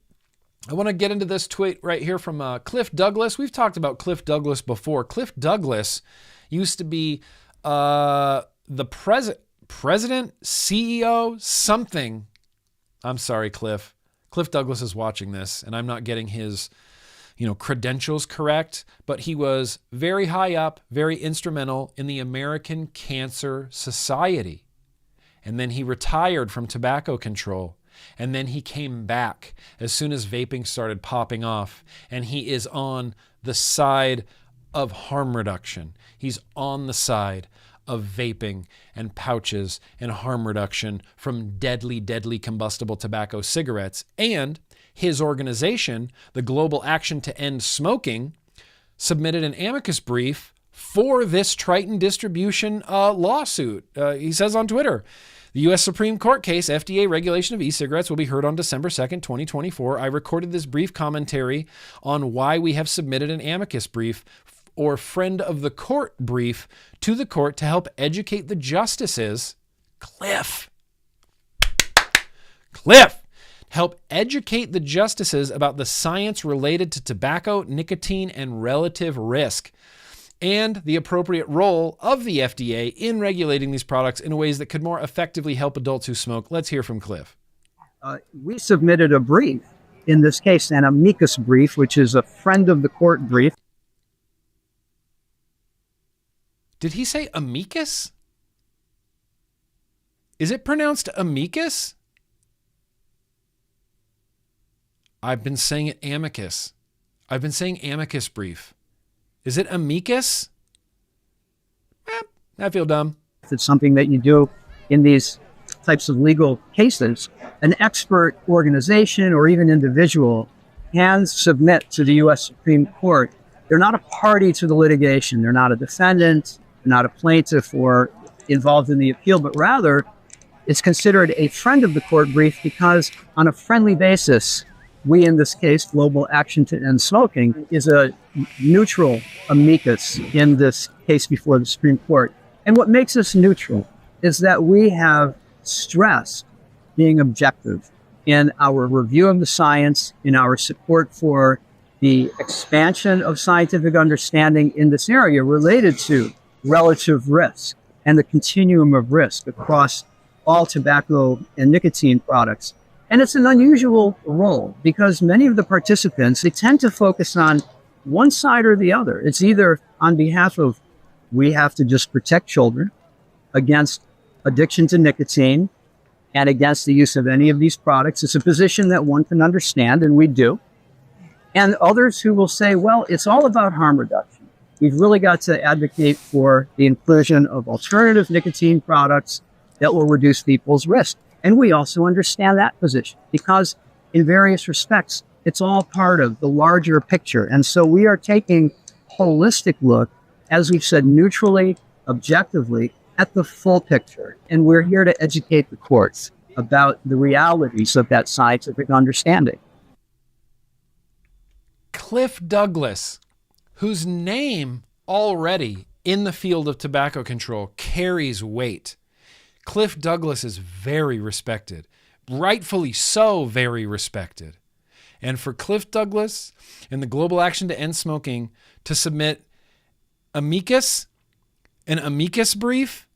[SPEAKER 4] want to get into this tweet right here from Clif Douglas. We've talked about Clif Douglas before. Clif Douglas used to be the president, CEO, something. I'm sorry, Clif. Clif Douglas is watching this, and I'm not getting his credentials correct, but he was very high up, very instrumental in the American Cancer Society. And then he retired from tobacco control. And then he came back as soon as vaping started popping off. And he is on the side of harm reduction. He's on the side of vaping and pouches and harm reduction from deadly, deadly combustible tobacco cigarettes. And his organization, the Global Action to End Smoking, submitted an amicus brief for this Triton distribution lawsuit. He says on Twitter, the U.S. Supreme Court case, FDA regulation of e-cigarettes, will be heard on December 2nd, 2024. I recorded this brief commentary on why we have submitted an amicus brief or friend of the court brief to the court to help educate the justices, Clif, help educate the justices about the science related to tobacco, nicotine, and relative risk, and the appropriate role of the FDA in regulating these products in ways that could more effectively help adults who smoke. Let's hear from Clif.
[SPEAKER 6] We submitted a brief, in this case, an amicus brief, which is a friend of the court brief.
[SPEAKER 4] Did he say amicus? Is it pronounced amicus? I've been saying it amicus. I've been saying amicus brief. Is it amicus? I feel dumb.
[SPEAKER 6] If it's something that you do in these types of legal cases, an expert organization or even individual can submit to the U.S. Supreme Court. They're not a party to the litigation. They're not a defendant. They're not a plaintiff or involved in the appeal, but rather it's considered a friend of the court brief because on a friendly basis, we, in this case, Global Action to End Smoking, is a neutral amicus in this case before the Supreme Court. And what makes us neutral is that we have stressed being objective in our review of the science, in our support for the expansion of scientific understanding in this area related to relative risk and the continuum of risk across all tobacco and nicotine products. And it's an unusual role because many of the participants, they tend to focus on one side or the other. It's either on behalf of we have to just protect children against addiction to nicotine and against the use of any of these products. It's a position that one can understand, and we do. And others who will say, well, it's all about harm reduction. We've really got to advocate for the inclusion of alternative nicotine products that will reduce people's risk. And we also understand that position because in various respects, it's all part of the larger picture. And so we are taking a holistic look, as we've said, neutrally, objectively, at the full picture. And we're here to educate the courts about the realities of that scientific understanding.
[SPEAKER 4] Cliff Douglas, whose name already in the field of tobacco control carries weight. Cliff Douglas is very respected, rightfully so very respected. And for Cliff Douglas and the Global Action to End Smoking to submit an amicus brief,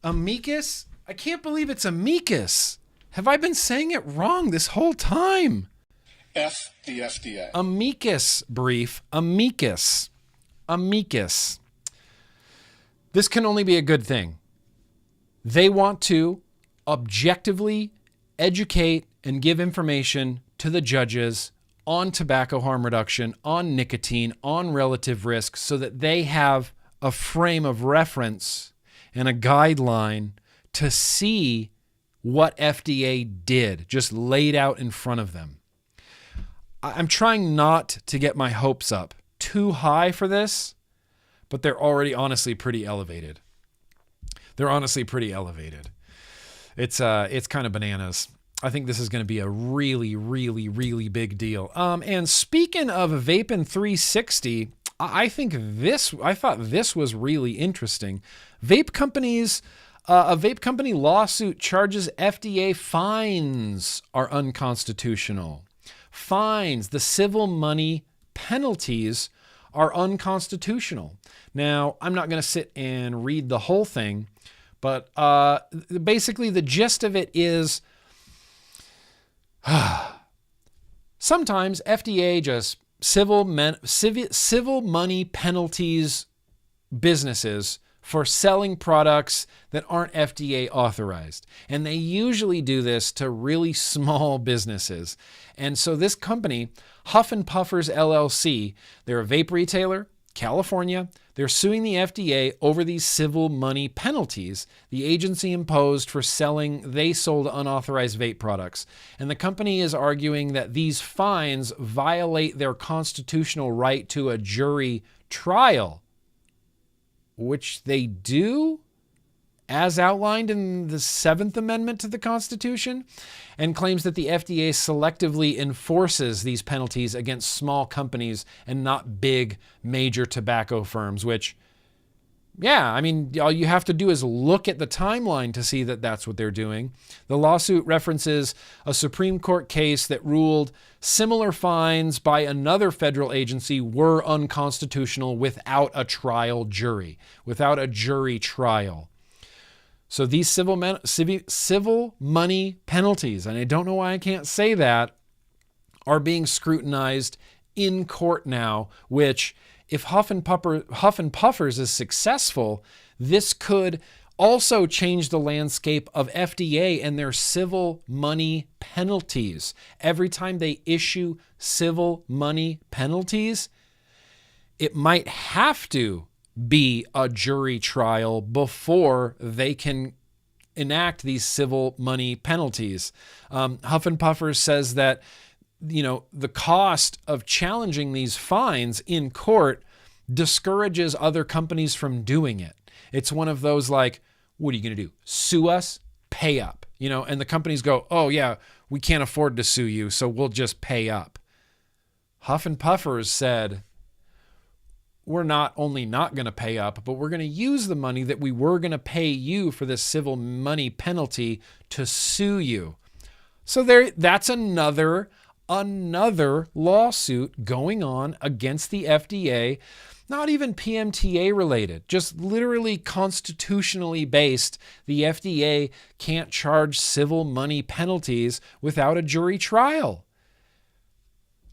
[SPEAKER 4] amicus, I can't believe it's amicus. Have I been saying it wrong this whole time?
[SPEAKER 7] F the FDA.
[SPEAKER 4] Amicus brief, amicus. This can only be a good thing. They want to objectively educate and give information to the judges on tobacco harm reduction, on nicotine, on relative risk, so that they have a frame of reference and a guideline to see what FDA did, just laid out in front of them. I'm trying not to get my hopes up too high for this, but they're already honestly pretty elevated. It's kind of bananas. I think this is going to be a really, really, really big deal. And speaking of Vapin' 360, I thought this was really interesting. A vape company lawsuit charges FDA fines are unconstitutional. Fines, the civil money penalties are unconstitutional. Now, I'm not going to sit and read the whole thing, but basically the gist of it is sometimes FDA just civil money penalties businesses for selling products that aren't FDA authorized. And they usually do this to really small businesses. And so this company, Huff and Puffers LLC, they're a vape retailer, California. They're suing the FDA over these civil money penalties the agency imposed for selling they sold unauthorized vape products. And the company is arguing that these fines violate their constitutional right to a jury trial, which they do, as outlined in the 7th Amendment to the Constitution, and claims that the FDA selectively enforces these penalties against small companies and not big major tobacco firms, which, yeah, I mean, all you have to do is look at the timeline to see that that's what they're doing. The lawsuit references a Supreme Court case that ruled similar fines by another federal agency were unconstitutional without a trial jury, without a jury trial. So these civil money penalties, and I don't know why I can't say that, are being scrutinized in court now, which if Huff and Puffers is successful, this could also change the landscape of FDA and their civil money penalties. Every time they issue civil money penalties, it might have to be a jury trial before they can enact these civil money penalties. Huff and Puffers says that, you know, the cost of challenging these fines in court discourages other companies from doing it. It's one of those like, what are you going to do? Sue us? Pay up. You know, and the companies go, oh yeah, we can't afford to sue you, so we'll just pay up. Huff and Puffers said, we're not only not going to pay up, but we're going to use the money that we were going to pay you for this civil money penalty to sue you. So that's another lawsuit going on against the FDA, not even PMTA related, just literally constitutionally based. The FDA can't charge civil money penalties without a jury trial.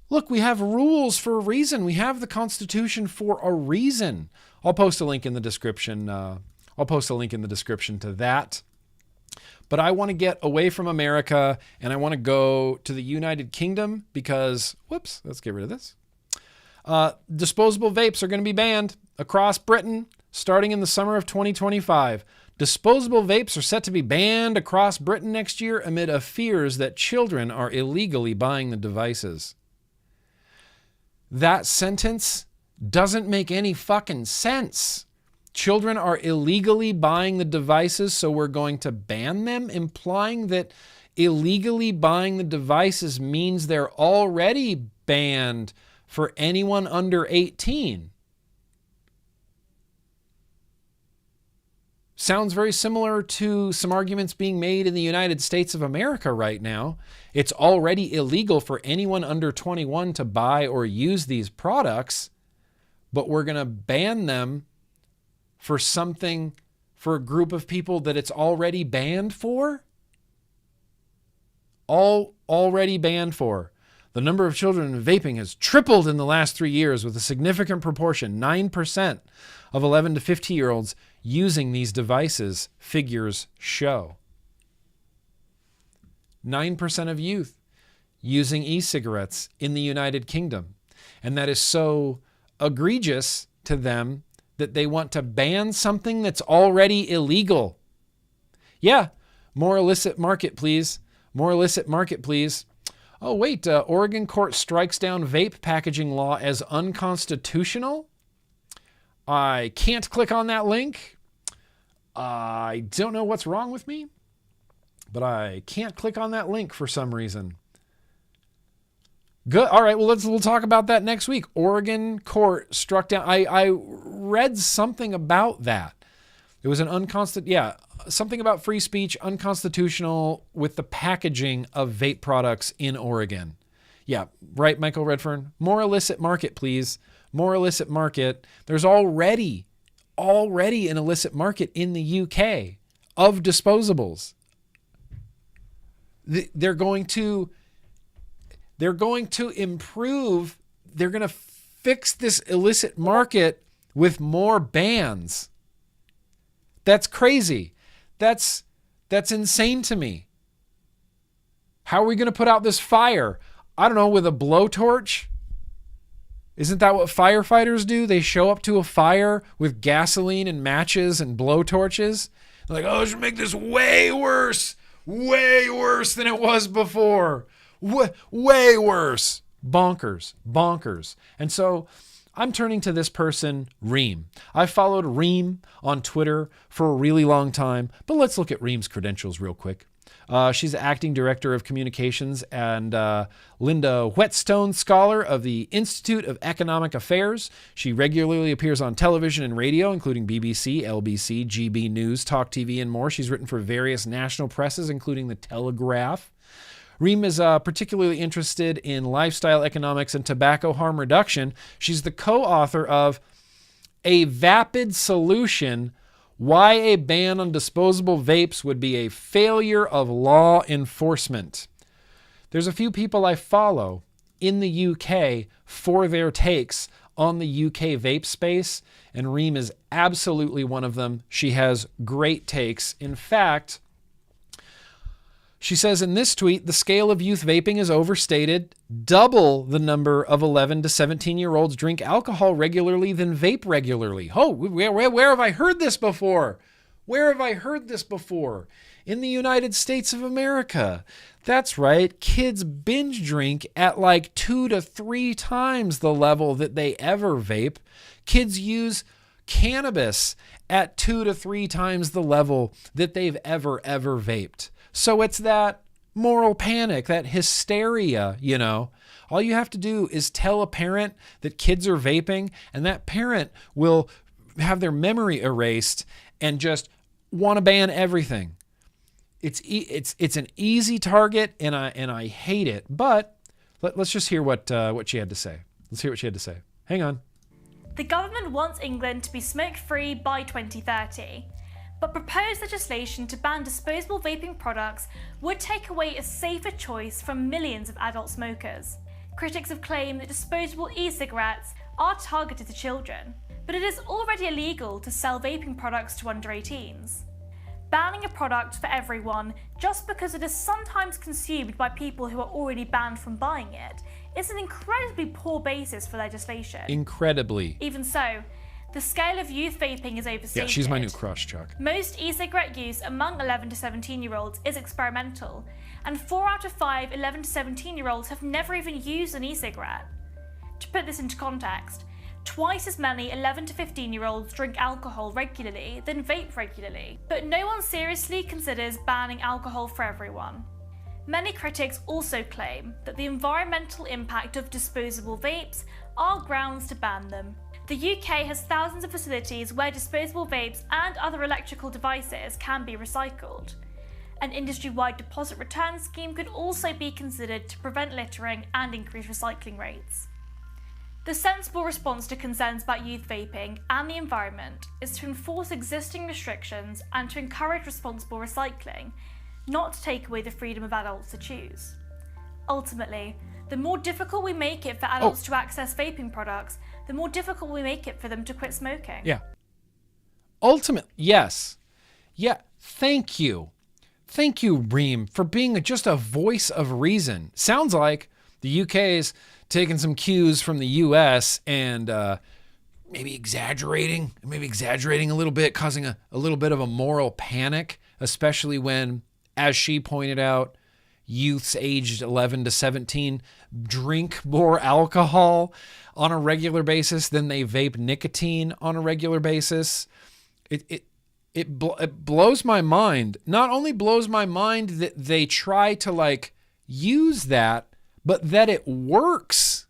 [SPEAKER 4] Look, we have rules for a reason. We have the Constitution for a reason. I'll post a link in the description. To that. But I want to get away from America and I want to go to the United Kingdom because, whoops, let's get rid of this. Disposable vapes are going to be banned across Britain starting in the summer of 2025. Disposable vapes are set to be banned across Britain next year amid fears that children are illegally buying the devices. That sentence doesn't make any fucking sense. Children are illegally buying the devices, so we're going to ban them, implying that illegally buying the devices means they're already banned for anyone under 18. Sounds very similar to some arguments being made in the United States of America right now. It's already illegal for anyone under 21 to buy or use these products, but we're going to ban them for something, for a group of people that it's already banned for? Already banned for. The number of children vaping has tripled in the last 3 years with a significant proportion, 9% of 11 to 15-year-olds using these devices, figures show. 9% of youth using e-cigarettes in the United Kingdom. And that is so egregious to them that they want to ban something that's already illegal. Yeah, more illicit market, please. More illicit market, please. Oh, wait, Oregon court strikes down vape packaging law as unconstitutional. I can't click on that link. I don't know what's wrong with me, but I can't click on that link for some reason. Good. All right. Well, we'll talk about that next week. Oregon court struck down. I read something about that. It was something about free speech, unconstitutional with the packaging of vape products in Oregon. Yeah, right, Michael Redfern. More illicit market, please. More illicit market. There's already an illicit market in the UK of disposables. They're going to improve they're going to fix this illicit market with more bans. That's crazy. That's insane to me. How are we going to put out this fire? I don't know, with a blowtorch? Isn't that what firefighters do? They show up to a fire with gasoline and matches and blowtorches. They're like, oh, it should make this way worse than it was before. Way worse. Bonkers. And so I'm turning to this person, Reem. I followed Reem on Twitter for a really long time, but let's look at Reem's credentials real quick. She's acting director of communications and Linda Whetstone Scholar of the Institute of Economic Affairs. She regularly appears on television and radio, including BBC, LBC, GB News, Talk TV, and more. She's written for various national presses, including The Telegraph. Reem is particularly interested in lifestyle economics and tobacco harm reduction. She's the co-author of A Vapid Solution: Why a Ban on Disposable Vapes Would Be a Failure of Law Enforcement. There's a few people I follow in the UK for their takes on the UK vape space, and Reem is absolutely one of them. She has great takes. In fact, she says in this tweet, the scale of youth vaping is overstated. Double the number of 11 to 17-year-olds drink alcohol regularly than vape regularly. Oh, where have I heard this before? Where have I heard this before? In the United States of America. That's right. Kids binge drink at like 2 to 3 times the level that they ever vape. Kids use cannabis at 2 to 3 times the level that they've ever vaped. So it's that moral panic, that hysteria, you know. All you have to do is tell a parent that kids are vaping, and that parent will have their memory erased and just want to ban everything. It's an easy target, and I hate it. But let's just hear what she had to say. Let's hear what she had to say. Hang on.
[SPEAKER 8] The government wants England to be smoke-free by 2030. But proposed legislation to ban disposable vaping products would take away a safer choice from millions of adult smokers. Critics have claimed that disposable e-cigarettes are targeted to children, but it is already illegal to sell vaping products to under 18s. Banning a product for everyone just because it is sometimes consumed by people who are already banned from buying it is an incredibly poor basis for legislation.
[SPEAKER 4] Incredibly.
[SPEAKER 8] Even so, the scale of youth vaping is overstated.
[SPEAKER 4] Yeah, she's my new crush, Chuck.
[SPEAKER 8] Most e-cigarette use among 11 to 17-year-olds is experimental, and 4 out of 5 11 to 17-year-olds have never even used an e-cigarette. To put this into context, twice as many 11 to 15-year-olds drink alcohol regularly than vape regularly, but no one seriously considers banning alcohol for everyone. Many critics also claim that the environmental impact of disposable vapes are grounds to ban them. The UK has thousands of facilities where disposable vapes and other electrical devices can be recycled. An industry-wide deposit return scheme could also be considered to prevent littering and increase recycling rates. The sensible response to concerns about youth vaping and the environment is to enforce existing restrictions and to encourage responsible recycling, not to take away the freedom of adults to choose. Ultimately, the more difficult we make it for adults to access vaping products, the more difficult we make it for them to quit smoking.
[SPEAKER 4] Yeah. Ultimately, yes. Yeah, thank you. Thank you, Reem, for being just a voice of reason. Sounds like the UK's taking some cues from the US and maybe exaggerating a little bit, causing a little bit of a moral panic, especially when, as she pointed out, youths aged 11 to 17 drink more alcohol on a regular basis than they vape nicotine on a regular basis. It blows my mind. Not only blows my mind that they try to like use that, but that it works.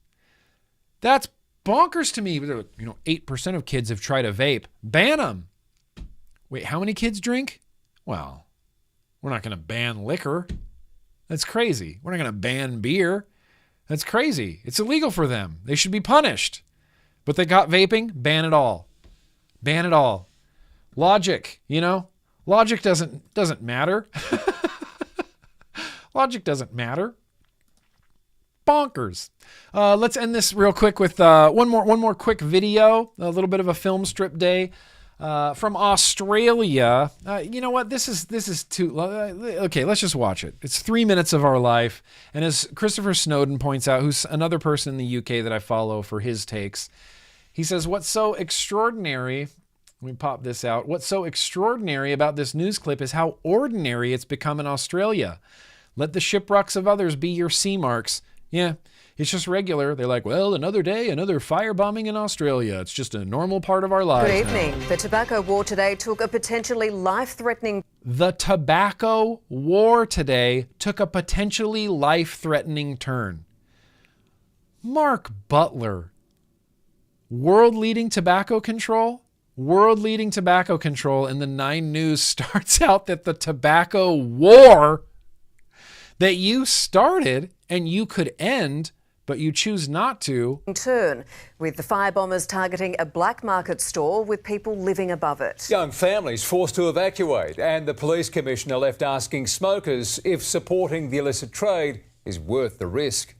[SPEAKER 4] That's bonkers to me. 8% of kids have tried a vape. Ban them. Wait, how many kids drink? Well, we're not going to ban liquor. That's crazy. We're not going to ban beer. That's crazy. It's illegal for them. They should be punished. But they got vaping, ban it all. Ban it all. Logic, Logic doesn't matter. Logic doesn't matter. bonkers. Let's end this real quick with one more quick video, a little bit of a film strip day from Australia. You know what? This is too okay. Let's just watch it. It's 3 minutes of our life, and as Christopher Snowden points out, who's another person in the UK that I follow for his takes, he says, "What's so extraordinary?" Let me pop this out. What's so extraordinary about this news clip is how ordinary it's become in Australia. Let the shipwrecks of others be your sea marks. Yeah, it's just regular. They're like, well, another day, another firebombing in Australia. It's just a normal part of our lives.
[SPEAKER 9] Good evening. The tobacco war today took a potentially life-threatening...
[SPEAKER 4] The tobacco war today took a potentially life-threatening turn. Mark Butler. World-leading tobacco control? World-leading tobacco control, and the 9 News starts out that the tobacco war that you started and you could end, but you choose not to.
[SPEAKER 9] ...turn, with the firebombers targeting a black market store with people living above it.
[SPEAKER 10] Young families forced to evacuate, and the police commissioner left asking smokers if supporting the illicit trade is worth the risk.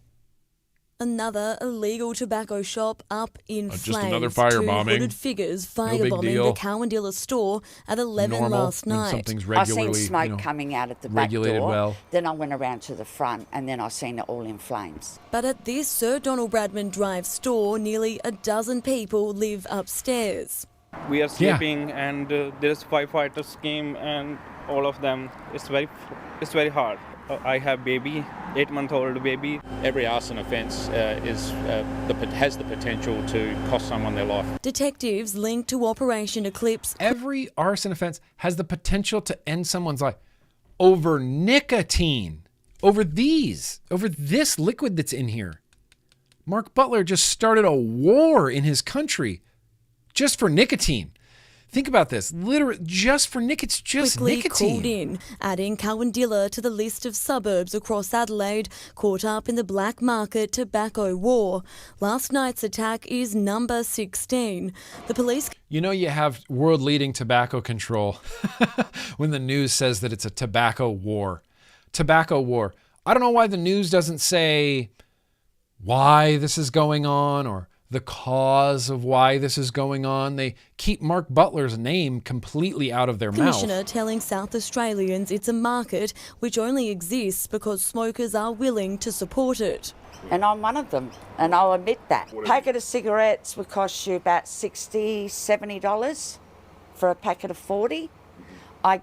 [SPEAKER 11] Another illegal tobacco shop up in flames.
[SPEAKER 4] Just another firebombing.
[SPEAKER 11] 2 hooded figures
[SPEAKER 4] No big
[SPEAKER 11] firebombing
[SPEAKER 4] deal.
[SPEAKER 11] the Cowandilla store at 11
[SPEAKER 4] Normal
[SPEAKER 11] last
[SPEAKER 4] when
[SPEAKER 11] night.
[SPEAKER 4] something's
[SPEAKER 12] I
[SPEAKER 4] regularly,
[SPEAKER 12] seen smoke coming out at the back
[SPEAKER 4] regulated
[SPEAKER 12] door.
[SPEAKER 4] well.
[SPEAKER 12] Then I went around to the front, and then I seen it all in flames.
[SPEAKER 11] But at this Sir Donald Bradman Drive store, nearly a dozen people live upstairs.
[SPEAKER 13] We are sleeping, and there's firefighters came, and all of them. It's very hard. I have baby, 8-month-old baby.
[SPEAKER 14] Every arson offence has the potential to cost someone their life.
[SPEAKER 11] Detectives linked to Operation Eclipse.
[SPEAKER 4] Every arson offense has the potential to end someone's life over nicotine, over this liquid that's in here. Mark Butler just started a war in his country just for nicotine. Think about this, literally just for nicotine, just
[SPEAKER 11] Quickly
[SPEAKER 4] nicotine.
[SPEAKER 11] called in, adding Cowandilla to the list of suburbs across Adelaide caught up in the black market tobacco war. Last night's attack is number 16. The police...
[SPEAKER 4] You know you have world-leading tobacco control when the news says that it's a tobacco war. Tobacco war. I don't know why the news doesn't say why this is going on or the cause of why this is going on. They keep Mark Butler's name completely out of their mouth.
[SPEAKER 11] Commissioner telling South Australians it's a market which only exists because smokers are willing to support it.
[SPEAKER 12] And I'm one of them, and I'll admit that. A packet of cigarettes would cost you about $60, $70 for a packet of 40. I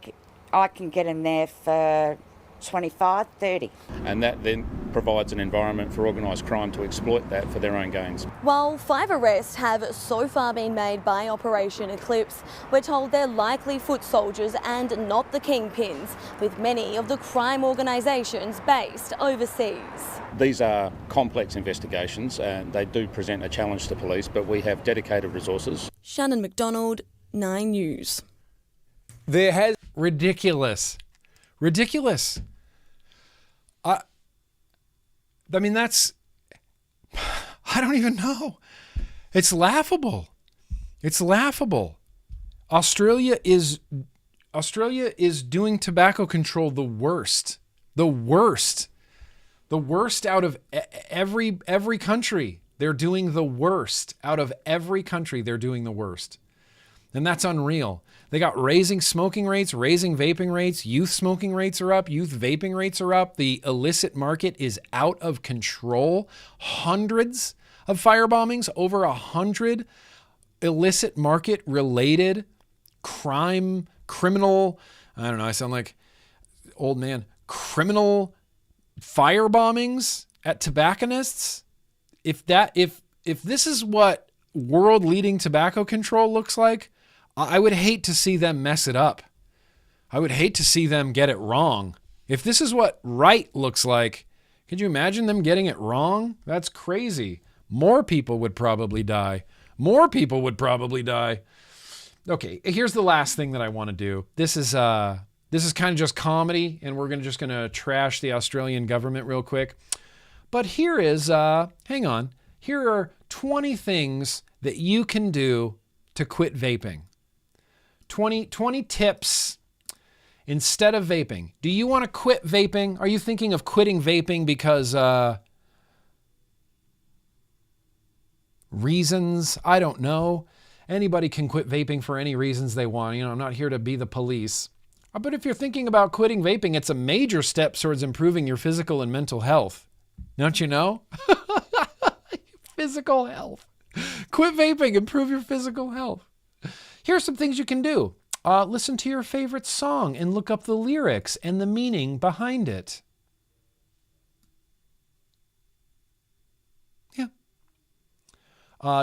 [SPEAKER 12] can get in there for 25, 30.
[SPEAKER 14] And that then provides an environment for organised crime to exploit that for their own gains.
[SPEAKER 11] While 5 arrests have so far been made by Operation Eclipse, we're told they're likely foot soldiers and not the kingpins, with many of the crime organisations based overseas.
[SPEAKER 14] These are complex investigations and they do present a challenge to police, but we have dedicated resources.
[SPEAKER 11] Shannon McDonald, 9 News.
[SPEAKER 4] There has... Ridiculous. I mean, that's... I don't even know. It's laughable. Australia is doing tobacco control the worst out of every country. They're doing the worst out of every country. They're doing the worst. And that's unreal. They got raising smoking rates, raising vaping rates, youth smoking rates are up, youth vaping rates are up. The illicit market is out of control. Hundreds of firebombings, over 100 illicit market related criminal, I don't know, I sound like old man, criminal firebombings at tobacconists. If this is what world leading tobacco control looks like, I would hate to see them mess it up. I would hate to see them get it wrong. If this is what right looks like, could you imagine them getting it wrong? That's crazy. More people would probably die. Okay, here's the last thing that I want to do. This is kind of just comedy, and we're just gonna trash the Australian government real quick. But here is, hang on. Here are 20 things that you can do to quit vaping. 20 tips instead of vaping. Do you want to quit vaping? Are you thinking of quitting vaping because reasons. I don't know. Anybody can quit vaping for any reasons they want. I'm not here to be the police. But if you're thinking about quitting vaping, it's a major step towards improving your physical and mental health. Don't you know? Physical health. Quit vaping, improve your physical health. Here are some things you can do. Listen to your favorite song and look up the lyrics and the meaning behind it.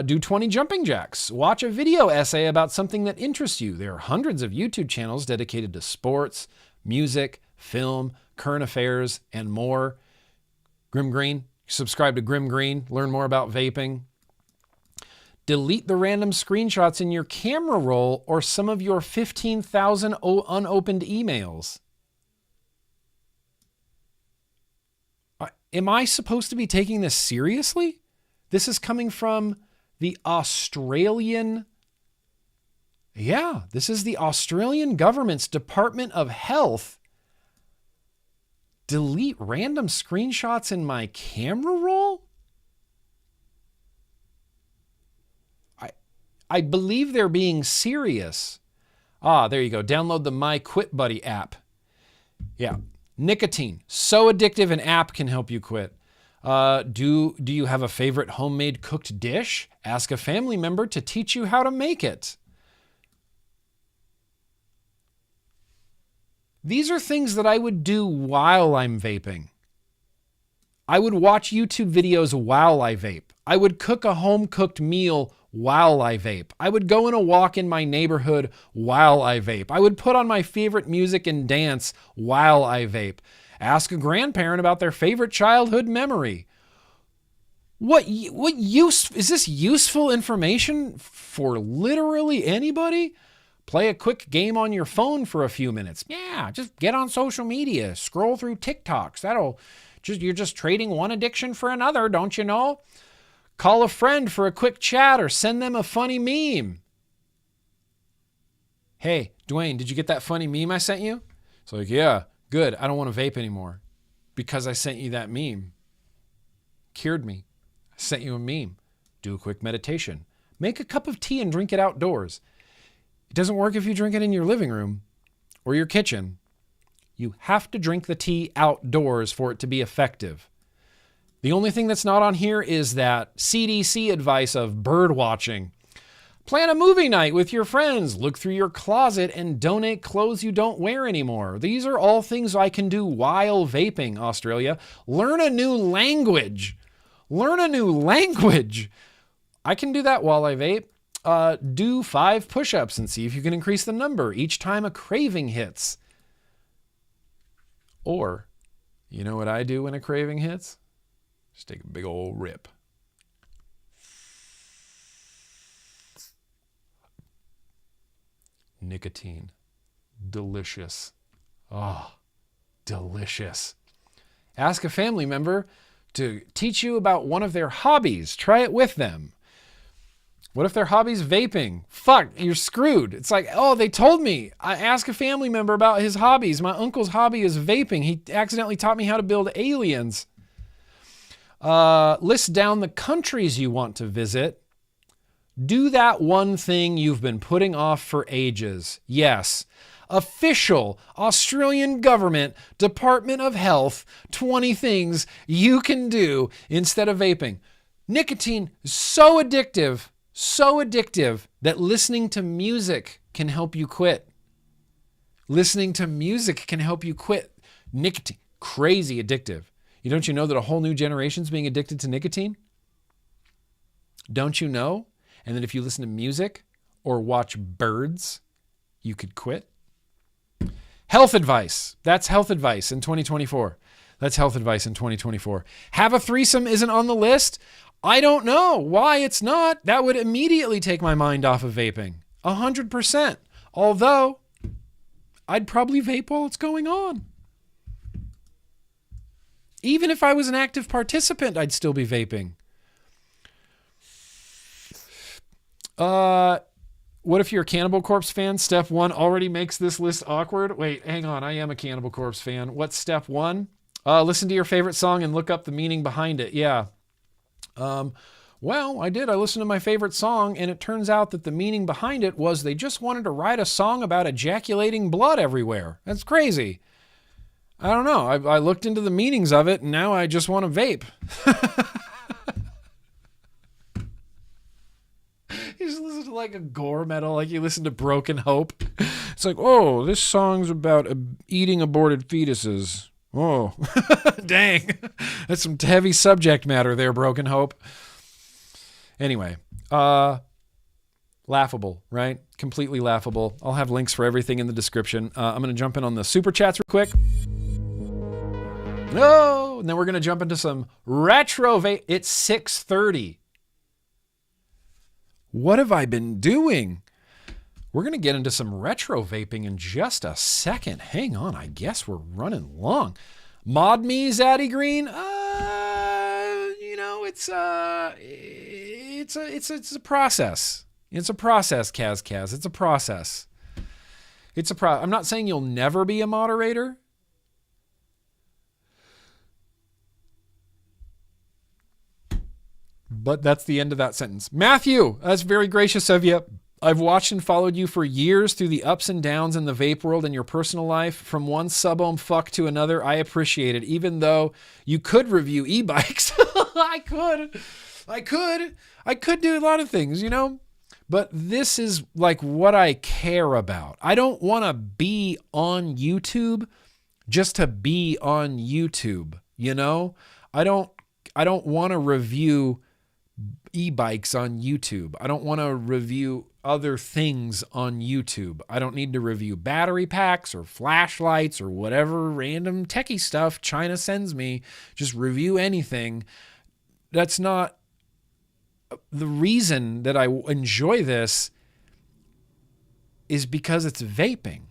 [SPEAKER 4] Do 20 jumping jacks. Watch a video essay about something that interests you. There are hundreds of YouTube channels dedicated to sports, music, film, current affairs, and more. GrimmGreen. Subscribe to GrimmGreen. Learn more about vaping. Delete the random screenshots in your camera roll or some of your 15,000 unopened emails. Am I supposed to be taking this seriously? This is coming from the Australian, this is the Australian government's Department of Health. Delete random screenshots in my camera roll? I believe they're being serious. There you go. Download the My Quit Buddy app. Yeah. Nicotine. So addictive, an app can help you quit. Do you have a favorite homemade cooked dish? Ask a family member to teach you how to make it. These are things that I would do while I'm vaping. I would watch YouTube videos while I vape. I would cook a home-cooked meal while I vape. I would go on a walk in my neighborhood while I vape. I would put on my favorite music and dance while I vape. Ask a grandparent about their favorite childhood memory. What use is this useful information for literally anybody? Play a quick game on your phone for a few minutes. Yeah, just get on social media, scroll through TikToks. You're just trading one addiction for another, don't you know? Call a friend for a quick chat or send them a funny meme. Hey, Dwayne, did you get that funny meme I sent you? It's like, yeah, good. I don't want to vape anymore because I sent you that meme. Cured me. I sent you a meme. Do a quick meditation. Make a cup of tea and drink it outdoors. It doesn't work if you drink it in your living room or your kitchen. You have to drink the tea outdoors for it to be effective. The only thing that's not on here is that CDC advice of bird watching. Plan a movie night with your friends. Look through your closet and donate clothes you don't wear anymore. These are all things I can do while vaping, Australia. Learn a new language. Learn a new language. I can do that while I vape. Do 5 push-ups and see if you can increase the number each time a craving hits. Or, you know what I do when a craving hits? Just take a big old rip. Nicotine. Delicious. Oh, delicious. Ask a family member to teach you about one of their hobbies. Try it with them. What if their hobby's vaping? Fuck, you're screwed. It's like, oh, they told me. I ask a family member about his hobbies. My uncle's hobby is vaping. He accidentally taught me how to build aliens. List down the countries you want to visit. Do that one thing you've been putting off for ages. Yes. Official Australian government Department of Health 20 things you can do instead of vaping. Nicotine is so addictive that listening to music can help you quit. Listening to music can help you quit. Nicotine, crazy addictive. Don't you know that a whole new generation's being addicted to nicotine? Don't you know? And that if you listen to music or watch birds, you could quit. Health advice. That's health advice in 2024. That's health advice in 2024. Have a threesome isn't on the list. I don't know why it's not. That would immediately take my mind off of vaping. 100%. Although, I'd probably vape while it's going on. Even if I was an active participant, I'd still be vaping. What if you're a Cannibal Corpse fan? Step 1 already makes this list awkward. Wait, hang on. I am a Cannibal Corpse fan. What's step 1? Listen to your favorite song and look up the meaning behind it. Yeah. Well, I did. I listened to my favorite song, and it turns out that the meaning behind it was they just wanted to write a song about ejaculating blood everywhere. That's crazy. I don't know. I looked into the meanings of it, and now I just want to vape. You just listen to like a gore metal, like you listen to Broken Hope. It's like, oh, this song's about eating aborted fetuses. Oh, dang. That's some heavy subject matter there, Broken Hope. Anyway, laughable, right? Completely laughable. I'll have links for everything in the description. I'm going to jump in on the super chats real quick. No, and then we're going to jump into some retro vape. It's 6:30. What have I been doing? We're going to get into some retro vaping in just a second. Hang on, I guess we're running long. Mod me, Zaddy Green? It's a process. It's a process, Kaz. It's a process. I'm not saying you'll never be a moderator. But that's the end of that sentence. Matthew, that's very gracious of you. I've watched and followed you for years through the ups and downs in the vape world and your personal life. From one sub-ohm fuck to another, I appreciate it. Even though you could review e-bikes. I could do a lot of things, But this is like what I care about. I don't want to be on YouTube just to be on YouTube, I don't want to review e-bikes on YouTube. I don't want to review other things on YouTube. I don't need to review battery packs or flashlights or whatever random techie stuff China sends me. Just review anything. That's not the reason that I enjoy this. Is because it's vaping,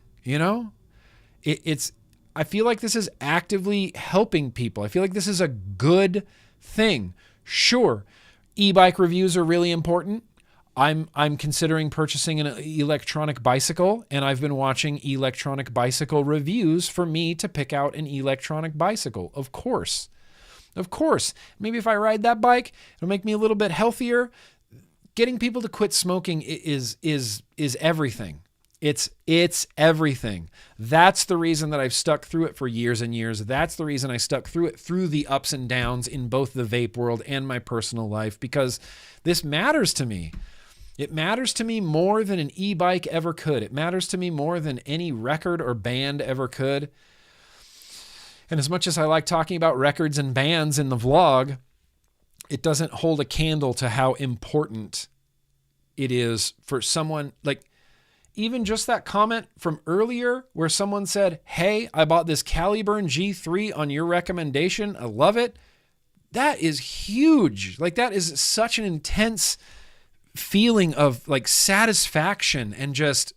[SPEAKER 4] I feel like this is actively helping people. I feel like this is a good thing. Sure, e-bike reviews are really important. I'm considering purchasing an electronic bicycle, and I've been watching electronic bicycle reviews for me to pick out an electronic bicycle. Of course. Maybe if I ride that bike, it'll make me a little bit healthier. Getting people to quit smoking is everything. It's everything. That's the reason that I've stuck through it for years and years. That's the reason I stuck through it through the ups and downs in both the vape world and my personal life, because this matters to me. It matters to me more than an e-bike ever could. It matters to me more than any record or band ever could. And as much as I like talking about records and bands in the vlog, it doesn't hold a candle to how important it is for someone like, even just that comment from earlier where someone said, hey, I bought this Caliburn G3 on your recommendation. I love it. That is huge. Like, that is such an intense feeling of like satisfaction and just,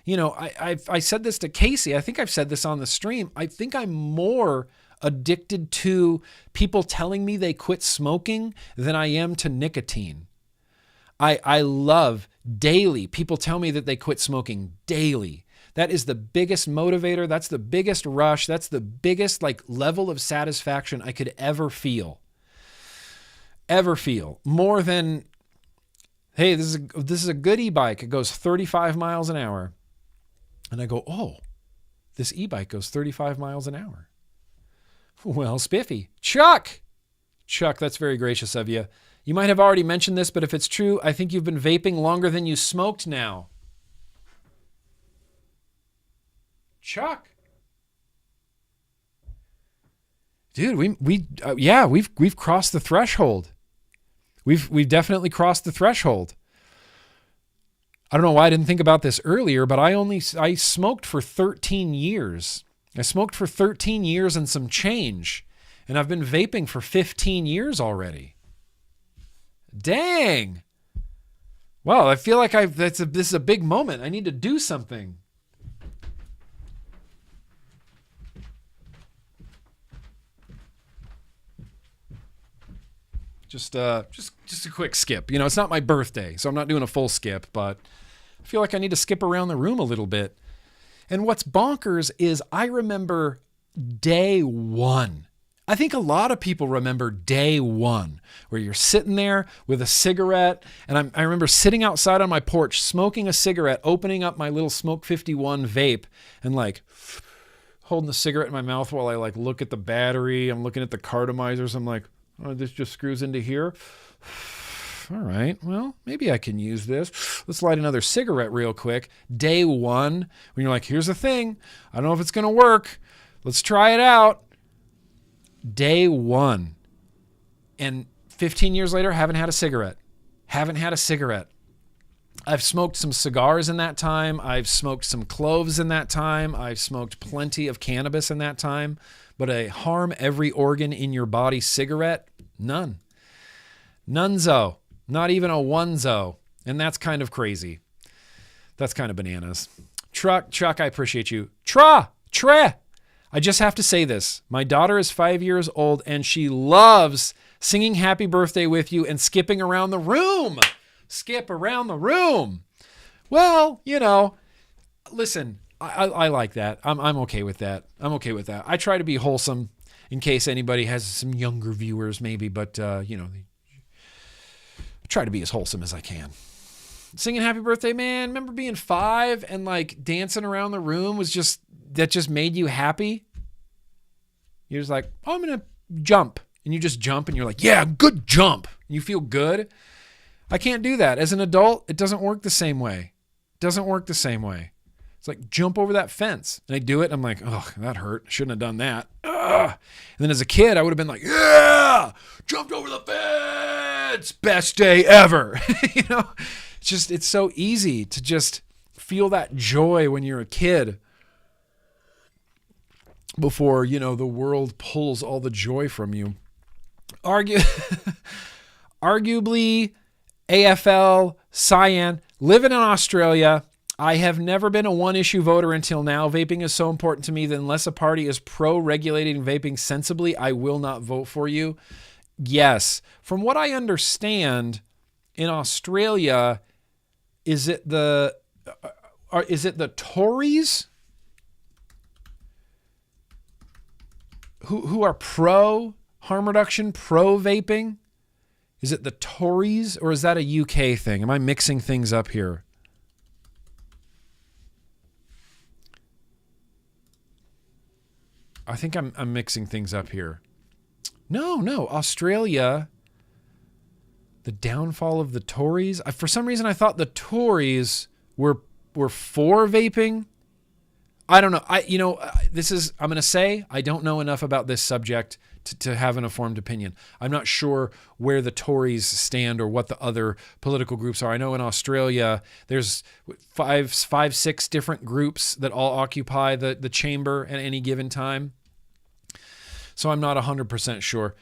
[SPEAKER 4] I said this to Casey. I think I've said this on the stream. I think I'm more addicted to people telling me they quit smoking than I am to nicotine. I love daily. People tell me that they quit smoking daily. That is the biggest motivator. That's the biggest rush. That's the biggest level of satisfaction I could ever feel. More than, hey, this is a good e-bike. It goes 35 miles an hour. And I go, oh, this e-bike goes 35 miles an hour. Well, spiffy. Chuck, that's very gracious of you. You might have already mentioned this, but if it's true, I think you've been vaping longer than you smoked now. Chuck. Dude, we've crossed the threshold. We've definitely crossed the threshold. I don't know why I didn't think about this earlier, but I smoked for 13 years. I smoked for 13 years and some change, and I've been vaping for 15 years already. Dang. Well, I feel like this is a big moment. I need to do something. Just a quick skip. It's not my birthday, so I'm not doing a full skip, but I feel like I need to skip around the room a little bit. And what's bonkers is I remember day one. I think a lot of people remember day one where you're sitting there with a cigarette. And I remember sitting outside on my porch, smoking a cigarette, opening up my little Smoke 51 vape and like holding the cigarette in my mouth while I like look at the battery. I'm looking at the cartomizers. I'm like, oh, this just screws into here. All right, well, maybe I can use this. Let's light another cigarette real quick. Day one, when you're like, here's the thing. I don't know if it's going to work. Let's try it out. Day one. And 15 years later, haven't had a cigarette. Haven't had a cigarette. I've smoked some cigars in that time. I've smoked some cloves in that time. I've smoked plenty of cannabis in that time. But a harm every organ in your body cigarette, none. Nonezo. Not even a onezo. And that's kind of crazy. That's kind of bananas. Chuck, I appreciate you. Tre. I just have to say this. My daughter is 5 years old and she loves singing happy birthday with you and skipping around the room. Skip around the room. Well, you know, listen, I like that. I'm okay with that. I try to be wholesome in case anybody has some younger viewers maybe, but you know, I try to be as wholesome as I can. Singing happy birthday, man. Remember being 5 and like dancing around the room that just made you happy? You're just like, oh, I'm going to jump. And you just jump and you're like, yeah, good jump. And you feel good. I can't do that. As an adult, it doesn't work the same way. It's like, jump over that fence. And I do it. And I'm like, oh, that hurt. Shouldn't have done that. Ugh. And then as a kid, I would have been like, yeah, jumped over the fence. Best day ever. You know, it's so easy to just feel that joy when you're a kid before, you know, the world pulls all the joy from you. Arguably, AFL, Cyan, living in Australia, I have never been a one-issue voter until now. Vaping is so important to me that unless a party is pro-regulating vaping sensibly, I will not vote for you. Yes. From what I understand, in Australia, is it the Tories who are pro harm reduction, pro vaping? Is it the Tories or is that a UK thing? Am I mixing things up here? I think I'm mixing things up here. No, Australia, the downfall of the Tories. For some reason, I thought the Tories were for vaping. I don't know. I'm going to say I don't know enough about this subject to have an informed opinion. I'm not sure where the Tories stand or what the other political groups are. I know in Australia, there's 5-6 different groups that all occupy the chamber at any given time. So I'm not 100% sure.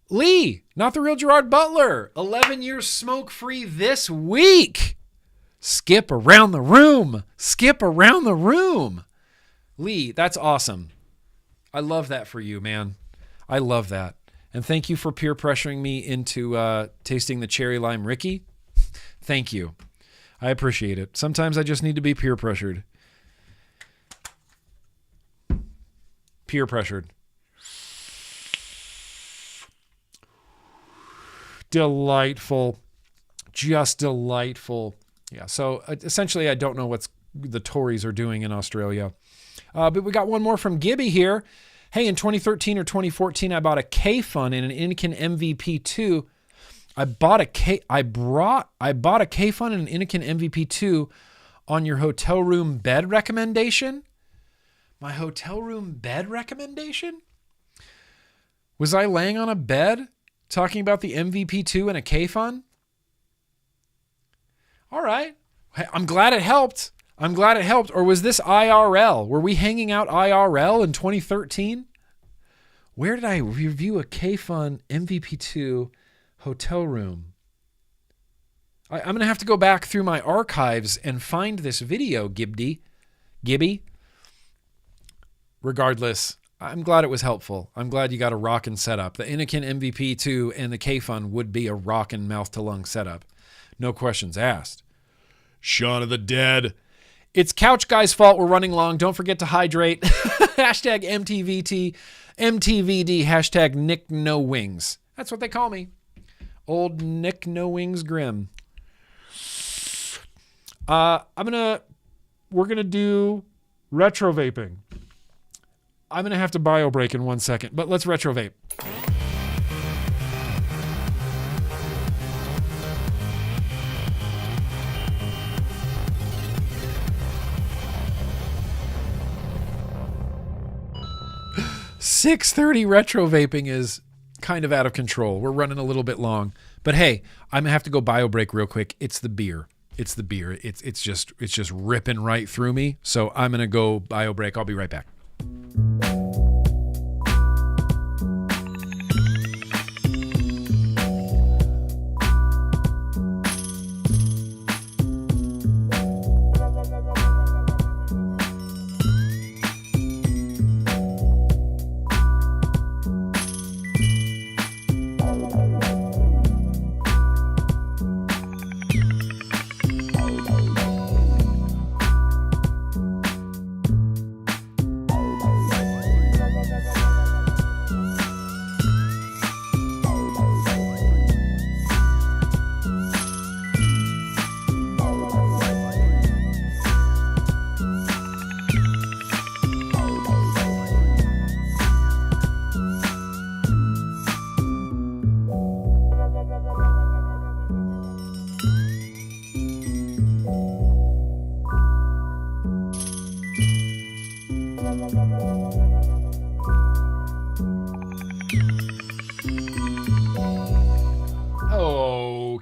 [SPEAKER 4] Lee, not the real Gerard Butler, 11 years smoke-free this week. Skip around the room. Lee, that's awesome. I love that for you, man. I love that. And thank you for peer pressuring me into tasting the cherry lime Ricky. Thank you. I appreciate it. Sometimes I just need to be peer pressured. Peer pressured. Delightful. Just delightful. Yeah, so essentially I don't know what the Tories are doing in Australia. But we got one more from Gibby here. Hey, in 2013 or 2014, I bought a K-Fun and an Anakin MVP2. I bought a K-Fun and an Anakin MVP2 on your hotel room bed recommendation. My hotel room bed recommendation? Was I laying on a bed talking about the MVP2 and a K-Fun? All right. I'm glad it helped. Or was this IRL? Were we hanging out IRL in 2013? Where did I review a K-Fun MVP2 hotel room? I'm going to have to go back through my archives and find this video, Gibby. Regardless, I'm glad it was helpful. I'm glad you got a rockin' setup. The Anakin MVP2 and the K-Fun would be a rockin' mouth-to-lung setup. No questions asked. Shaun of the Dead. It's Couch Guy's fault we're running long. Don't forget to hydrate. Hashtag MTVT. MTVD, hashtag Nick No Wings. That's what they call me. Old Nick No Wings Grimm. We're gonna do retro vaping. I'm gonna have to bio break in 1 second, but let's retro vape. .6:30 retro vaping is kind of out of control. We're running a little bit long, but hey, I'm gonna have to go bio break real quick. It's the beer. It's the beer. It's just ripping right through me. So I'm gonna go bio break. I'll be right back.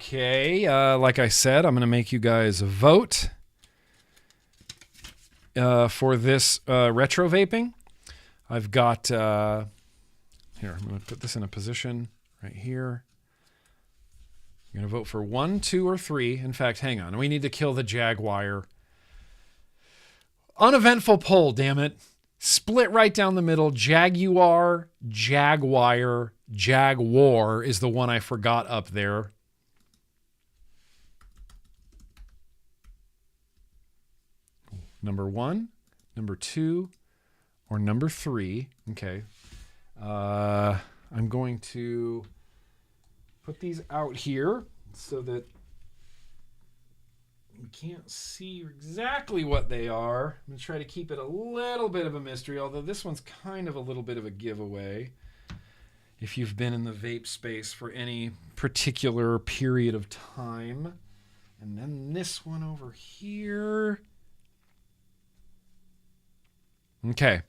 [SPEAKER 4] Okay, like I said, I'm going to make you guys vote for this retro vaping. I've got, here, I'm going to put this in a position right here. I'm going to vote for 1, 2, or 3. In fact, hang on. We need to kill the Jaguar. Uneventful poll, damn it. Split right down the middle. Jaguar, Jaguar, Jaguar is the one I forgot up there. Number 1, number 2, or number 3. Okay. I'm going to put these out here so that you can't see exactly what they are. I'm going to try to keep it a little bit of a mystery, although this one's kind of a little bit of a giveaway if you've been in the vape space for any particular period of time. And then this one over here. Okay.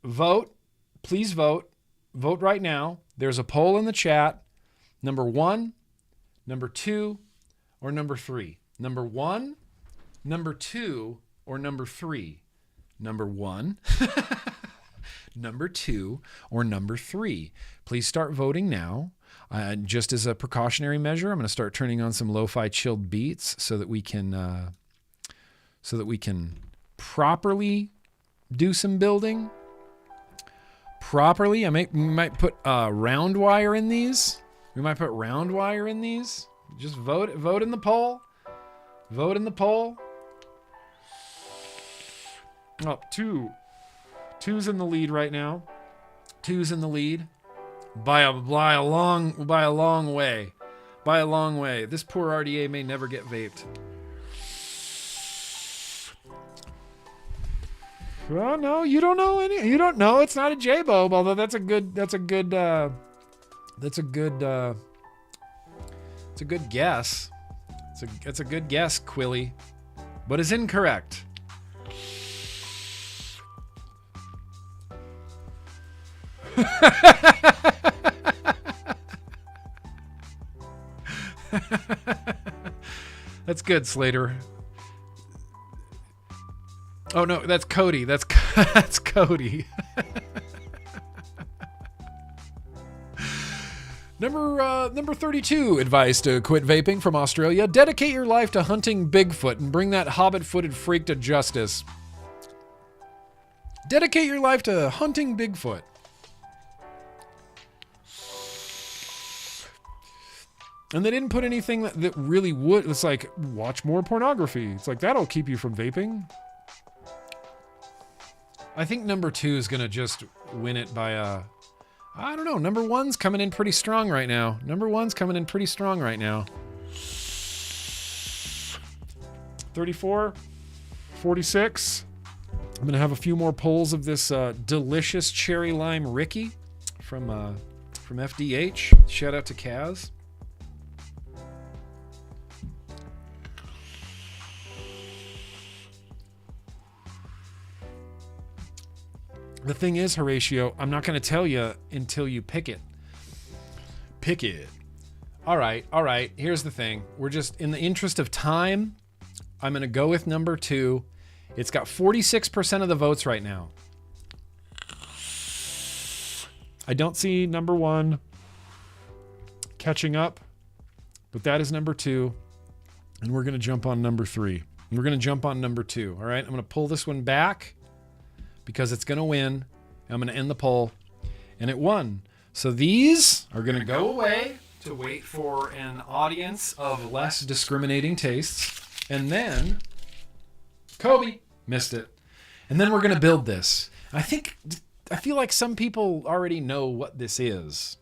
[SPEAKER 4] Vote. Please vote. Vote right now. There's a poll in the chat. Number 1, number 2, or number 3. Number 1, number 2, or number 3. Number 1, number 2, or number 3. Please start voting now. Just as a precautionary measure, I'm going to start turning on some lo-fi chilled beats so that we can properly do some building. Properly, we might put round wire in these. We might put round wire in these. Just vote in the poll. Vote in the poll. Oh, two's in the lead right now. Two's in the lead by a long way. By a long way. This poor RDA may never get vaped. Well, no, you don't know any. You don't know. It's not a J-Bob, although that's a good guess. It's a good guess, Quilly, but is incorrect. That's good, Slater. Oh no, that's Cody. That's Cody. Number 32, advice to quit vaping from Australia. Dedicate your life to hunting Bigfoot and bring that hobbit-footed freak to justice. Dedicate your life to hunting Bigfoot. And they didn't put anything that really would. It's like, watch more pornography. It's like, that'll keep you from vaping. I think number 2 is going to just win it by I don't know. Number 1's coming in pretty strong right now. 34, 46. I'm going to have a few more pulls of this delicious cherry lime Ricky from FDH. Shout out to Kaz. The thing is, Horatio, I'm not going to tell you until you pick it. Pick it. All right. Here's the thing. We're just, in the interest of time, I'm going to go with number 2. It's got 46% of the votes right now. I don't see number 1 catching up, but that is number 2. And we're going to jump on number 3. And we're going to jump on number 2. All right. I'm going to pull this one back, because it's going to win. I'm going to end the poll. And it won. So these are going to go away to wait for an audience of less discriminating tastes. And then Kobe missed it. And then we're going to build this. I feel like some people already know what this is.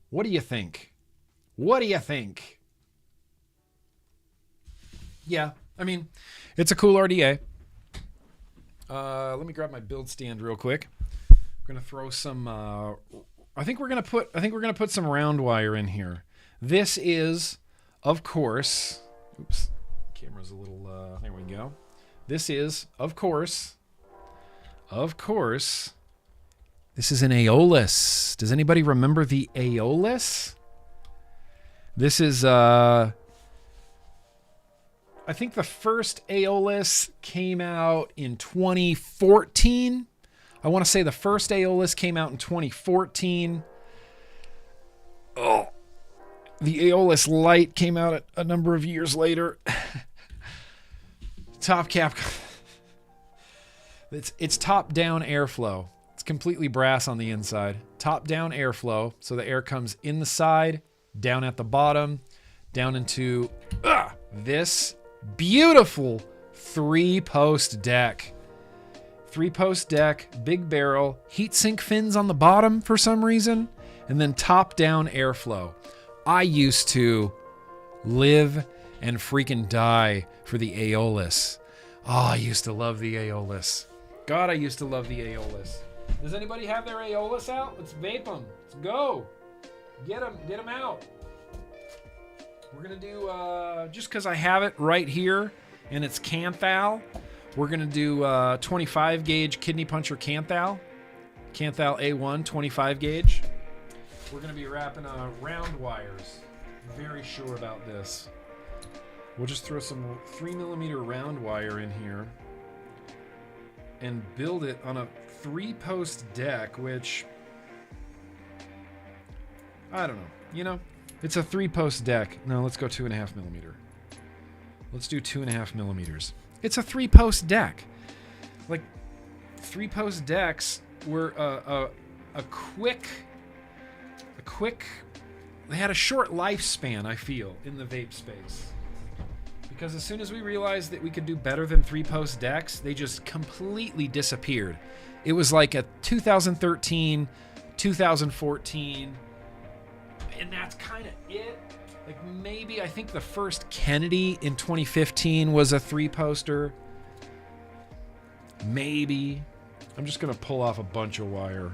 [SPEAKER 4] What do you think? Yeah, I mean, it's a cool RDA. Let me grab my build stand real quick. I'm gonna throw some. I think we're gonna put some round wire in here. This is, of course. Oops, camera's a little. There we go. This is, of course. This is an Aeolus. Does anybody remember the Aeolus? This is. I think the first Aeolus came out in 2014. I want to say the first Aeolus came out in 2014. Oh, the Aeolus Light came out a number of years later. Top cap. It's top-down airflow. It's completely brass on the inside. Top-down airflow, so the air comes in the side, down at the bottom, down into this beautiful 3-post deck. 3-post deck, big barrel, heatsink fins on the bottom for some reason, and then top-down airflow. I used to live and freaking die for the Aeolus. Oh, I used to love the Aeolus. God, I used to love the Aeolus. Does anybody have their Aeolus out? Let's vape them. Let's go. Get them out. We're going to do, just because I have it right here, and it's Canthal, we're going to do 25 gauge kidney puncher Canthal. Canthal A1 25 gauge. We're going to be wrapping round wires. Very sure about this. We'll just throw some 3mm round wire in here and build it on a 3-post deck, which, I don't know. You know, it's a 3-post deck. No, let's go 2.5mm. Let's do 2.5mm. It's a 3-post deck. Like, 3-post decks were a quick. They had a short lifespan, I feel, in the vape space. Because as soon as we realized that we could do better than 3-post decks, they just completely disappeared. It was like a 2013, 2014, and that's kind of it. Like, maybe, I think the first Kennedy in 2015 was a 3-poster. Maybe. I'm just going to pull off a bunch of wire.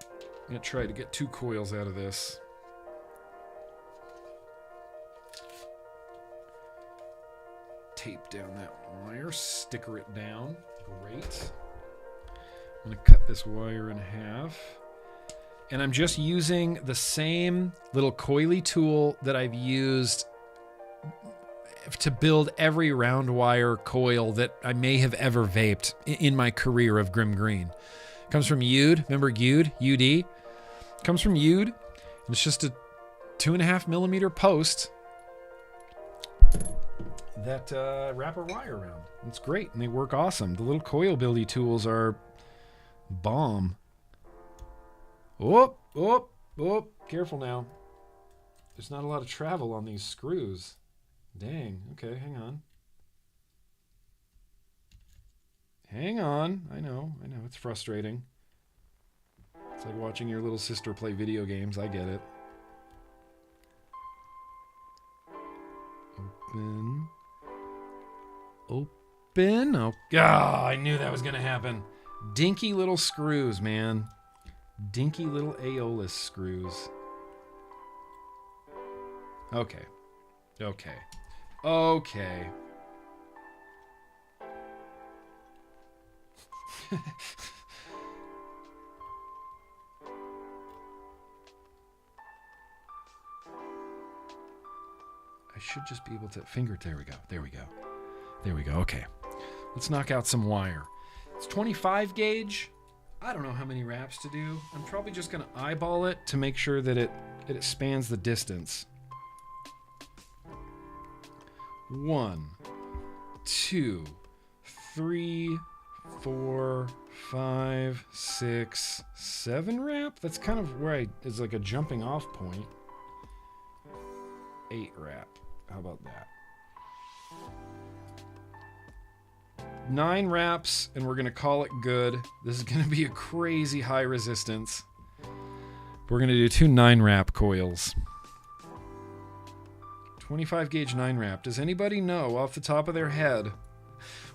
[SPEAKER 4] I'm going to try to get 2 coils out of this. Tape down that wire, sticker it down. Great. I'm going to cut this wire in half. And I'm just using the same little coily tool that I've used to build every round wire coil that I may have ever vaped in my career of GrimmGreen. Comes from Ude. Remember Ude? UD? Comes from Ude. It's just a 2.5mm post that wrap a wire around. It's great, and they work awesome. The little coil buildy tools are bomb. Oh, careful now. There's not a lot of travel on these screws. Dang, okay, hang on. Hang on. I know. It's frustrating. It's like watching your little sister play video games. I get it. Open. Open. Oh, I knew that was going to happen. Dinky little screws, man. Dinky little aeolus screws. Okay. I should just be able to finger. There we go. Okay. Let's knock out some wire. It's 25 gauge. I don't know how many wraps to do. I'm probably just going to eyeball it to make sure that it spans the distance. 1, 2, 3, 4, 5, 6, 7 wrap. That's kind of where it's like a jumping off point. 8 wrap. How about that? 9 wraps, and we're going to call it good. This is going to be a crazy high resistance. We're going to do 2 9-wrap coils. 25 gauge 9-wrap. Does anybody know off the top of their head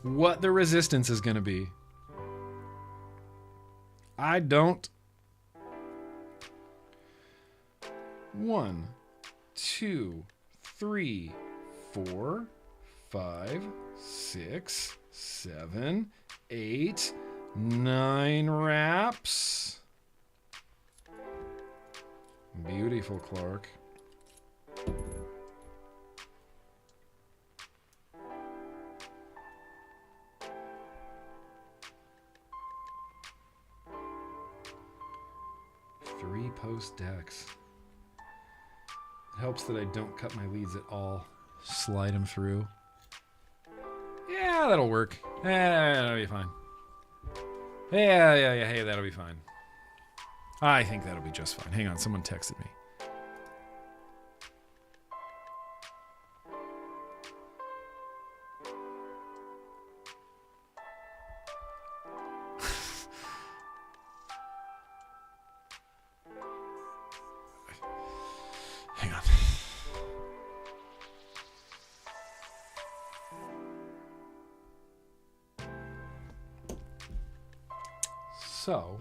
[SPEAKER 4] what the resistance is going to be? I don't. 1, 2, 3, 4, 5, 6, 7, 8, 9 wraps. Beautiful, Clark. Three post decks. It helps that I don't cut my leads at all. Slide them through. Yeah, that'll work. That'll be fine. Yeah. Hey, that'll be fine. I think that'll be just fine. Hang on, someone texted me. Hang on. So,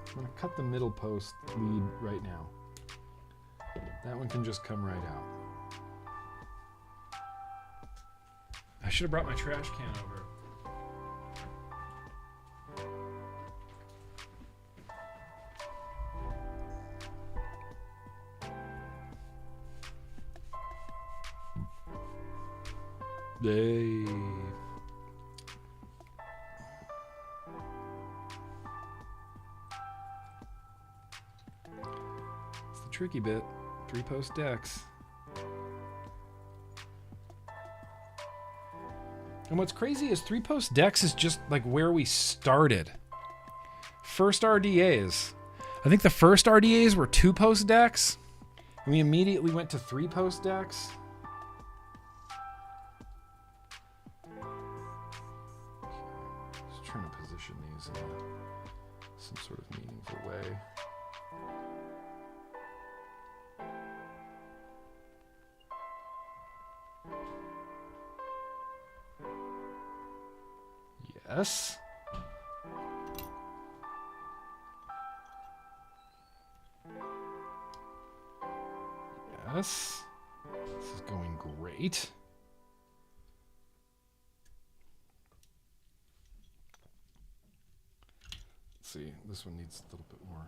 [SPEAKER 4] I'm going to cut the middle post lead right now. That one can just come right out. I should have brought my trash can over. Hey. It's the tricky bit. 3 post decks. And what's crazy is 3 post decks is just like where we started. First RDAs. I think the first RDAs were 2 post decks. And we immediately went to 3 post decks. Just trying to position these in some sort of meaningful way. Yes. Yes. This is going great. Let's see. This one needs a little bit more.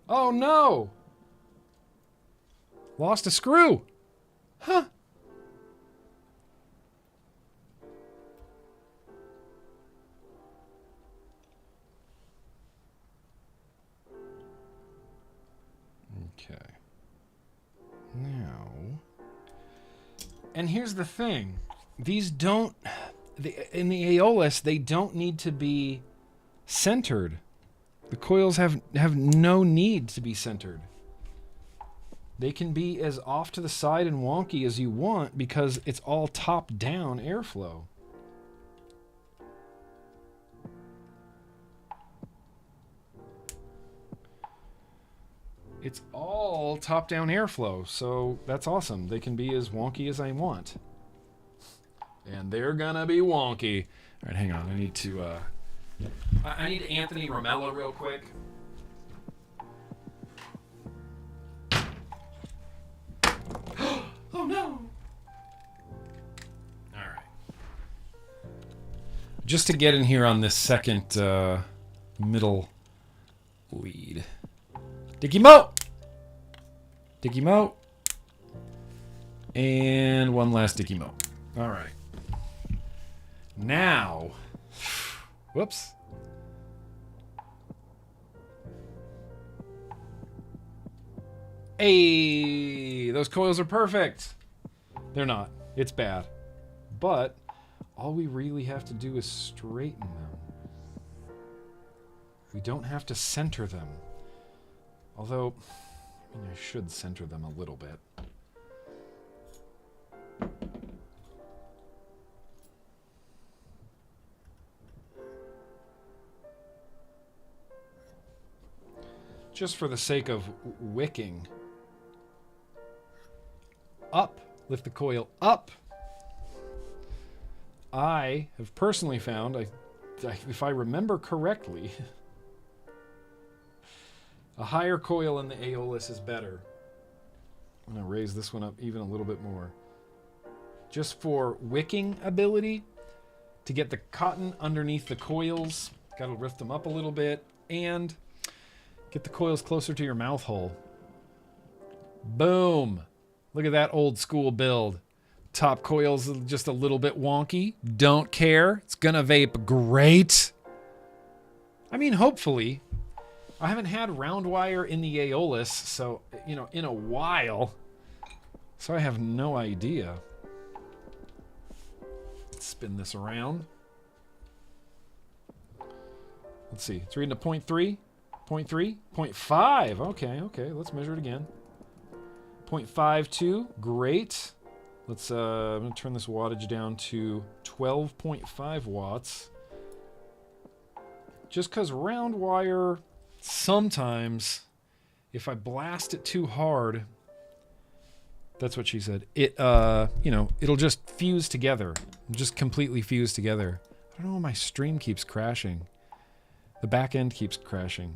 [SPEAKER 4] Oh no! Lost a screw. Huh. Okay. Now, and here's the thing. These don't, in the aeolus, they don't need to be centered. The coils have no need to be centered. They can be as off to the side and wonky as you want because it's all top-down airflow. it's all top-down airflow, so that's awesome. They can be as wonky as I want. And they're gonna be wonky. All right, hang on. I need to, I need Anthony Romello real quick. Oh, no! All right. Just to get in here on this second middle weed. Dicky Mo! Dicky Mo. And one last Dicky Mo. All right. Now, whoops. Hey, those coils are perfect. They're not. It's bad. But all we really have to do is straighten them. We don't have to center them. Although, I mean, I should center them a little bit. Just for the sake of wicking. Up. Lift the coil up. I have personally found, if I remember correctly, a higher coil in the aeolus is better. I'm going to raise this one up even a little bit more. Just for wicking ability, to get the cotton underneath the coils. Got to lift them up a little bit. And get the coils closer to your mouth hole. Boom. Look at that old school build. Top coils just a little bit wonky. Don't care. It's gonna vape great. I mean, hopefully. I haven't had round wire in the aeolus, so, you know, in a while. So I have no idea. Let's spin this around. Let's see. It's reading a 0.3. 0.3? 0.5. Okay. Let's measure it again. 0.52. Great. Let's, I'm going to turn this wattage down to 12.5 watts. Just because round wire, sometimes, if I blast it too hard, that's what she said, it, you know, it'll just fuse together. Just completely fuse together. I don't know why my stream keeps crashing. The back end keeps crashing.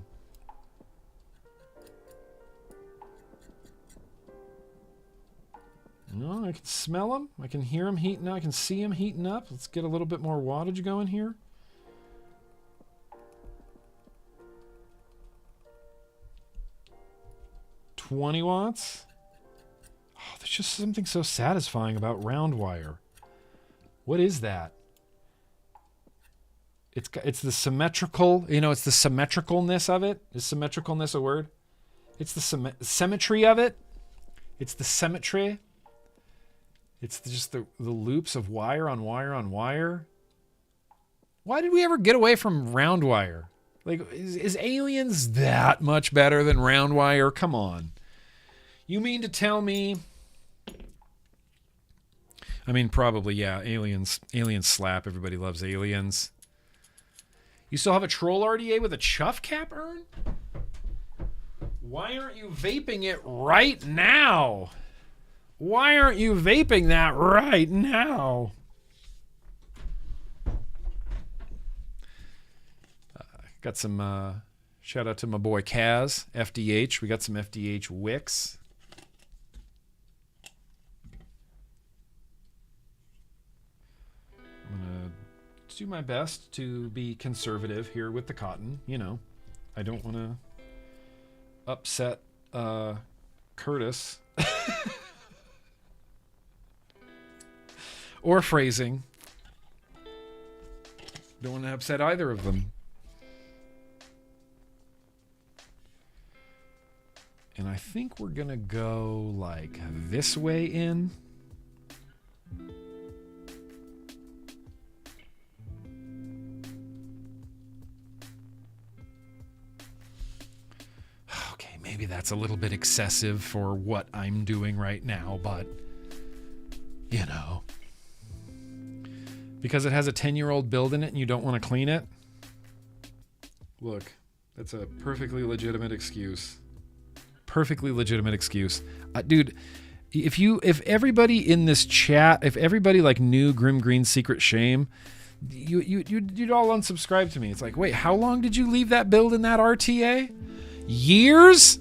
[SPEAKER 4] No, I can smell them. I can hear them heating up. I can see them heating up. Let's get a little bit more wattage going here. $20 watts. Oh, there's just something so satisfying about round wire. What is that? It's the symmetrical, you know, it's the symmetricalness of it. Is symmetricalness a word? It's the symmetry of it. It's the symmetry. It's just the loops of wire on wire on wire. Why did we ever get away from round wire? Like, is Aliens that much better than round wire? Come on. You mean to tell me... I mean, probably, yeah. Aliens slap. Everybody loves Aliens. You still have a troll RDA with a chuff cap urn? Why aren't you vaping it right now? Why aren't you vaping that right now? Got some, shout out to my boy Kaz, FDH. We got some FDH wicks. I'm going to do my best to be conservative here with the cotton. You know, I don't want to upset Curtis. Or phrasing. Don't want to upset either of them. And I think we're going to go like this way in. Okay, maybe that's a little bit excessive for what I'm doing right now, but, you know. Because it has a 10-year-old build in it and you don't want to clean it? Look, that's a perfectly legitimate excuse. Perfectly legitimate excuse. Dude, if everybody in this chat, if everybody like knew GrimmGreen's secret shame, you'd all unsubscribe to me. It's like, wait, how long did you leave that build in that RTA? Years?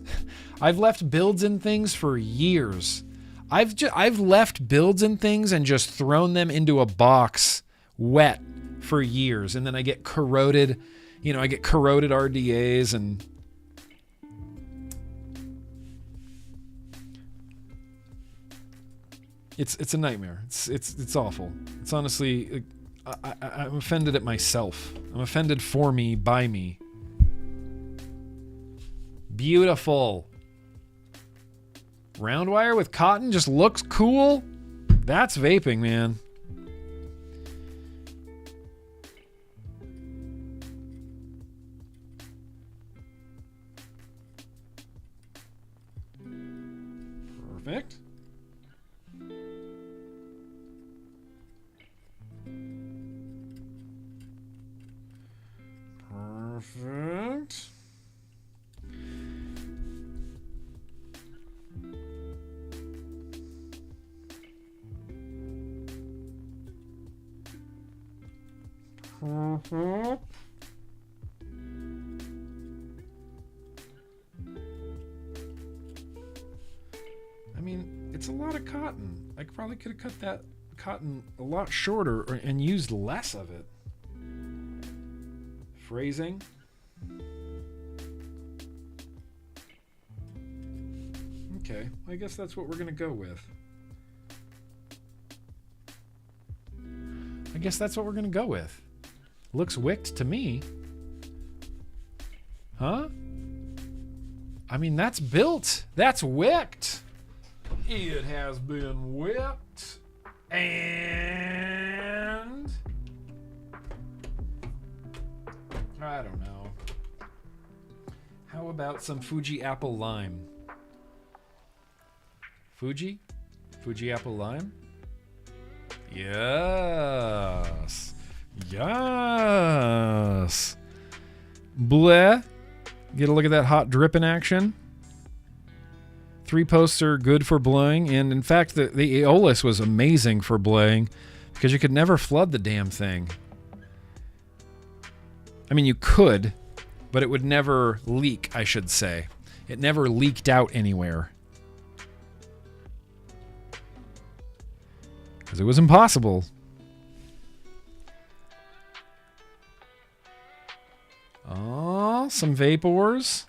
[SPEAKER 4] I've left builds in things for years. I've left builds and things and just thrown them into a box wet for years, and then I get corroded. You know, I get corroded RDAs and. It's a nightmare. It's awful. It's honestly, I'm offended at myself. I'm offended for me, by me. Beautiful. Round wire with cotton just looks cool. That's vaping, man. Perfect. Perfect. Perfect. I mean, it's a lot of cotton. I probably could have cut that cotton a lot shorter and used less of it. Phrasing. Okay, I guess that's what we're gonna go with. Looks wicked to me. Huh? I mean, that's built. That's wicked. It has been whipped. And I don't know. How about some Fuji apple lime? Fuji apple lime? Yes. Yes. Bleh. Get a look at that hot drip in action. 3 posts are good for blowing, and in fact, the Aeolus was amazing for blowing because you could never flood the damn thing. I mean, you could, but it would never leak, I should say. It never leaked out anywhere. Because it was impossible. Oh, some vapors.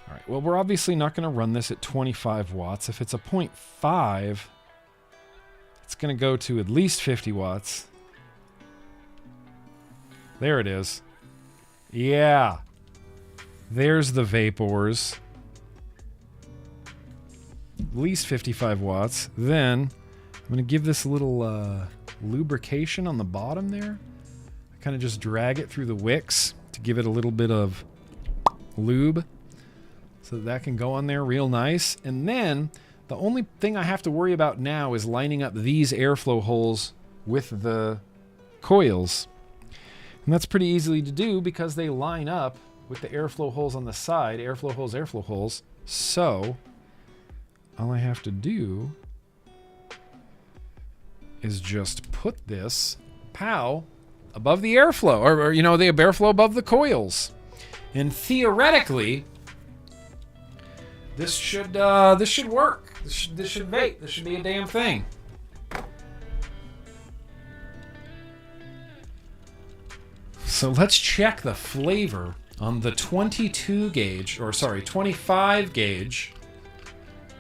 [SPEAKER 4] All right, well, we're obviously not going to run this at 25 watts. If it's a 0.5, it's going to go to at least 50 watts. There it is. Yeah. There's the vapors. At least 55 watts. Then I'm going to give this a little lubrication on the bottom there. I kind of just drag it through the wicks to give it a little bit of lube so that can go on there real nice. And then the only thing I have to worry about now is lining up these airflow holes with the coils. And that's pretty easily to do because they line up with the airflow holes on the side. Airflow holes. So all I have to do is just put this POW above the airflow, or you know, the airflow above the coils. And theoretically, this should work. This should vape. This should be a damn thing. So let's check the flavor on the 25 gauge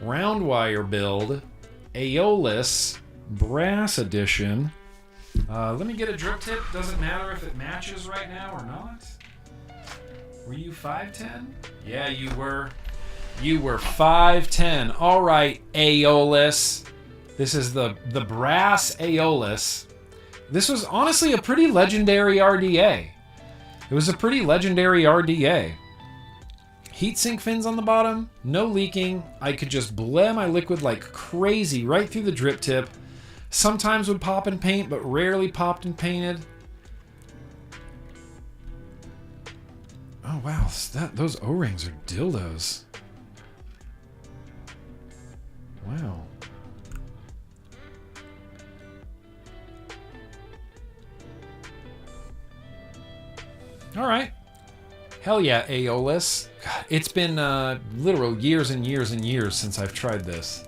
[SPEAKER 4] round wire build Aeolus brass edition. Let me get a drip tip. Doesn't matter if it matches right now or not. Were you 5'10"? Yeah, you were. You were 5'10". All right, Aeolus. This is the brass Aeolus. This was honestly a pretty legendary RDA. It was a pretty legendary RDA. Heatsink fins on the bottom, no leaking. I could just bleh my liquid like crazy right through the drip tip. Sometimes would pop and paint, but rarely popped and painted. Oh wow, those O-rings are dildos. Wow. All right. Hell yeah, Aeolus. God, it's been literal years and years and years since I've tried this.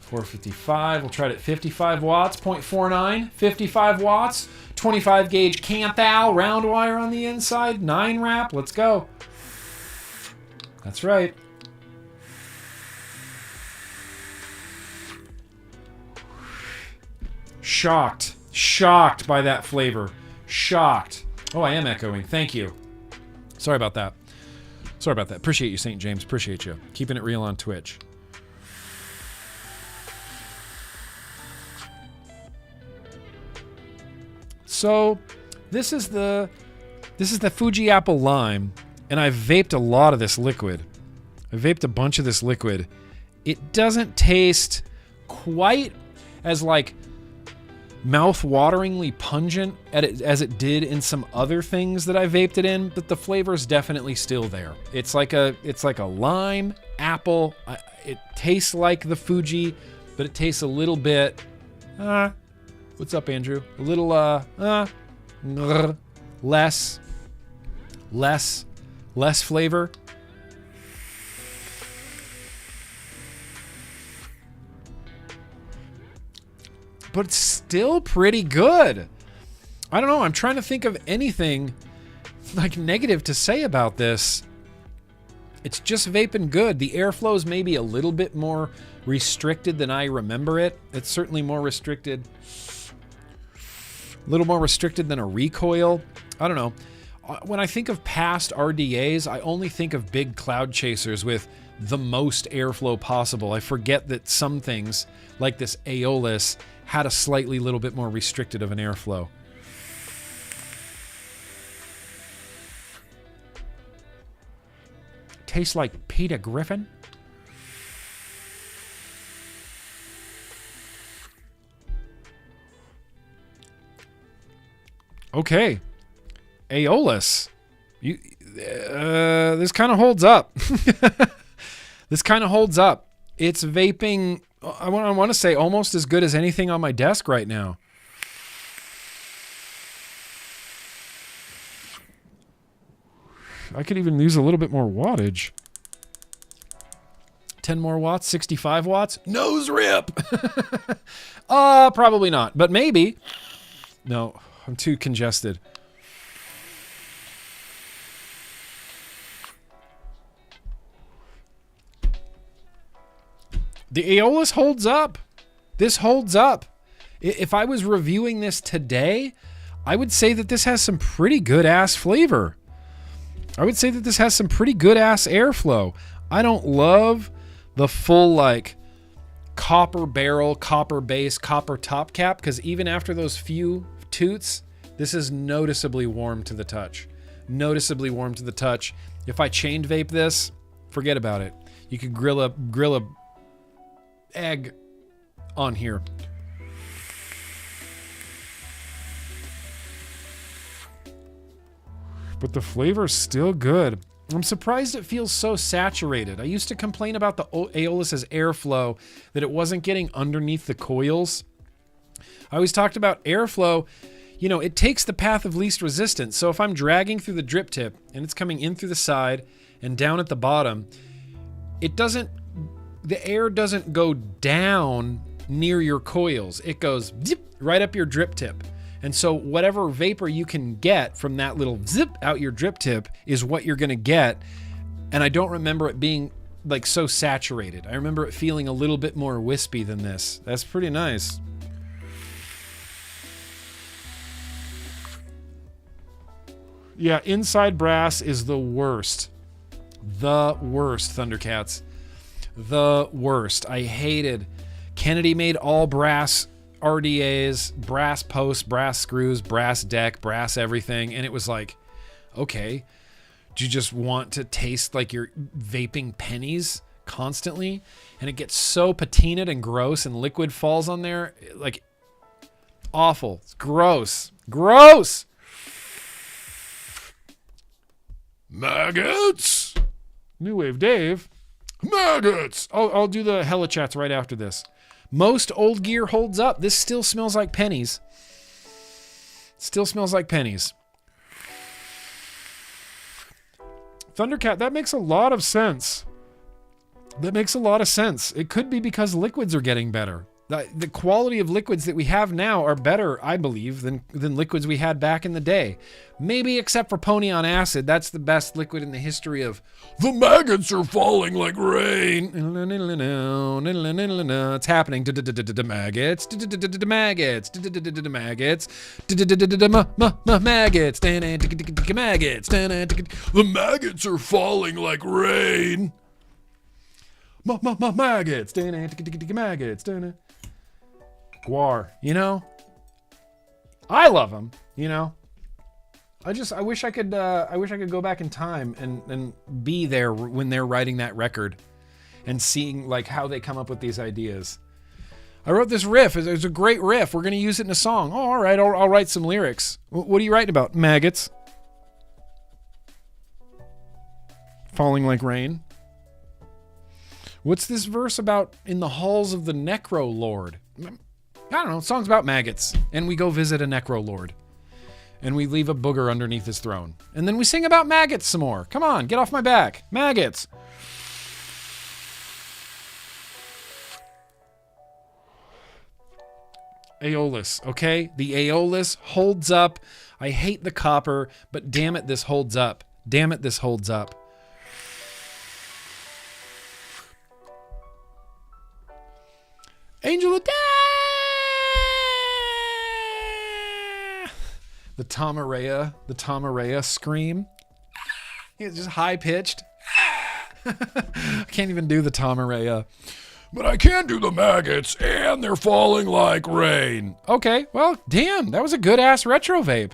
[SPEAKER 4] 455, we'll try it at 55 watts, 0.49, 55 watts, 25 gauge Canthal, round wire on the inside, 9 wrap, let's go. That's right. Shocked by that flavor. Shocked. Oh, I am echoing, thank you. Sorry about that. Appreciate you, St. James, appreciate you. Keeping it real on Twitch. So, this is the Fuji Apple Lime, and I've vaped a lot of this liquid. I vaped a bunch of this liquid. It doesn't taste quite as like mouth-wateringly pungent as it did in some other things that I vaped it in, but the flavor is definitely still there. It's like a lime, apple. It tastes like the Fuji, but it tastes a little bit. What's up, Andrew? A little less flavor. But it's still pretty good. I don't know. I'm trying to think of anything like negative to say about this. It's just vaping good. The airflow is maybe a little bit more restricted than I remember it. It's certainly more restricted. A little more restricted than a recoil. I don't know. When I think of past RDAs, I only think of big cloud chasers with the most airflow possible. I forget that some things, like this Aeolus, had a slightly little bit more restricted of an airflow. Tastes like Peter Griffin. Okay. Aeolus. This kind of holds up. This kind of holds up. It's vaping, I want to say, almost as good as anything on my desk right now. I could even use a little bit more wattage. 10 more watts, 65 watts. Nose rip! Probably not, but maybe. No, I'm too congested. The Aeolus holds up. This holds up. If I was reviewing this today, I would say that this has some pretty good ass flavor. I would say that this has some pretty good ass airflow. I don't love the full like copper barrel, copper base, copper top cap, because even after those few toots, this is noticeably warm to the touch. Noticeably warm to the touch. If I chained vape this, forget about it. You could grill a egg on here. But the flavor's still good. I'm surprised it feels so saturated. I used to complain about the Aeolus's airflow, that it wasn't getting underneath the coils. I always talked about airflow. You know, it takes the path of least resistance. So if I'm dragging through the drip tip and it's coming in through the side and down at the bottom, the air doesn't go down near your coils. It goes zip right up your drip tip. And so whatever vapor you can get from that little zip out your drip tip is what you're going to get. And I don't remember it being like so saturated. I remember it feeling a little bit more wispy than this. That's pretty nice. Yeah, inside brass is the worst. The worst, Thundercats. The worst. I hated. Kennedy made all brass RDAs, brass posts, brass screws, brass deck, brass everything. And it was like, okay, do you just want to taste like you're vaping pennies constantly? And it gets so patinaed and gross and liquid falls on there. Like, awful. It's gross. Gross.
[SPEAKER 5] Maggots.
[SPEAKER 4] New Wave Dave.
[SPEAKER 5] Maggots.
[SPEAKER 4] I'll do the hella chats right after this. Most old gear holds up. This still smells like pennies. Still smells like pennies. Thundercat, that makes a lot of sense. That makes a lot of sense. It could be because liquids are getting better. The quality of liquids that we have now are better, I believe, than liquids we had back in the day. Maybe except for Pony on Acid. That's the best liquid in the history of...
[SPEAKER 5] The maggots are falling like rain.
[SPEAKER 4] It's happening. Maggots. Maggots. Maggots. Maggots.
[SPEAKER 5] The maggots are falling like rain.
[SPEAKER 4] Maggots. Maggots. Guar, you know, I love them, you know. I wish I could go back in time and be there when they're writing that record and seeing like how they come up with these ideas. I wrote this riff. It's a great riff. We're going to use it in a song. Oh, all right. I'll write some lyrics. What are you writing about? Maggots. Falling like rain. What's this verse about? In the halls of the Necro Lord. I don't know. Song's about maggots. And we go visit a Necro Lord. And we leave a booger underneath his throne. And then we sing about maggots some more. Come on, get off my back. Maggots. Aeolus, okay? The Aeolus holds up. I hate the copper, but damn it, this holds up. Damn it, this holds up. Angel of Death! The Tomaraya scream. It's just high pitched. I can't even do the Tomaraya.
[SPEAKER 5] But I can do the maggots, and they're falling like rain.
[SPEAKER 4] Okay, well, damn, that was a good ass retro vape.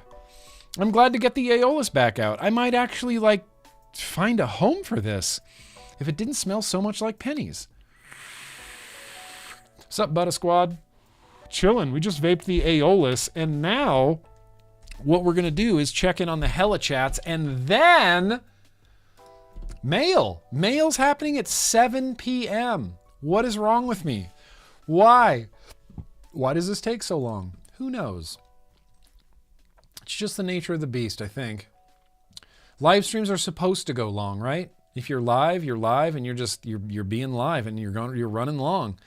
[SPEAKER 4] I'm glad to get the Aeolus back out. I might actually find a home for this if it didn't smell so much like pennies. What's up, Butta Squad? Chillin'. We just vaped the Aeolus, and now what we're gonna do is check in on the hella chats, and then mail. Mail's happening at 7 p.m. What is wrong with me? Why? Why does this take so long? Who knows? It's just the nature of the beast, I think. Live streams are supposed to go long, right? If you're live, and you're being live, and you're running long.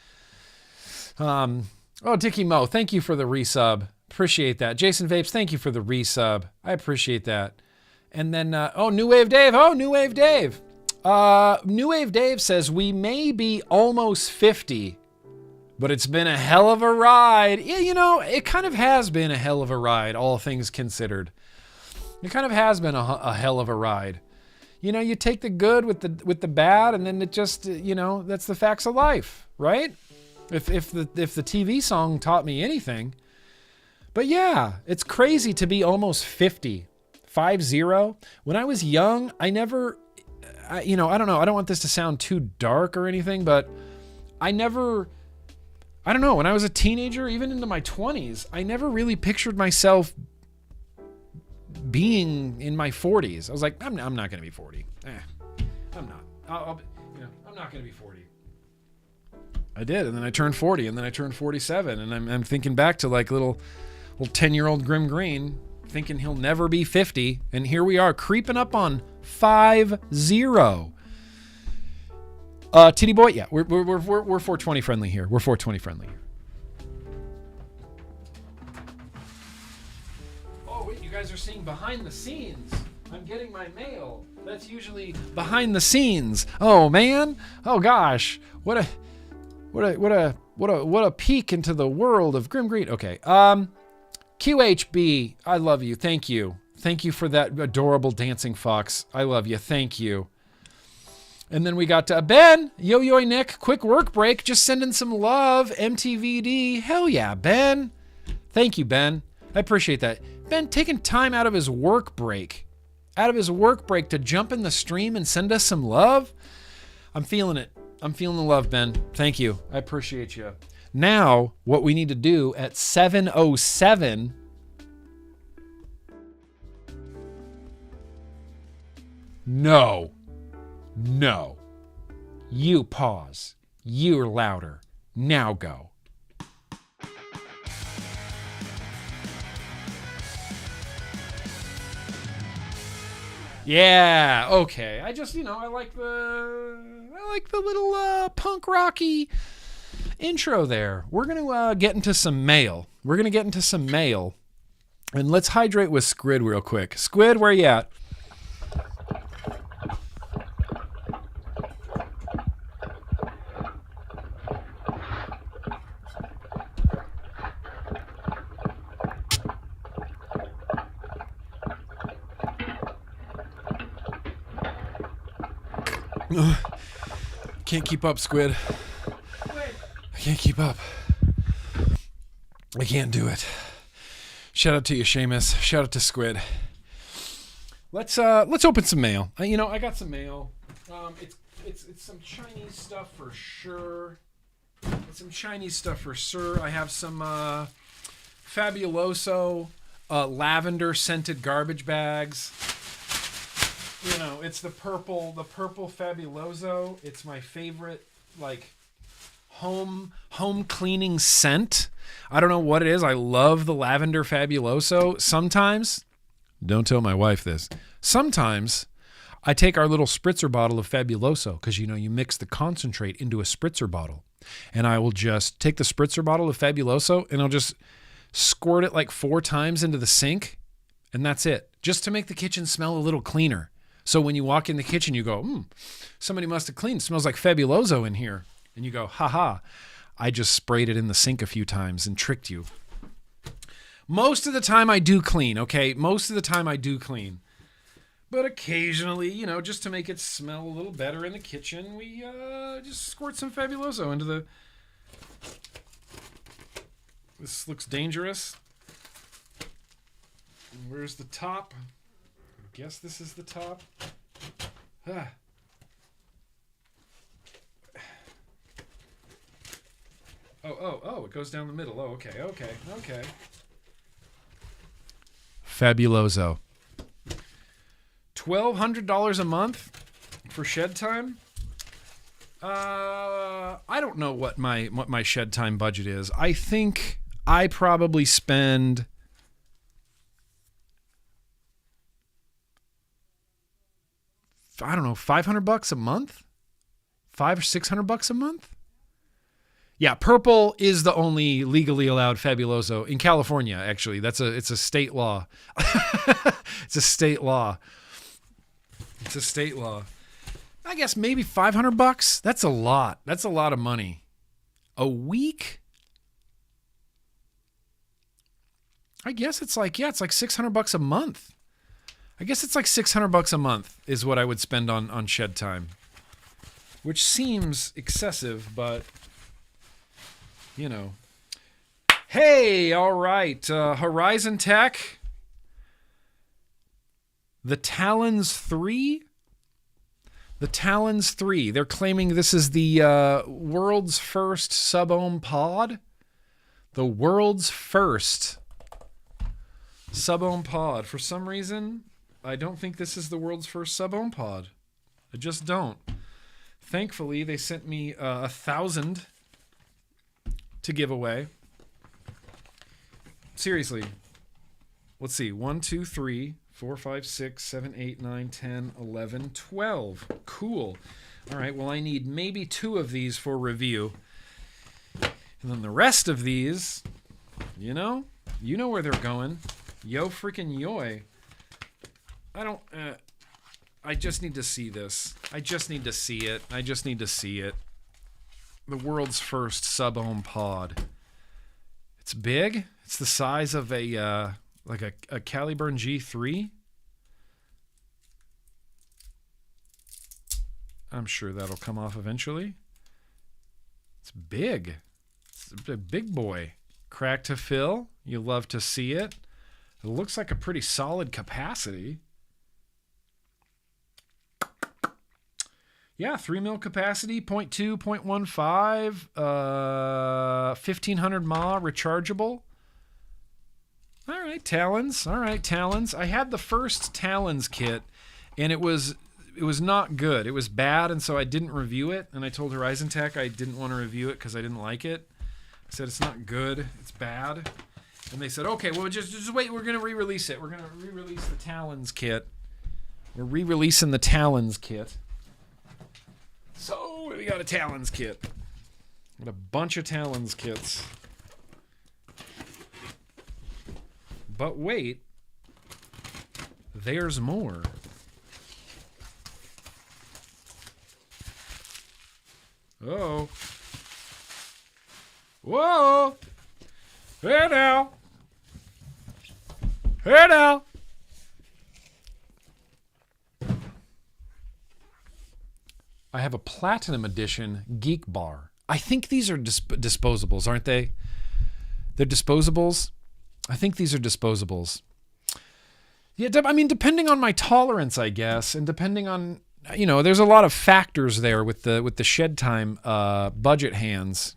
[SPEAKER 4] Oh, Dickie Mo, thank you for the resub. Appreciate that. Jason Vapes, thank you for the resub. I appreciate that. And then, New Wave Dave. Oh, New Wave Dave. New Wave Dave says, we may be almost 50, but it's been a hell of a ride. Yeah, you know, it kind of has been a hell of a ride, all things considered. It kind of has been a hell of a ride. You know, you take the good with the bad, and then it just, you know, that's the facts of life, right? If the TV song taught me anything. But yeah, it's crazy to be almost 50. 50. When I was young, I don't know. I don't want this to sound too dark or anything, but I don't know. When I was a teenager, even into my 20s, I never really pictured myself being in my 40s. I was like, I'm not going to be 40. I'm not. I'm not going to be 40. I did, and then I turned 40, and then I turned 47, and I'm thinking back to like little 10-year-old GrimmGreen, thinking he'll never be 50, and here we are creeping up on 50. Titty boy, yeah, we're 420 friendly here. We're 420 friendly here. Oh wait, you guys are seeing behind the scenes. I'm getting my mail. That's usually behind the scenes. Oh man. Oh gosh. What a peek into the world of GrimmGreen. Okay. QHB, I love you. Thank you. Thank you for that adorable dancing fox. I love you. Thank you. And then we got Ben. Yo Nick. Quick work break. Just sending some love. MTVD. Hell yeah, Ben. Thank you, Ben. I appreciate that. Ben taking time out of his work break. To jump in the stream and send us some love. I'm feeling it. I'm feeling the love, Ben. Thank you. I appreciate you. Now, what we need to do at 7:07, no, you pause. You're louder. Now go. Yeah, okay. I just, I like the little punk rocky intro there. We're going to get into some mail. And let's hydrate with Squid real quick. Squid, where you at? Can't keep up, Squid. I can't keep up. I can't do it. Shout out to you, Seamus. Shout out to Squid. Let's open some mail. I got some mail. It's some Chinese stuff for sure. I have some Fabuloso lavender scented garbage bags. It's the purple Fabuloso. It's my favorite, home cleaning scent. I don't know what it is. I love the lavender Fabuloso. Sometimes, don't tell my wife this, sometimes I take our little spritzer bottle of Fabuloso, because you mix the concentrate into a spritzer bottle, and I will just take the spritzer bottle of Fabuloso and I'll just squirt it 4 times into the sink, and that's it, just to make the kitchen smell a little cleaner. So when you walk in the kitchen, you go, somebody must have cleaned. It smells like Fabuloso in here. And you go, haha, I just sprayed it in the sink a few times and tricked you. Most of the time I do clean, okay? But occasionally, just to make it smell a little better in the kitchen, we just squirt some Fabuloso into the... This looks dangerous. Where's the top? I guess this is the top. Oh, it goes down the middle. Oh, okay. Fabuloso. $1,200 a month for shed time? I don't know what my shed time budget is. I think I probably spend... I don't know, $500 a month? $500 or $600 a month? Yeah, purple is the only legally allowed Fabuloso in California, actually. It's a state law. It's a state law. I guess maybe $500. That's a lot. That's a lot of money. A week? I guess it's $600 a month. I guess it's $600 a month is what I would spend on shed time, which seems excessive, but Hey, all right, Horizon Tech, the Talons 3. They're claiming this is the world's first sub-ohm pod. The world's first sub-ohm pod. For some reason, I don't think this is the world's first sub-ohm pod. I just don't. Thankfully, they sent me 1,000 to give away. Seriously. Let's see. 1, 2, 3, 4, 5, 6, 7, 8, 9, 10, 11, 12. Cool. All right. Well, I need maybe 2 of these for review. And then the rest of these, you know where they're going. Yo freaking yoy. I just need to see this. I just need to see it. The world's first sub-ohm pod. It's big. It's the size of a Caliburn G3. I'm sure that'll come off eventually. It's big. It's a big boy. Crack to fill. You love to see it. It looks like a pretty solid capacity. Yeah, 3 mil capacity, 0.2, 0.15, 1500 mAh, rechargeable. All right, Talons. All right, Talons. I had the first Talons kit, and it was not good. It was bad, and so I didn't review it. And I told Horizon Tech I didn't want to review it because I didn't like it. I said it's not good. It's bad. And they said, okay, well, just wait. We're going to re-release it. We're going to re-release the Talons kit. We're re-releasing the Talons kit. So we got a Talons kit. Got a bunch of Talons kits. But wait, there's more. Oh. Whoa. Hey now. Hey now. I have a platinum edition Geek Bar. I think these are disposables, aren't they? They're disposables. I think these are disposables. Yeah, I mean, depending on my tolerance, I guess, and depending on, you know, there's a lot of factors there with the shed time budget hands.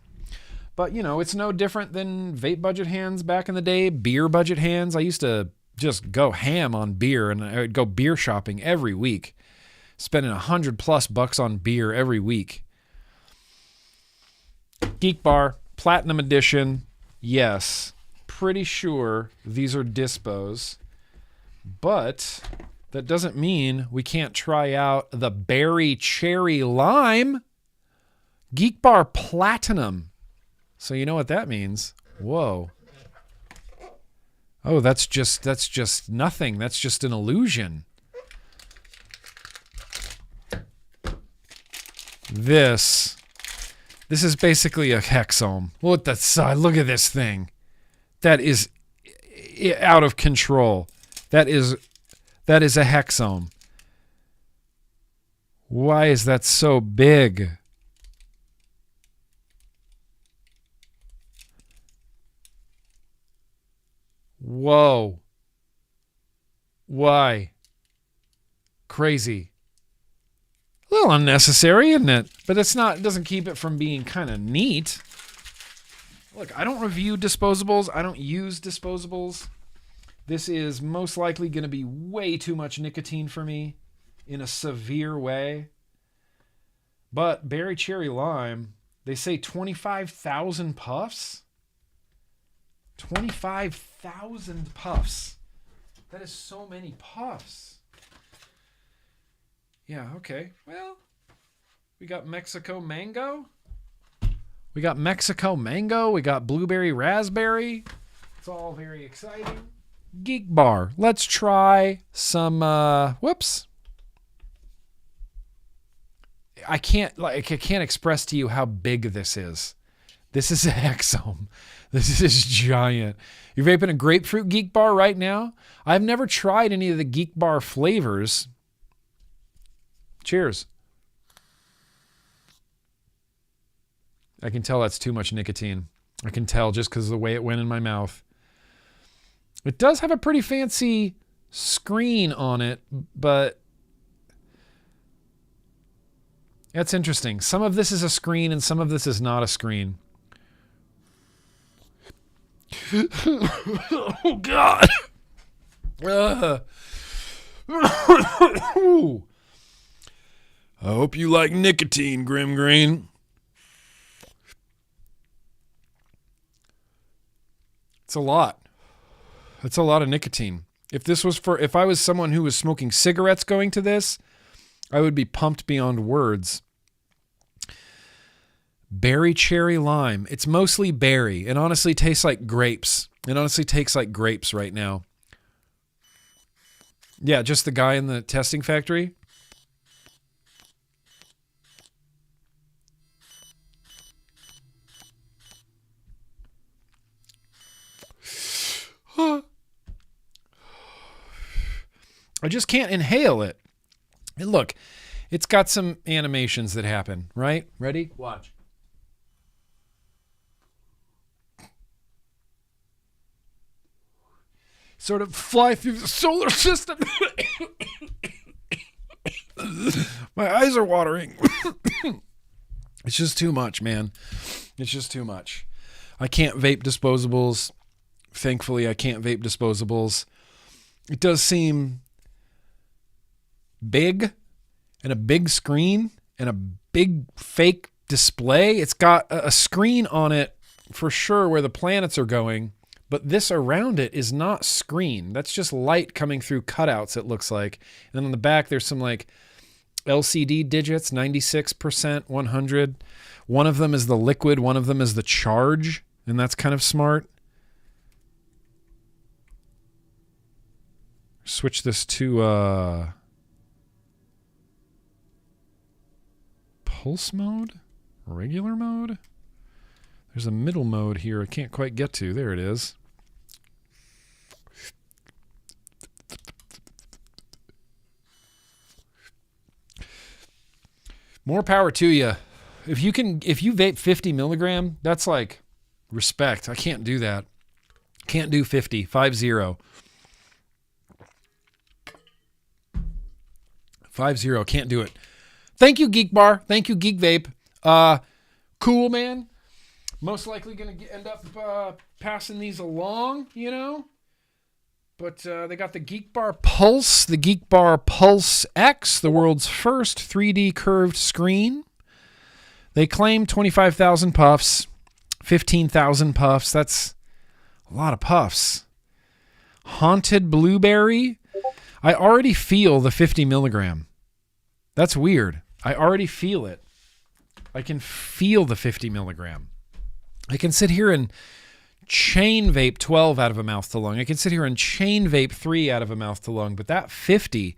[SPEAKER 4] But, you know, it's no different than vape budget hands back in the day, beer budget hands. I used to just go ham on beer, and I would go beer shopping every week, spending $100+ on beer every week. Geek Bar, Platinum Edition, yes. Pretty sure these are dispos, but that doesn't mean we can't try out the Berry Cherry Lime Geek Bar Platinum. So you know what that means. Whoa. Oh, that's just nothing. That's just an illusion. This is basically a hexome. Look at that side. Look at this thing. That is out of control. That is a hexome. Why is that so big? Whoa. Why? Crazy. A little unnecessary, isn't it? But it's not, it doesn't keep it from being kind of neat. Look, I don't review disposables. I don't use disposables. This is most likely going to be way too much nicotine for me in a severe way. But Berry Cherry Lime, they say 25,000 puffs? 25,000 puffs. That is so many puffs. Yeah, okay. Well, we got Mexico Mango. We got Mexico Mango. We got Blueberry Raspberry. It's all very exciting. Geek Bar. Let's try some, whoops. I can't express to you how big this is. This is a hexome. This is giant. You're vaping a grapefruit Geek Bar right now? I've never tried any of the Geek Bar flavors. Cheers. I can tell that's too much nicotine. I can tell just because of the way it went in my mouth. It does have a pretty fancy screen on it, but that's interesting. Some of this is a screen and some of this is not a screen. Oh, God. I hope you like nicotine, GrimmGreen. It's a lot. It's a lot of nicotine. If I was someone who was smoking cigarettes going to this, I would be pumped beyond words. Berry Cherry Lime. It's mostly berry. It honestly tastes like grapes. It honestly tastes like grapes right now. Yeah, just the guy in the testing factory. I just can't inhale it. And look, it's got some animations that happen, right? Ready? Watch. Sort of fly through the solar system.
[SPEAKER 5] My eyes are watering. It's just too much, man. It's just too much. I can't vape disposables. Thankfully, I can't vape disposables. It does seem big, and a big screen, and a big fake display. It's got a screen on it for sure where the planets are going, but this around it is not screen. That's just light coming through cutouts, it looks like. And then on the back, there's some like LCD digits, 96%, 100. One of them is the liquid, one of them is the charge, and that's kind of smart. Switch this to pulse mode, regular mode. There's a middle mode here I can't quite get to. There it is. More power to you. If you vape 50 milligram, that's like respect. I can't do that. Can't do 50, 50. 50, can't do it. Thank you, Geek Bar. Thank you, Geek Vape. Cool, man. Most likely going to end up passing these along, you know. But they got the Geek Bar Pulse, the Geek Bar Pulse X, the world's first 3D curved screen. They claim 25,000 puffs, 15,000 puffs. That's a lot of puffs. Haunted Blueberry. I already feel the 50 milligram. That's weird. I already feel it. I can feel the 50 milligram. I can sit here and chain vape 12 out of a mouth to lung. I can sit here and chain vape 3 out of a mouth to lung. But that 50,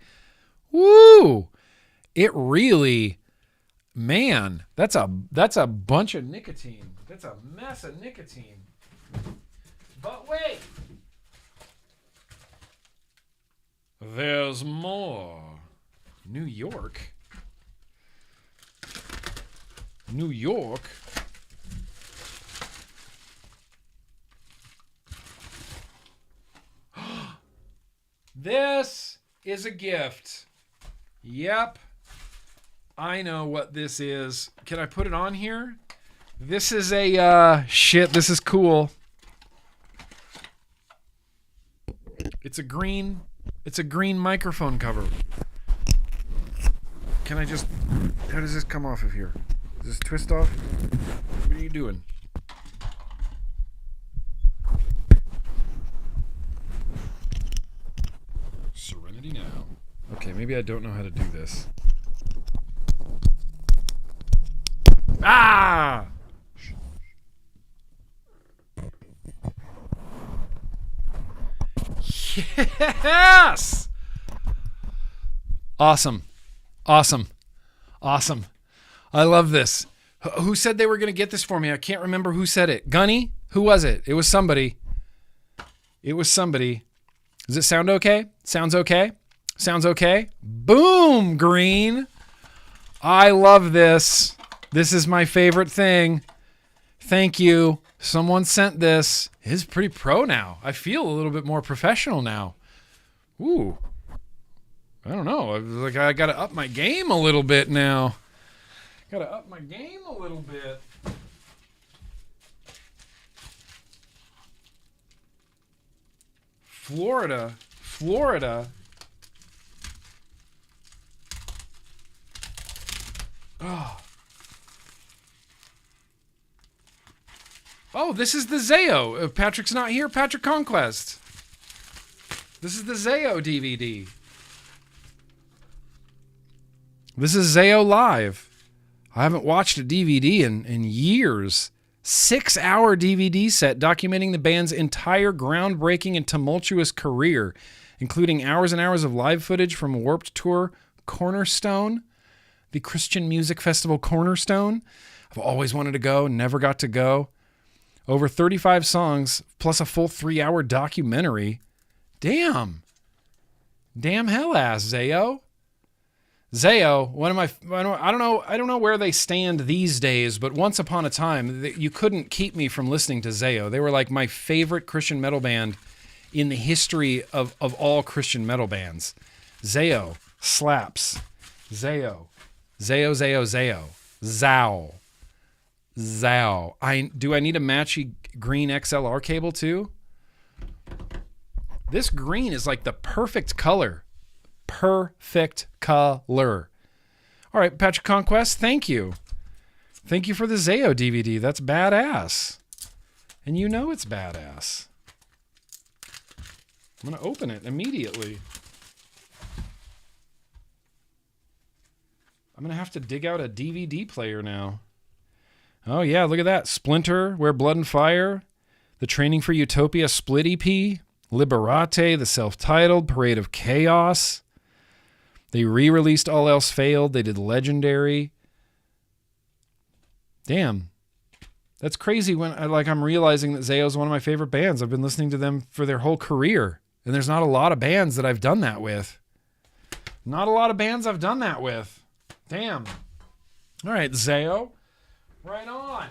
[SPEAKER 5] woo! It really, man, that's a bunch of nicotine. That's a mess of nicotine. But wait. There's more. New York. New York. This is a gift. Yep. I know what this is. Can I put it on here? This is a, shit, this is cool. It's a green microphone cover. Can I just, how does this come off of here? Does this twist off? What are you doing? Serenity now. Okay, maybe I don't know how to do this. Ah! Yes! Awesome. Awesome. Awesome. I love this. Who said they were going to get this for me? I can't remember who said it. Gunny? Who was it? It was somebody. It was somebody. Does it sound okay? Sounds okay? Sounds okay? Boom, Green. I love this. This is my favorite thing. Thank you. Someone sent this. It's pretty pro now. I feel a little bit more professional now. Ooh. I don't know. Like I got to up my game a little bit now. Got to up my game a little bit. Florida. Oh, this is the Zayo. If Patrick's not here, Patrick Conquest. This is the Zayo DVD. This is Zayo Live. I haven't watched a DVD in years. 6-hour DVD set documenting the band's entire groundbreaking and tumultuous career, including hours and hours of live footage from Warped Tour Cornerstone, the Christian music festival Cornerstone. I've always wanted to go, never got to go. Over 35 songs, plus a full 3-hour documentary. Damn hell ass, Zayo. Zayo, I don't know where they stand these days, but once upon a time, you couldn't keep me from listening to Zayo. They were like my favorite Christian metal band in the history of all Christian metal bands. Zayo slaps.
[SPEAKER 4] Zayo. Zao. Do I need a matchy green XLR cable too? This green is like the perfect color. Perfect color. All right, Patrick Conquest, thank you. Thank you for the Zayo DVD. That's badass. And you know it's badass. I'm going to open it immediately. I'm going to have to dig out a DVD player now. Oh, yeah, look at that. Splinter, Where Blood and Fire, The Training for Utopia Split EP, Liberate, the self-titled, Parade of Chaos. They re-released All Else Failed. They did Legendary. Damn. That's crazy when I'm realizing that Zayo's one of my favorite bands. I've been listening to them for their whole career. And there's not a lot of bands that I've done that with. Not a lot of bands I've done that with. Damn. All right, Zayo. Right on.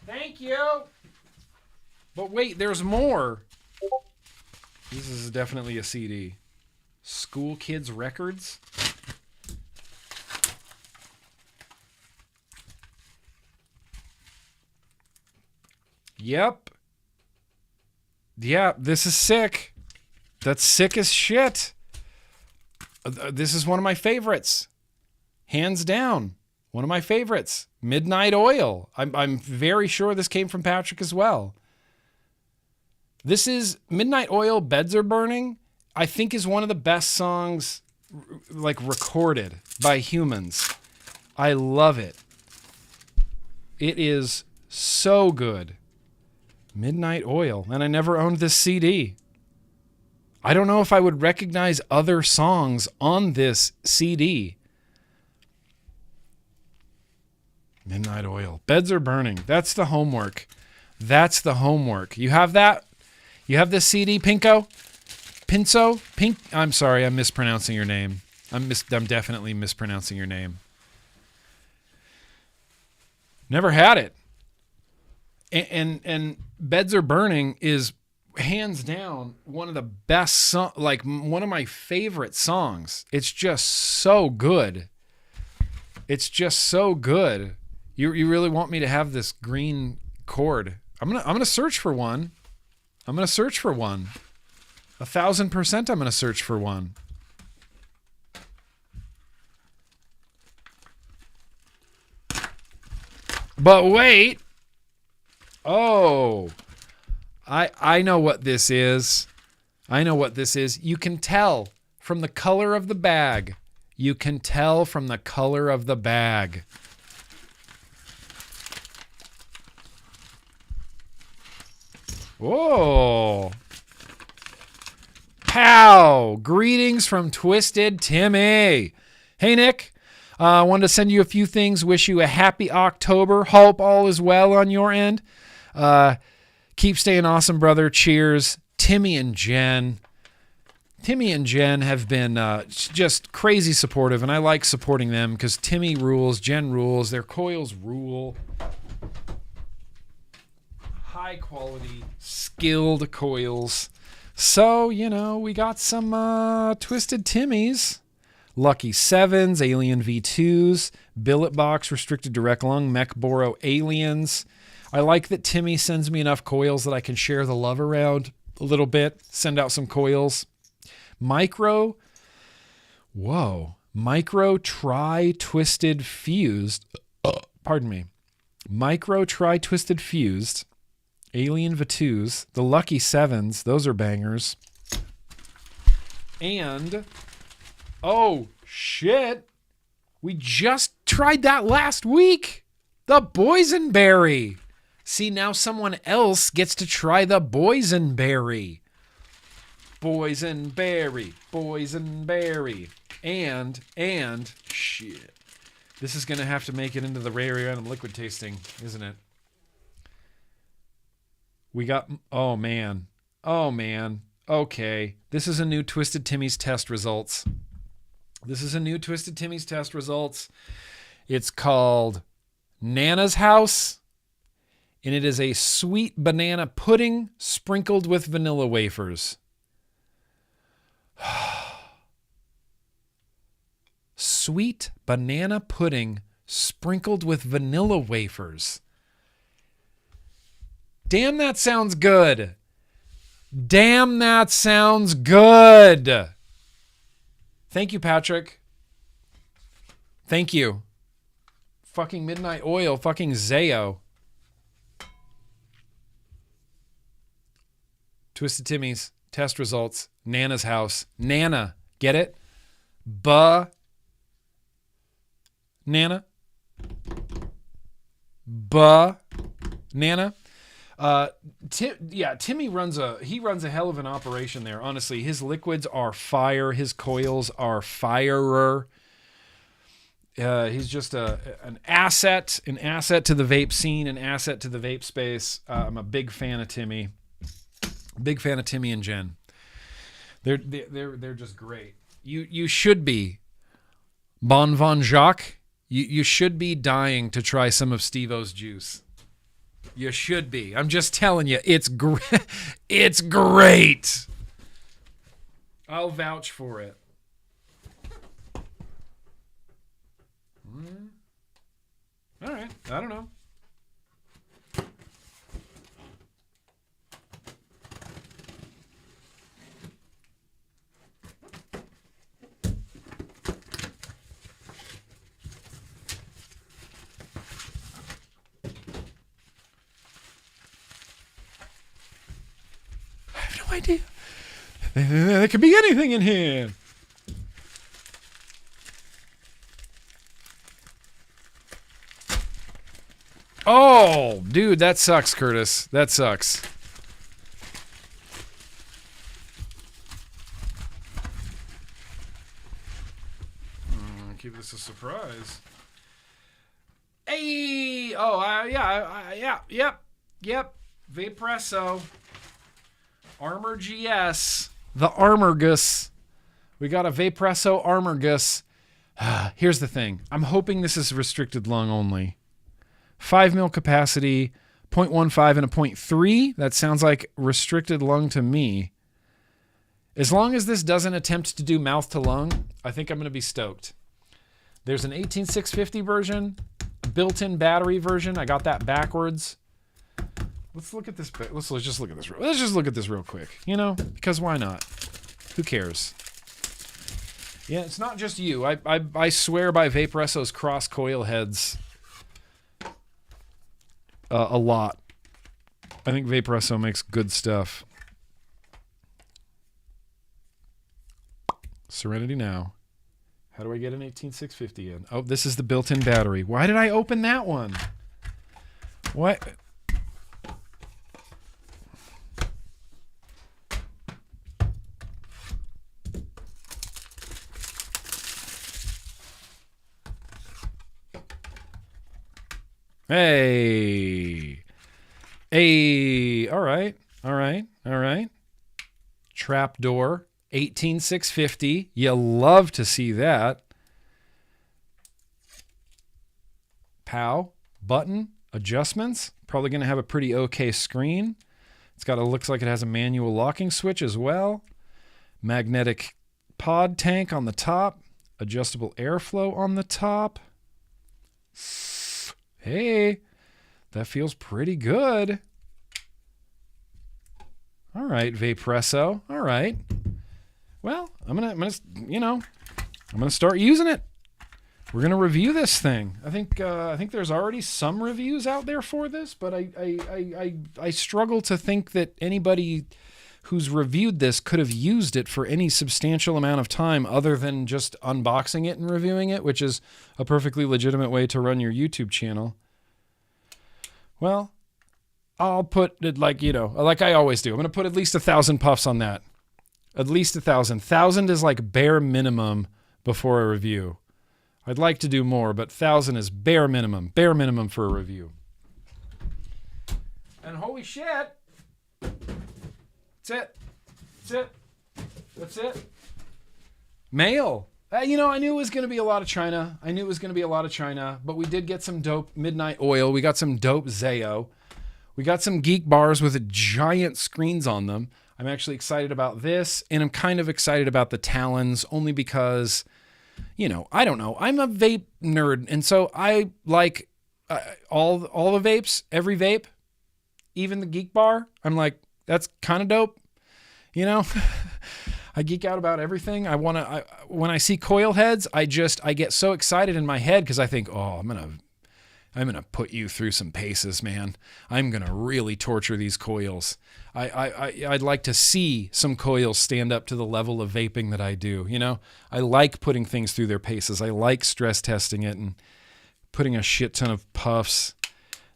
[SPEAKER 4] Thank you. But wait, there's more. This is definitely a CD. School Kids Records. Yep. Yeah, this is sick. That's sick as shit. This is one of my favorites. Hands down. One of my favorites. Midnight Oil. I'm very sure this came from Patrick as well. This is Midnight Oil, Beds Are Burning, I think is one of the best songs like recorded by humans. I love it. It is so good. Midnight Oil. And I never owned this CD. I don't know if I would recognize other songs on this CD. Midnight Oil. Beds Are Burning. That's the homework. That's the homework. You have that? You have this CD, Pinko? Pinso? I'm sorry, I'm mispronouncing your name. I'm definitely mispronouncing your name. Never had it. And Beds Are Burning is hands down one of the best one of my favorite songs. It's just so good. It's just so good. You really want me to have this green cord? I'm gonna search for one. 1,000% I'm gonna search for one. But wait. Oh. I know what this is. I know what this is. You can tell from the color of the bag. You can tell from the color of the bag. Whoa. Pow. Greetings from Twisted Timmy. Hey, Nick. I wanted to send you a few things. Wish you a happy October. Hope all is well on your end. Keep staying awesome, brother. Cheers. Timmy and Jen. Timmy and Jen have been just crazy supportive, and I like supporting them because Timmy rules, Jen rules, their coils rule. High quality, skilled coils. So, we got some Twisted Timmys. Lucky 7s, Alien V2s, Billet Box, Restricted Direct Lung, Mech Boro Aliens. I like that Timmy sends me enough coils that I can share the love around a little bit, send out some coils. Micro Tri-Twisted Fused. Micro Tri-Twisted Fused. Alien V2s. The Lucky 7s. Those are bangers. And... oh, shit. We just tried that last week. The Boysenberry. See, now someone else gets to try the Boysenberry. Boysenberry. And, shit. This is going to have to make it into the rare random liquid tasting, isn't it? We got, oh man. Okay. This is a new Twisted Timmy's test results. It's called Nana's House, and it is a sweet banana pudding sprinkled with vanilla wafers. Sweet banana pudding sprinkled with vanilla wafers. Damn, that sounds good. Damn, that sounds good. Thank you, Patrick. Thank you. Fucking Midnight Oil, fucking Zayo. Twisted Timmy's, test results, Nana's house. Nana, get it? Nana. Nana. Timmy runs a hell of an operation there. Honestly, his liquids are fire. His coils are firer. He's just an asset to the vape scene, an asset to the vape space. I'm a big fan of Timmy. Big fan of Timmy and Jen. They're just great. You should be Bon Von Jacques. You should be dying to try some of Steve-O's juice. You should be. I'm just telling you, it's great. It's great. I'll vouch for it. All right. I don't know. Idea. There could be anything in here. Oh, dude, that sucks, Curtis. That sucks. Keep this a surprise. Hey! Oh, yep. Vaperesso. Armor GS, the Armorgus. We got a Vaperesso Armorgus. Here's the thing. I'm hoping this is restricted lung only. 5 mil capacity, 0.15 and a 0.3. That sounds like restricted lung to me. As long as this doesn't attempt to do mouth to lung, I think I'm going to be stoked. There's an 18650 version, a built-in battery version. I got that backwards. Let's look at this. Let's just look at this. Let's just look at this real quick. You know, because why not? Who cares? Yeah, it's not just you. I swear by Vaperesso's cross coil heads a lot. I think Vaperesso makes good stuff. Serenity now. How do I get an 18650 in? Oh, this is the built-in battery. Why did I open that one? What? Hey. All right. Trapdoor, 18650. You love to see that. POW, button, adjustments. Probably going to have a pretty okay screen. Looks like it has a manual locking switch as well. Magnetic pod tank on the top. Adjustable airflow on the top. Hey, that feels pretty good. All right, Vaperesso. All right. Well, I'm gonna start using it. We're gonna review this thing. I think there's already some reviews out there for this, but I struggle to think that anybody who's reviewed this could have used it for any substantial amount of time other than just unboxing it and reviewing it, which is a perfectly legitimate way to run your YouTube channel. Well, I'll put it like I always do. I'm going to put at least 1,000 puffs on that. At least 1,000. 1,000 is like bare minimum before a review. I'd like to do more, but 1,000 is bare minimum. Bare minimum for a review. And holy shit. That's it. Mail. I knew it was going to be a lot of China. But we did get some dope Midnight Oil. We got some dope Zayo. We got some geek bars with giant screens on them. I'm actually excited about this, and I'm kind of excited about the Talons, only because I don't know. I'm a vape nerd, and so I like all the vapes, every vape, even the Geek Bar. I'm like, that's kind of dope, I geek out about everything. When I see coil heads, I get so excited in my head because I think, oh, I'm gonna put you through some paces, man. I'm gonna really torture these coils. I'd like to see some coils stand up to the level of vaping that I do. I like putting things through their paces. I like stress testing it and putting a shit ton of puffs.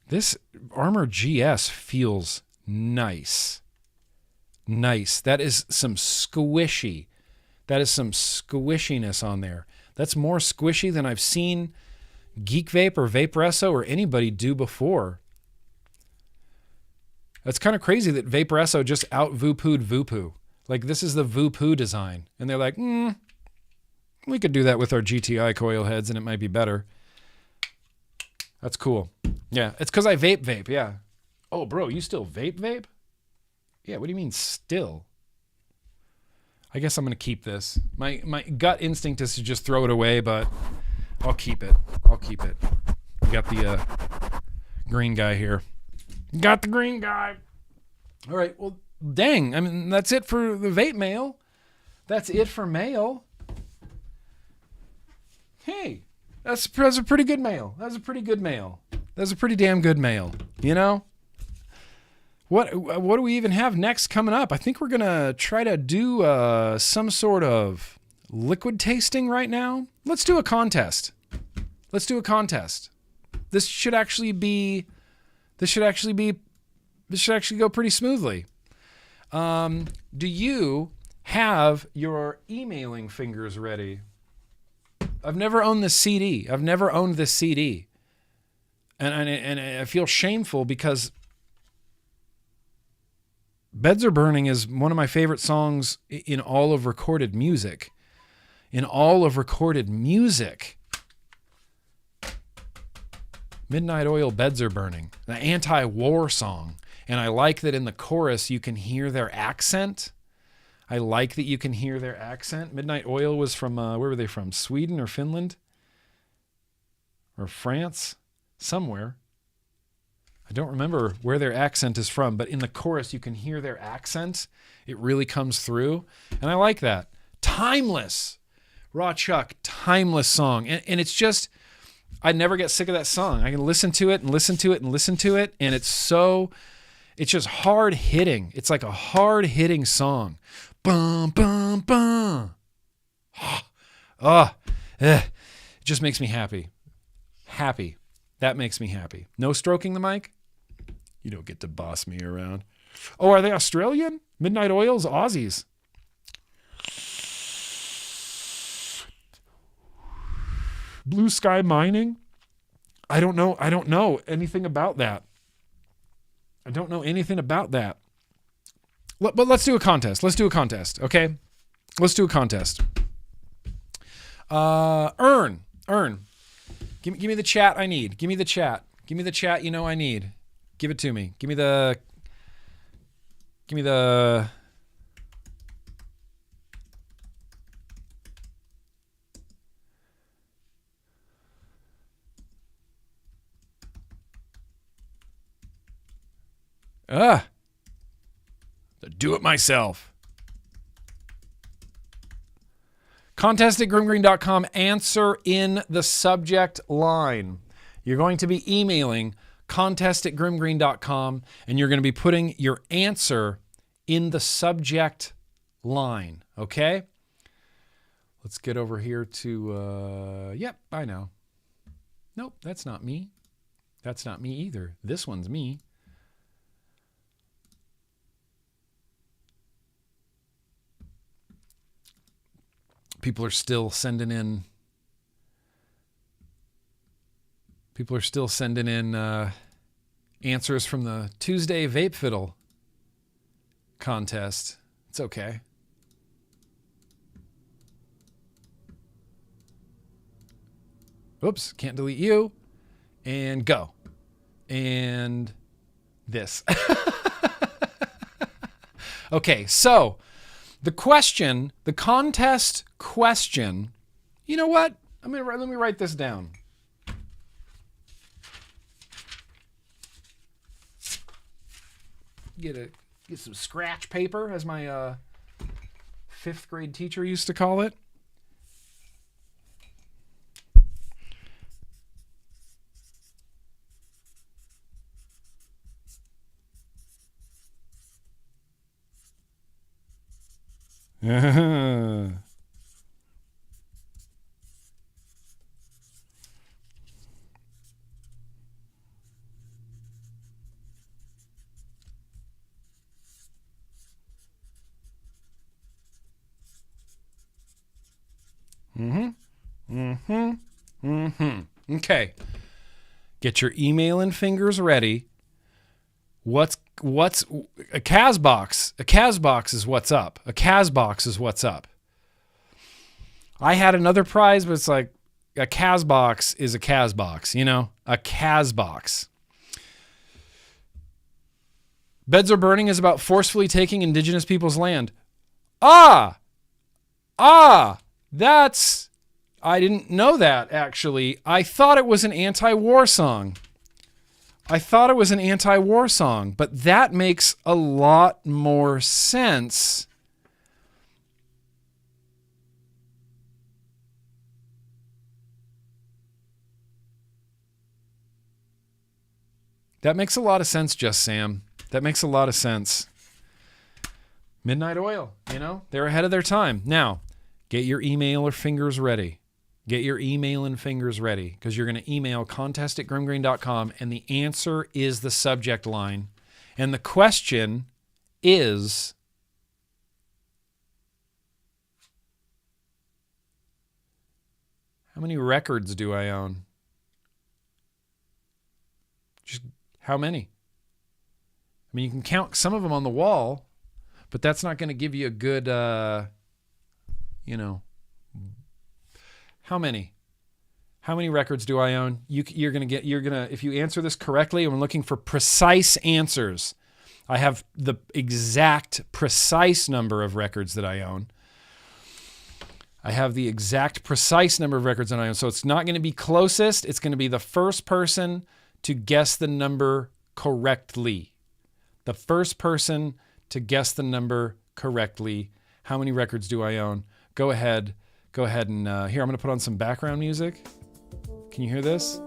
[SPEAKER 4] This Armor GS feels nice. Nice. That is some squishy. That is some squishiness on there. That's more squishy than I've seen Geek Vape or Vaporesso or anybody do before. That's kind of crazy that Vaporesso just out Voopooed Voopoo. Like, this is the Voopoo design. And they're like, we could do that with our GTI coil heads and it might be better. That's cool. Yeah, it's because I vape, yeah. Oh, bro, you still vape? Yeah, what do you mean still? I guess I'm going to keep this. My gut instinct is to just throw it away, but I'll keep it. We got the green guy here. Got the green guy. All right, well, dang. I mean, that's it for the vape mail. That's it for mail. Hey, that's a pretty good mail. That's a pretty damn good mail, What do we even have next coming up? I think we're going to try to do some sort of liquid tasting right now. Let's do a contest. This should actually go pretty smoothly. Do you have your emailing fingers ready? I've never owned this CD. And I feel shameful because Beds Are Burning is one of my favorite songs in all of recorded music. Midnight Oil, Beds Are Burning, the anti-war song. And I like that in the chorus you can hear their accent. Midnight Oil was from, where were they from? Sweden or Finland? Or France? Somewhere. I don't remember where their accent is from, but in the chorus you can hear their accent. It really comes through. And I like that. Timeless. Raw Chuck, timeless song. And it's just, I never get sick of that song. I can listen to it. And it's just hard hitting. It's like a hard hitting song. Bum, bum, bum. It just makes me happy. That makes me happy. No stroking the mic? You don't get to boss me around. Oh, are they Australian? Midnight Oil's Aussies. Blue Sky Mining? I don't know anything about that. But let's do a contest. Okay? Let's do a contest. Earn. Give me the chat I need. Give me the chat I need. Give it to me. Give me the do it myself. Contest@GrimmGreen.com. Answer in the subject line. You're going to be emailing contest@GrimmGreen.com and you're going to be putting your answer in the subject line. Okay? Let's get over here to, yep, I know. Nope, that's not me. That's not me either. This one's me. People are still sending in answers from the Tuesday Vape Fiddle contest. It's okay. Oops, can't delete you. And go. And this. Okay, so the contest question, You know what? Let me write this down. Get some scratch paper, as my 5th grade teacher used to call it. Okay. Get your email and fingers ready. What's a Casbox? A Casbox is what's up. A Casbox is what's up. I had another prize, but it's like a Casbox is a Casbox, you know? A Casbox. Beds Are Burning is about forcefully taking indigenous people's land. That's... I didn't know that, actually. I thought it was an anti-war song. But that makes a lot more sense. That makes a lot of sense, Just Sam. That makes a lot of sense. Midnight Oil, you know? They're ahead of their time. Now, get your email or fingers ready. Get your email and fingers ready, because you're going to email contest@grimmgreen.com, and the answer is the subject line. And the question is, how many records do I own? Just how many? I mean, you can count some of them on the wall, but that's not going to give you a good, how many? How many records do I own? If you answer this correctly, I'm looking for precise answers. I have the exact precise number of records that I own. So it's not going to be closest. It's going to be the first person to guess the number correctly. How many records do I own? Go ahead and here, I'm going to put on some background music. Can you hear this?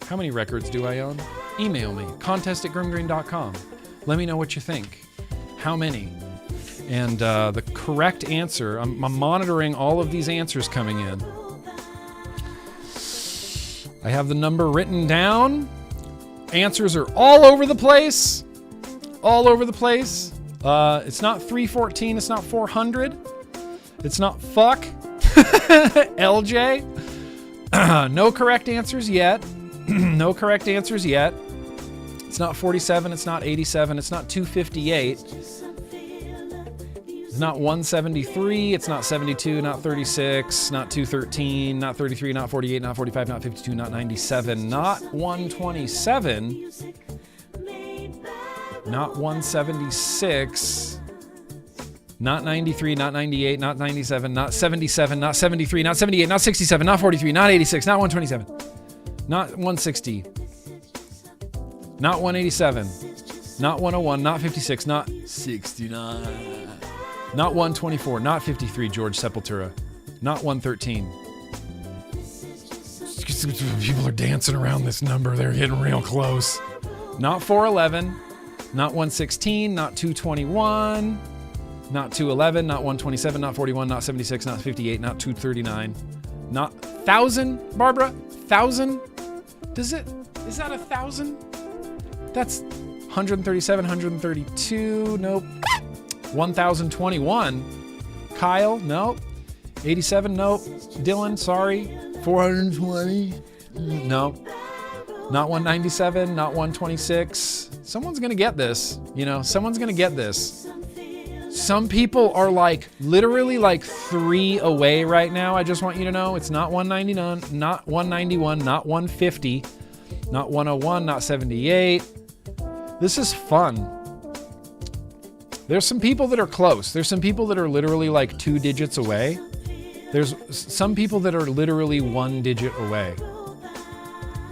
[SPEAKER 4] How many records do I own? Email me, contest@grimmgreen.com. Let me know what you think. How many? And the correct answer, I'm monitoring all of these answers coming in. I have the number written down. Answers are all over the place. It's not 314. It's not 400. It's not fuck. LJ. No correct answers yet. It's not 47. It's not 87. It's not 258. It's not 173. It's not 72. Not 36. Not 213. Not 33. Not 48. Not 45. Not 52. Not 97. Not 127. Not 176. Not 93. Not 98. Not 97. Not 77. Not 73. Not 78. Not 67. Not 43. Not 86. Not 127. Not 160. Not 187. Not 101. Not 56. Not 69. Not 124, not 53, George Sepultura. Not 113. People are dancing around this number. They're getting real close. Not 411, not 116, not 221, not 211, not 127, not 41, not 76, not 58, not 239. Not 1,000, Barbara? 1,000? Is that 1,000? That's 137, 132, nope. 1,021. Kyle, nope. 87, nope. Dylan, sorry. 420, nope. Not 197, not 126. Someone's gonna get this, someone's gonna get this. Some people are literally 3 away right now. I just want you to know it's not 199, not 191, not 150. Not 101, not 78. This is fun. There's some people that are close. There's some people that are literally like 2 digits away. There's some people that are literally 1 digit away.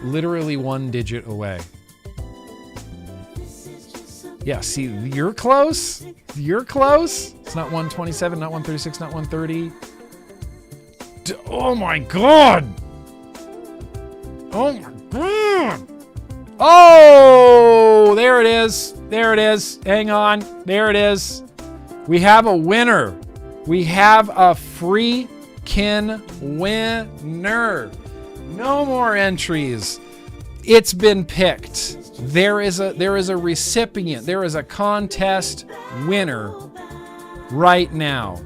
[SPEAKER 4] Literally 1 digit away. Yeah, see, you're close. You're close. It's not 127, not 136, not 130. Oh my God. Oh my God. Oh, there it is. There it is. Hang on. There it is. We have a winner. We have a freaking winner. No more entries. It's been picked. There is a recipient. There is a contest winner right now.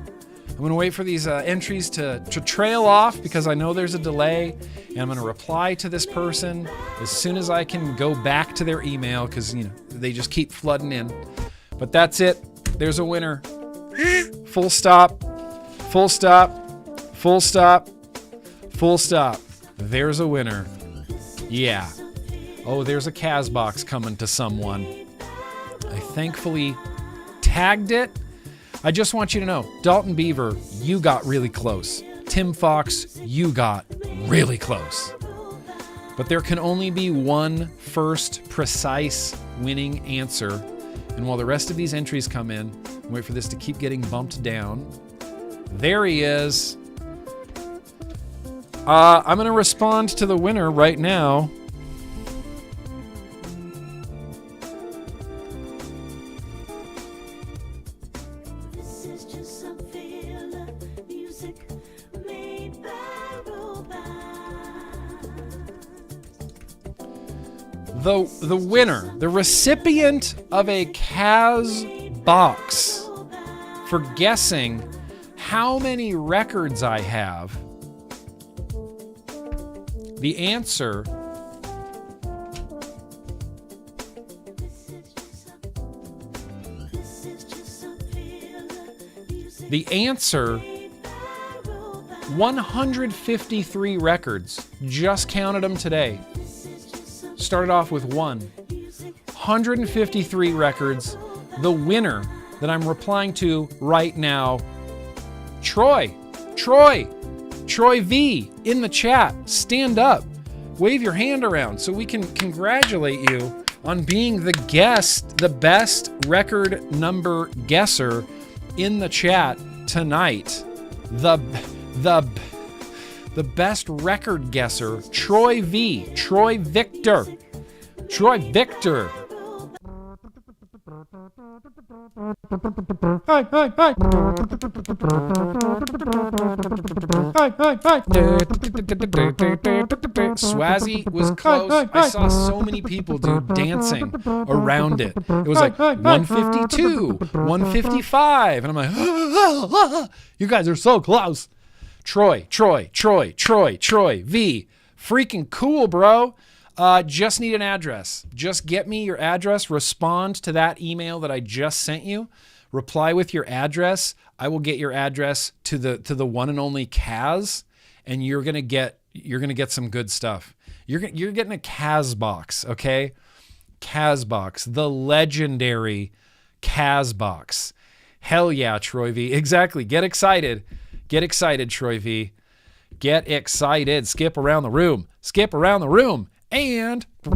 [SPEAKER 4] I'm going to wait for these entries to trail off because I know there's a delay, and I'm going to reply to this person as soon as I can go back to their email because, you know, they just keep flooding in. But that's it. There's a winner. Full stop. Full stop. Full stop. Full stop. There's a winner. Yeah. Oh, there's a Casbox coming to someone. I thankfully tagged it. I just want you to know, Dalton Beaver, you got really close. Tim Fox, you got really close. But there can only be one first precise winning answer. And while the rest of these entries come in, wait for this to keep getting bumped down. There he is. I'm going to respond to the winner right now. The winner, the recipient of a Casbox for guessing how many records I have. The answer The answer 153 records. Just counted them today. Started off with 153 records. The winner that I'm replying to right now, Troy V in the chat. Stand up, wave your hand around so we can congratulate you on being the guest, the best record number guesser in the chat tonight. The best record guesser, Troy V, Troy Victor. Swazzy was close. I saw so many people, dude, dancing around it. It was like 152, 155, and I'm like, you guys are so close. Troy V. Freaking cool, bro. Just need an address. Just get me your address. Respond to that email that I just sent you. Reply with your address. I will get your address to the one and only Kaz, and you're gonna get some good stuff. You're getting a Casbox, okay? Casbox, the legendary Casbox. Hell yeah, Troy V. Exactly. Get excited. Get excited, Troy V. Get excited. Skip around the room. Skip around the room. And I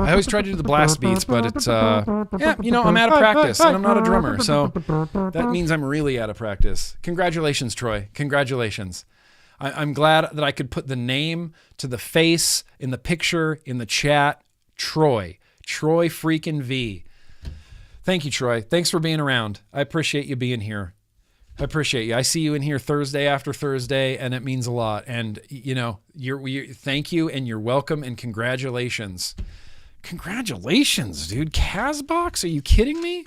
[SPEAKER 4] always try to do the blast beats, but it's yeah, you know, I'm out of practice and I'm not a drummer, so that means I'm really out of practice. Congratulations, Troy. Congratulations. I'm glad that I could put the name to the face in the picture in the chat. Troy freaking V. Thank you, Troy. Thanks for being around. I appreciate you being here. I appreciate you. I see you in here Thursday after Thursday, and it means a lot. And, you know, thank you, and you're welcome, and congratulations. Congratulations, dude. Casbox? Are you kidding me?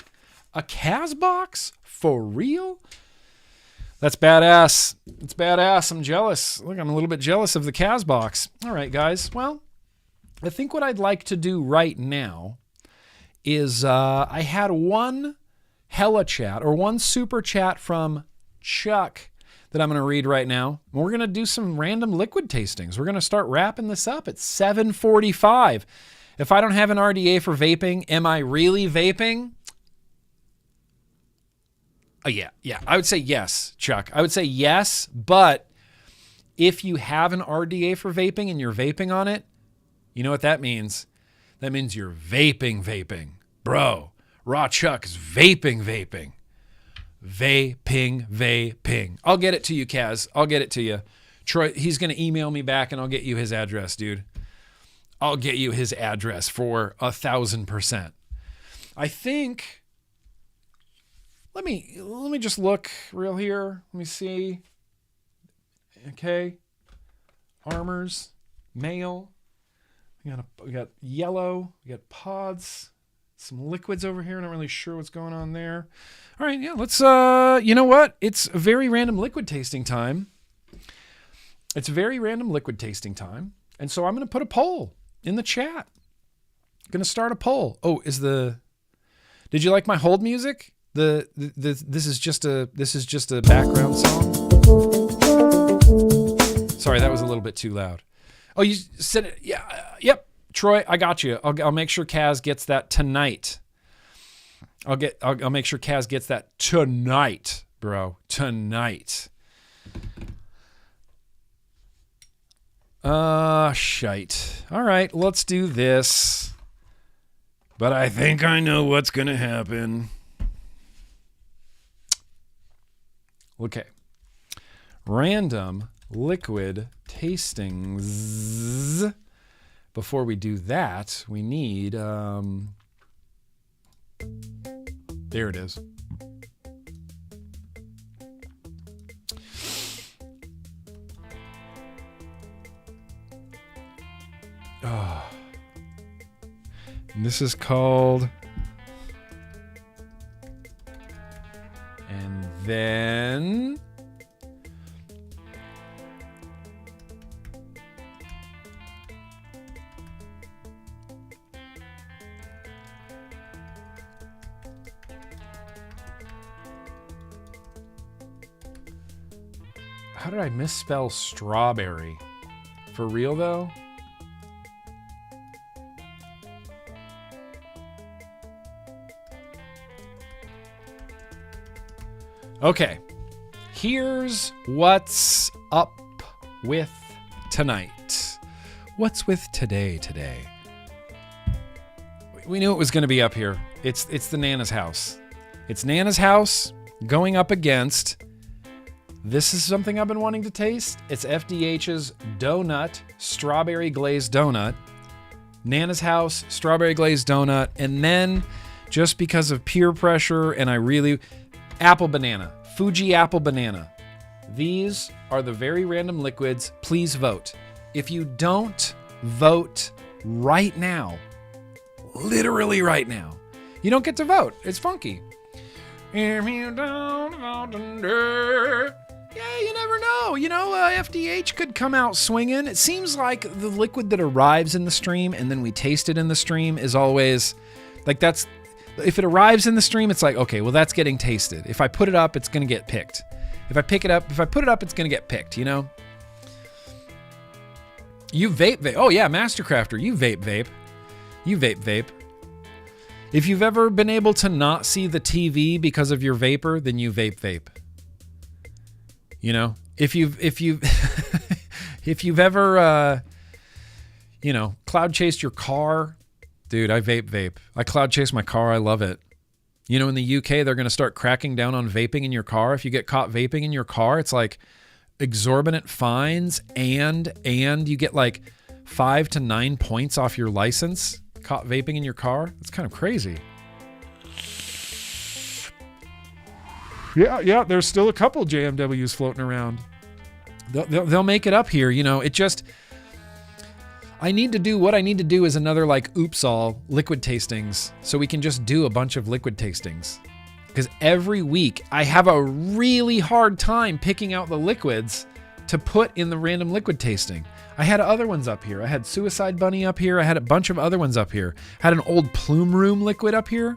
[SPEAKER 4] A Casbox? For real? That's badass. It's badass. I'm jealous. Look, I'm a little bit jealous of the Casbox. All right, guys. Well, I think what I'd like to do right now is I had one hella chat or one super chat from Chuck that I'm going to read right now. We're going to do some random liquid tastings. We're going to start wrapping this up at 7:45. If I don't have an RDA for vaping, am I really vaping? Oh, yeah. I would say yes, Chuck. I would say yes, but if you have an RDA for vaping and you're vaping on it, you know what that means? That means you're vaping. Bro, Raw Chuck is vaping. Vaping. I'll get it to you, Kaz. I'll get it to you. Troy, he's going to email me back and I'll get you his address, dude. I'll get you his address for 1,000%. I think, let me just look real here. Let me see. Okay. Armors, mail. We got yellow. We got pods. Some liquids over here. Not really sure what's going on there. All right, yeah, let's, you know what? It's very random liquid tasting time. And so I'm going to put a poll in the chat. Going to start a poll. Oh, did you like my hold music? This is just a background song. Sorry, that was a little bit too loud. Oh, you said it. Yeah. Yep. Troy, I got you. I'll make sure Kaz gets that tonight. I'll make sure Kaz gets that tonight, bro. Tonight. Shite. All right, let's do this. But I think I know what's going to happen. Okay. Random liquid tastings. Before we do that, we need, there it is. Oh. And this is called, and then, how did I misspell strawberry? For real though? Okay, here's what's up with tonight. What's with today? We knew it was going to be up here. It's the Nana's house. It's Nana's house going up against, this is something I've been wanting to taste. It's FDH's donut, strawberry glazed donut. Nana's house, strawberry glazed donut. And then just because of peer pressure and apple banana, Fuji apple banana. These are the very random liquids. Please vote. If you don't vote right now, literally right now, you don't get to vote. It's funky. If you don't vote, yeah, you never know. FDH could come out swinging. It seems like the liquid that arrives in the stream and then we taste it in the stream is always like that's. If it arrives in the stream, it's like, okay, well, that's getting tasted. If I put it up, it's going to get picked. If I put it up, it's going to get picked, You vape. Oh, yeah, Mastercrafter, you vape. You vape. If you've ever been able to not see the TV because of your vapor, then you vape. If you've ever, cloud chased your car. Dude, I vape. I cloud chase my car. I love it. In the UK, they're going to start cracking down on vaping in your car. If you get caught vaping in your car, it's like exorbitant fines and you get like 5 to 9 points off your license. Caught vaping in your car. It's kind of crazy. Yeah. There's still a couple JMWs floating around. They'll make it up here. It just... what I need to do is another oops all liquid tastings so we can just do a bunch of liquid tastings. Because every week I have a really hard time picking out the liquids to put in the random liquid tasting. I had other ones up here. I had Suicide Bunny up here. I had a bunch of other ones up here. Had an old Plume Room liquid up here.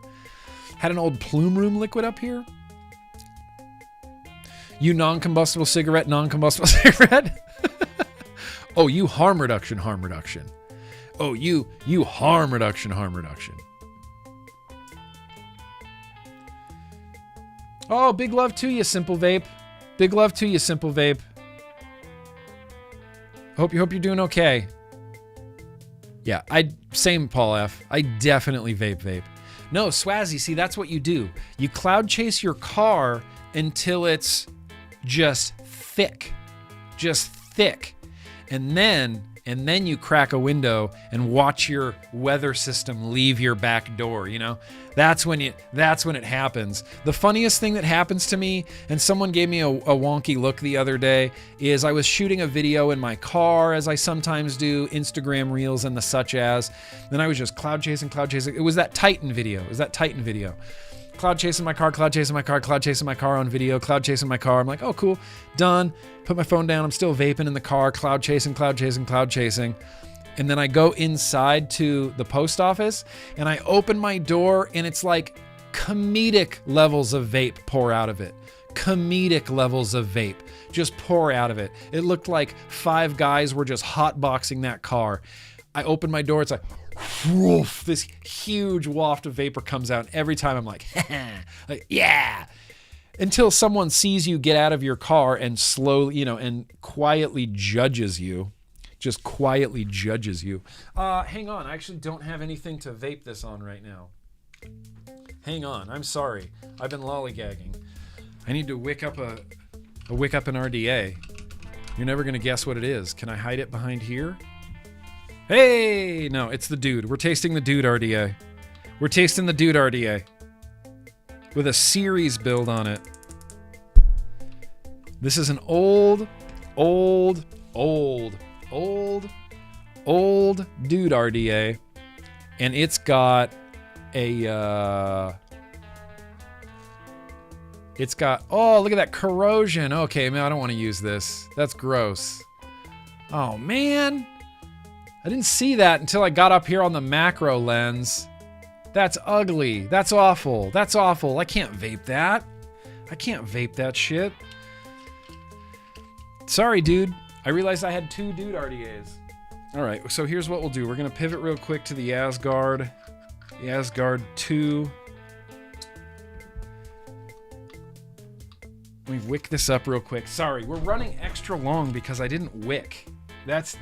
[SPEAKER 4] You non-combustible cigarette, non-combustible cigarette. Oh, you harm reduction. Oh, you harm reduction. Oh, big love to you, Simple Vape. Hope you're doing okay. Yeah, same Paul F. I definitely vape. No, Swazzy, see, that's what you do. You cloud chase your car until it's just thick. And then you crack a window and watch your weather system leave your back door, you know? That's when it happens. The funniest thing that happens to me, and someone gave me a wonky look the other day, is I was shooting a video in my car, as I sometimes do, Instagram Reels and the such as. Then I was just cloud chasing. It was that Titan video. Cloud chasing my car on video, cloud chasing my car. I'm like, oh, cool, done. Put my phone down. I'm still vaping in the car, cloud chasing. And then I go inside to the post office and I open my door and it's like comedic levels of vape pour out of it. Just pour out of it. It looked like 5 guys were just hotboxing that car. I open my door. It's like, woof, this huge waft of vapor comes out. And every time I'm like, yeah. Until someone sees you get out of your car and slowly, and quietly judges you. Just quietly judges you. Hang on. I actually don't have anything to vape this on right now. Hang on. I'm sorry. I've been lollygagging. I need to wick up an RDA. You're never going to guess what it is. Can I hide it behind here? Hey! No, it's the dude. We're tasting the dude RDA. With a series build on it. This is an old dude RDA, and it's got oh, look at that corrosion. Okay, man, I don't want to use this. That's gross. Oh man, I didn't see that until I got up here on the macro lens. That's ugly. That's awful. I can't vape that shit. Sorry, dude. I realized I had 2 dude RDAs. All right, so here's what we'll do. We're going to pivot real quick to the Asgard 2. Let me wick this up real quick. Sorry, we're running extra long because I didn't wick. That's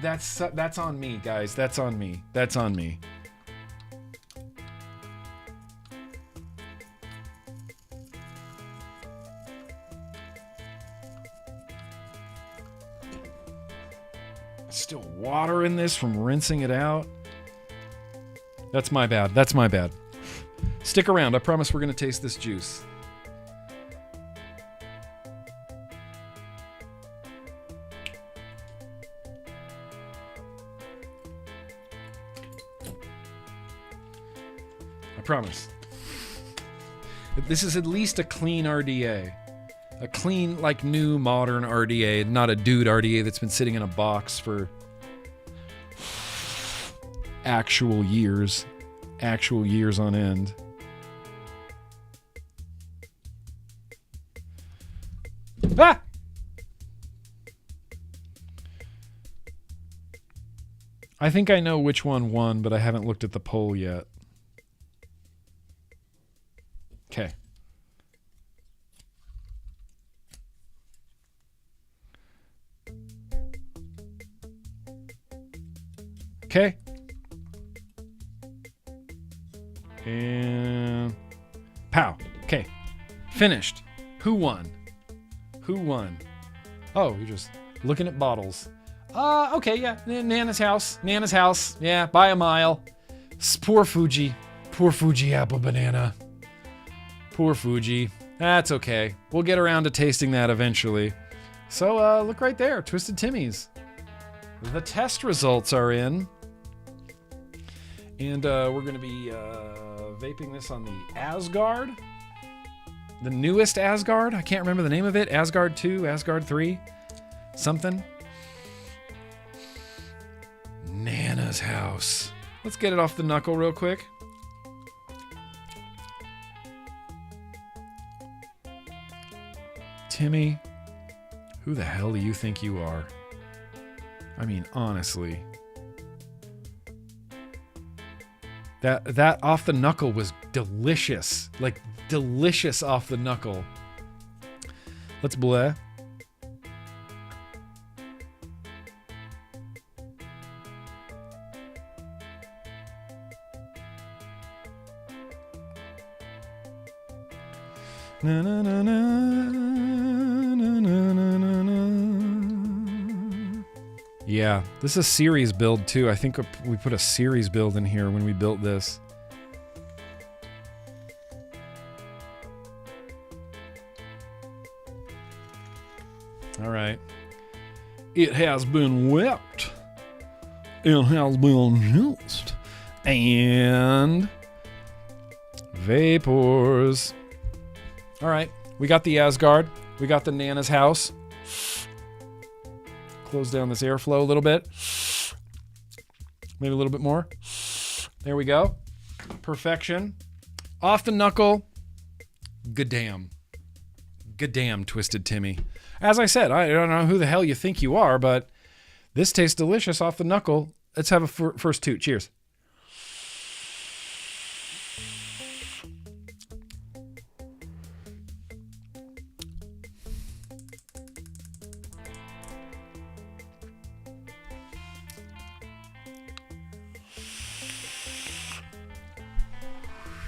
[SPEAKER 4] on me, guys. That's on me. Still water in this from rinsing it out. That's my bad. Stick around. I promise we're going to taste this juice. I promise. This is at least a clean RDA. A clean, like, new, modern RDA, not a dude RDA that's been sitting in a box for actual years on end. Ah! I think I know which one won, but I haven't looked at the poll yet. Okay. Okay. And pow. Okay. Finished. Who won? Oh, you're just looking at bottles. Okay, yeah. Nana's house. Yeah, by a mile. Poor Fuji apple banana. Poor Fuji. That's okay. We'll get around to tasting that eventually. So, look right there. Twisted Timmy's. The test results are in. And we're going to be vaping this on the Asgard. The newest Asgard. I can't remember the name of it. Asgard 2, Asgard 3. something. Nana's house. Let's get it off the knuckle real quick. Timmy, who the hell do you think you are? I mean, honestly. That off the knuckle was delicious. Like, delicious off the knuckle. Let's bleh. Na, na, na, na, na, na, na, na, na. Yeah, this is a series build too. I think we put a series build in here when we built this. All right. It has been whipped. It has been juiced. And vapors. All right, we got the Asgard. We got the Nana's house. Close down this airflow a little bit. Maybe a little bit more. There we go. Perfection. Off the knuckle. Good damn. Good damn, Twisted Timmy. As I said, I don't know who the hell you think you are, but this tastes delicious off the knuckle. Let's have a first toot. Cheers.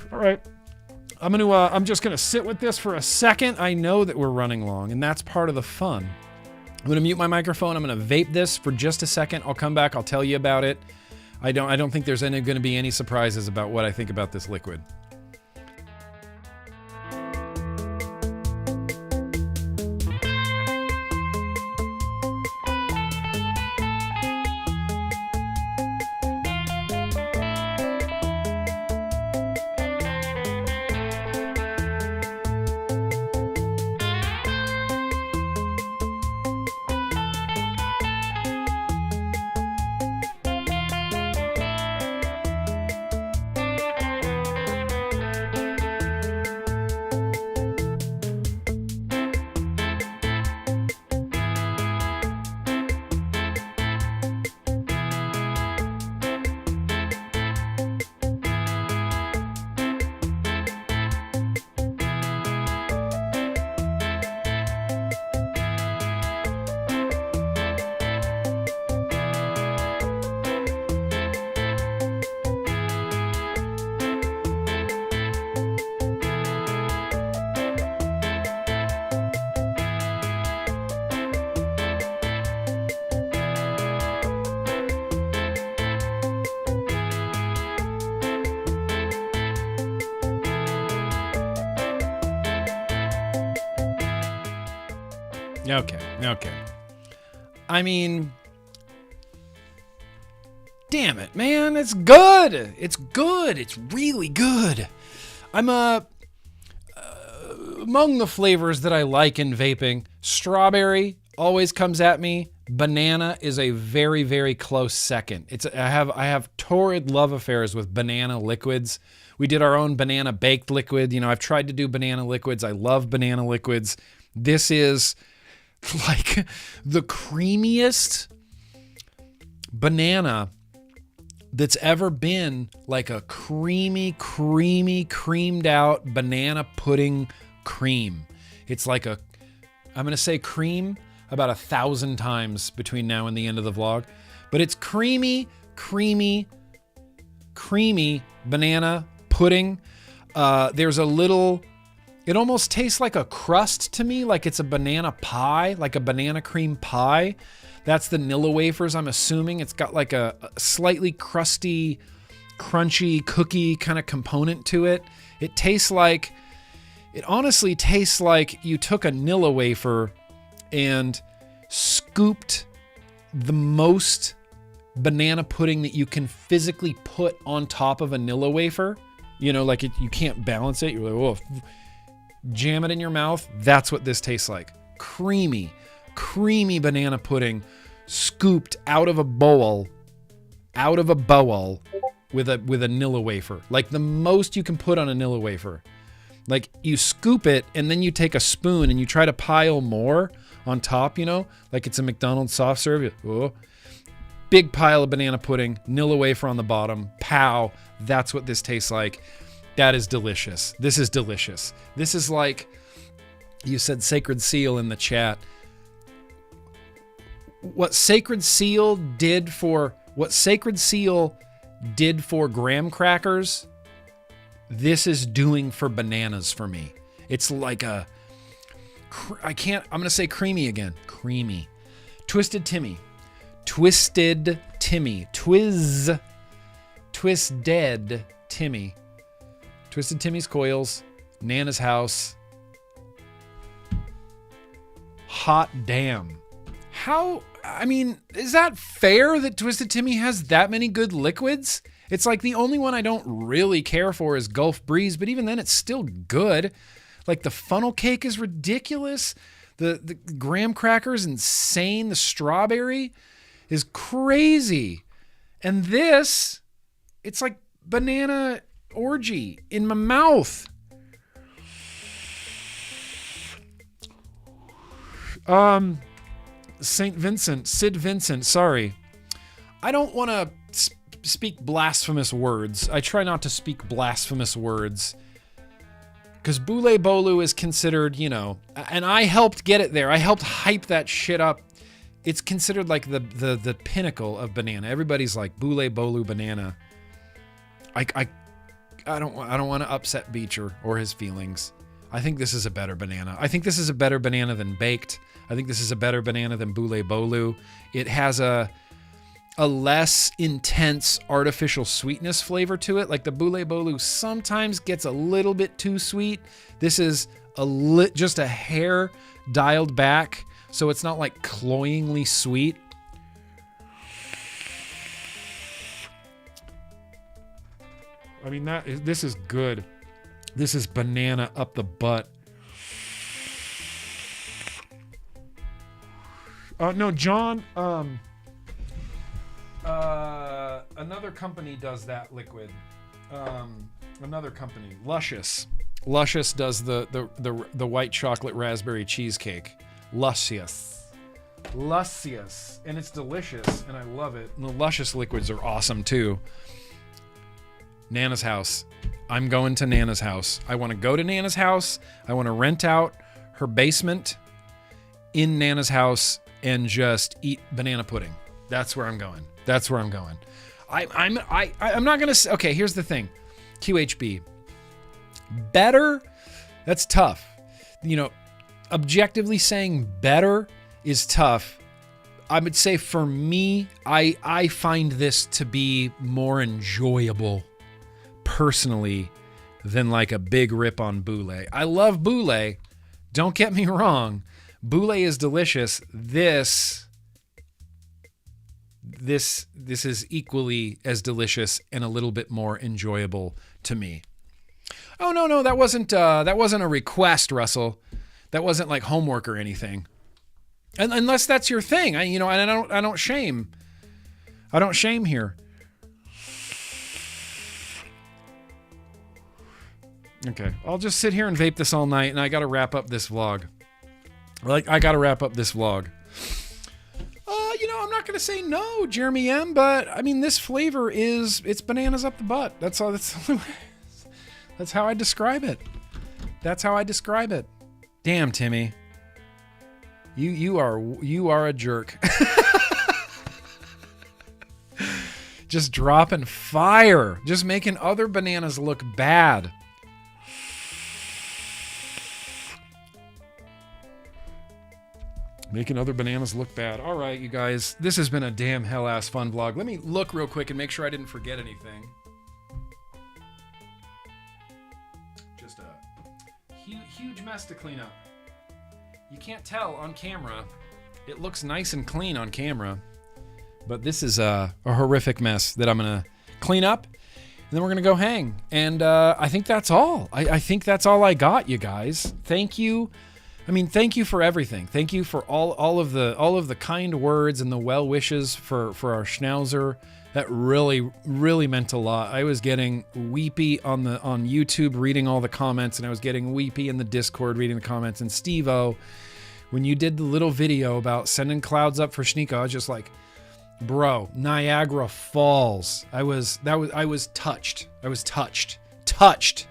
[SPEAKER 4] All right. I'm just gonna sit with this for a second. I know that we're running long, and that's part of the fun. I'm gonna mute my microphone. I'm gonna vape this for just a second. I'll come back. I'll tell you about it. I don't think there's gonna be any surprises about what I think about this liquid. Okay. I mean, damn it, man. It's good. It's good. It's really good. I'm among the flavors that I like in vaping, strawberry always comes at me. Banana is a very, very close second. I have torrid love affairs with banana liquids. We did our own banana baked liquid. You know, I've tried to do banana liquids. I love banana liquids. This is like the creamiest banana that's ever been, like a creamed out banana pudding cream. It's like I'm going to say cream about 1,000 times between now and the end of the vlog, but it's creamy banana pudding. There's a little, it almost tastes like a crust to me, like it's a banana pie, like a banana cream pie. That's the Nilla wafers, I'm assuming. It's got like a slightly crusty, crunchy cookie kind of component to it. It honestly tastes like you took a Nilla wafer and scooped the most banana pudding that you can physically put on top of a Nilla wafer. You know, like you can't balance it. You're like, whoa. Jam it in your mouth. That's what this tastes like. Creamy creamy banana pudding scooped out of a bowl with a Nilla wafer. Like the most you can put on a Nilla wafer. Like you scoop it and then you take a spoon and you try to pile more on top, you know, like it's a McDonald's soft serve. Oh. Big pile of banana pudding, Nilla wafer on the bottom. Pow. That's what this tastes like. That is delicious. This is delicious. This is like, you said Sacred Seal in the chat. What Sacred Seal did for graham crackers, this is doing for bananas for me. It's like I'm going to say creamy again. Creamy. Twisted Timmy. Twisted Timmy. Twisted Timmy. Twisted Timmy's Coils. Nana's House. Hot damn. How, I mean, is that fair that Twisted Timmy has that many good liquids? It's like the only one I don't really care for is Gulf Breeze, but even then it's still good. Like the funnel cake is ridiculous. The graham cracker is insane. The strawberry is crazy. And this, it's like banana orgy in my mouth. Sid Vincent, sorry. I don't want to speak blasphemous words. I try not to speak blasphemous words. Because Boule Bolu is considered, you know, and I helped get it there. I helped hype that shit up. It's considered like the pinnacle of banana. Everybody's like Boule Bolu banana. I don't want to upset Beecher or his feelings. I think this is a better banana. I think this is a better banana than baked. I think this is a better banana than Boule Bolu. It has a less intense artificial sweetness flavor to it. Like the Boule Bolu sometimes gets a little bit too sweet. This is just a hair dialed back, so it's not like cloyingly sweet. I mean, this is good. This is banana up the butt. No, John, another company does that liquid. Another company, Luscious. Luscious does the white chocolate raspberry cheesecake. Luscious. And it's delicious, and I love it. And the Luscious liquids are awesome too. Nana's house. I'm going to Nana's house. I want to go to Nana's house. I want to rent out her basement in Nana's house and just eat banana pudding. That's where I'm going. I'm not going to... Okay, here's the thing. QHB. Better, that's tough. You know, objectively saying better is tough. I would say for me, I find this to be more enjoyable personally than like a big rip on Boule. I love Boule. Don't get me wrong. Boule is delicious. This is equally as delicious and a little bit more enjoyable to me. Oh no, that wasn't a request, Russell. That wasn't like homework or anything. And unless that's your thing, I don't shame. I don't shame here. Okay, I'll just sit here and vape this all night, and I got to wrap up this vlog. I'm not going to say no, Jeremy M, but I mean, this flavor it's bananas up the butt. That's how I describe it. Damn, Timmy. You are a jerk. Just dropping fire. Just making other bananas look bad. Making other bananas look bad. All right, you guys. This has been a damn hell-ass fun vlog. Let me look real quick and make sure I didn't forget anything. Just a huge mess to clean up. You can't tell on camera. It looks nice and clean on camera. But this is a horrific mess that I'm going to clean up. And then we're going to go hang. And I think that's all. I think that's all I got, you guys. Thank you. I mean, thank you for everything. Thank you for all of the kind words and the well wishes for our Schnauzer. That really meant a lot. I was getting weepy on YouTube reading all the comments, and I was getting weepy in the Discord reading the comments. And Steve-O, when you did the little video about sending clouds up for Schnico, I was just like, bro, Niagara Falls. I was touched. I was touched,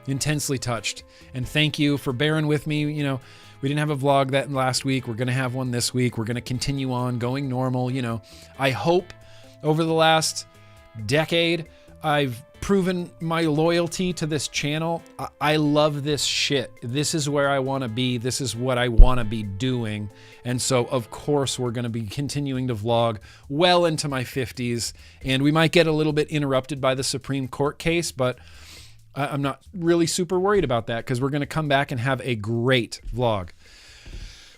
[SPEAKER 4] intensely touched. And thank you for bearing with me. You know, we didn't have a vlog that last week. We're going to have one this week. We're going to continue on going normal. You know, I hope over the last decade, I've proven my loyalty to this channel. I love this shit. This is where I want to be. This is what I want to be doing. And so, of course, we're going to be continuing to vlog well into my 50s. And we might get a little bit interrupted by the Supreme Court case, but I'm not really super worried about that because we're going to come back and have a great vlog.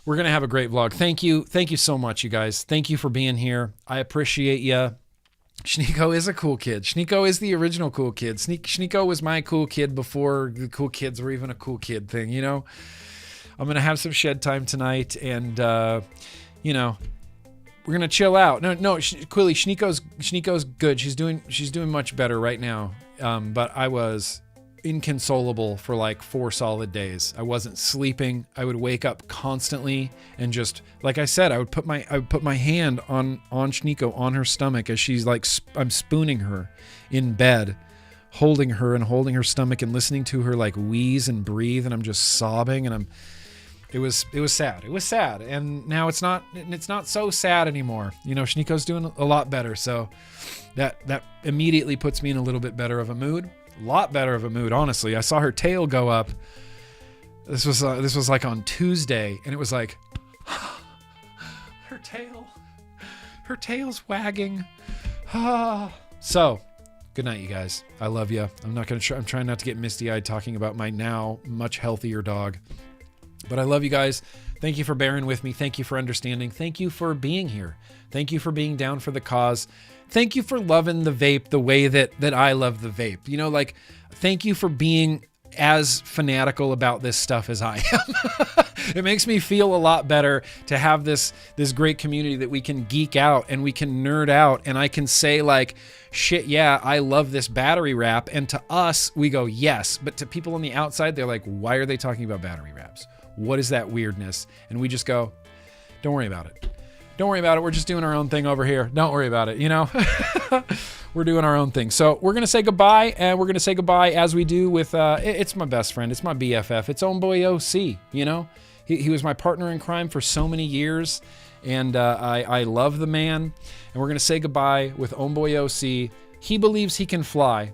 [SPEAKER 4] We're going to have a great vlog. Thank you. Thank you so much, you guys. Thank you for being here. I appreciate you. Schnico is a cool kid. Schnico is the original cool kid. Schnico was my cool kid before the cool kids were even a cool kid thing, you know? I'm going to have some shed time tonight and, you know, we're going to chill out. No, Quilly, Schnico's good. She's doing much better right now. But I was inconsolable for like 4 solid days. I wasn't sleeping. I would wake up constantly and just, like I said, I would put my hand on Schnico on her stomach as she's like, I'm spooning her in bed, holding her stomach and listening to her like wheeze and breathe. And I'm just sobbing and it was sad. It was sad. And now it's not so sad anymore. You know, Schnico's doing a lot better. So that immediately puts me in a little bit better of a mood. A lot better of a mood, honestly. I saw her tail go up. This was like on Tuesday, and it was like her tail's wagging. So, good night, you guys. I love you. I'm trying not to get misty-eyed talking about my now much healthier dog, but I love you guys. Thank you for bearing with me. Thank you for understanding. Thank you for being here. Thank you for being down for the cause. Thank you for loving the vape the way that I love the vape. You know, like, thank you for being as fanatical about this stuff as I am. It makes me feel a lot better to have this great community that we can geek out and we can nerd out and I can say like, shit, yeah, I love this battery wrap. And to us, we go, yes. But to people on the outside, they're like, why are they talking about battery wraps? What is that weirdness? And we just go, don't worry about it. Don't worry about it. We're just doing our own thing over here. Don't worry about it. You know, we're doing our own thing. So we're going to say goodbye, and we're going to say goodbye as we do with, it's my best friend. It's my BFF. It's Homeboy OC, you know, he was my partner in crime for so many years. And I love the man. And we're going to say goodbye with Homeboy OC. He believes he can fly.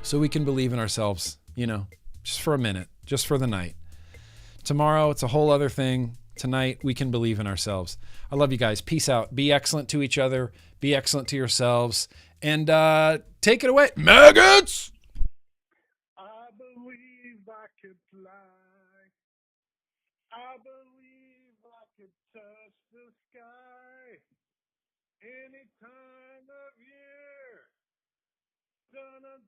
[SPEAKER 4] So we can believe in ourselves, you know, just for a minute, just for the night. Tomorrow, it's a whole other thing. Tonight, we can believe in ourselves. I love you guys. Peace out. Be excellent to each other. Be excellent to yourselves. And take it away, maggots!
[SPEAKER 15] I believe I could fly. I believe I could touch the sky any time of year. Dun dun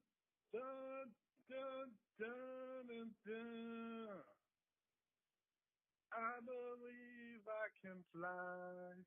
[SPEAKER 15] dun dun dun dun. I believe I can fly.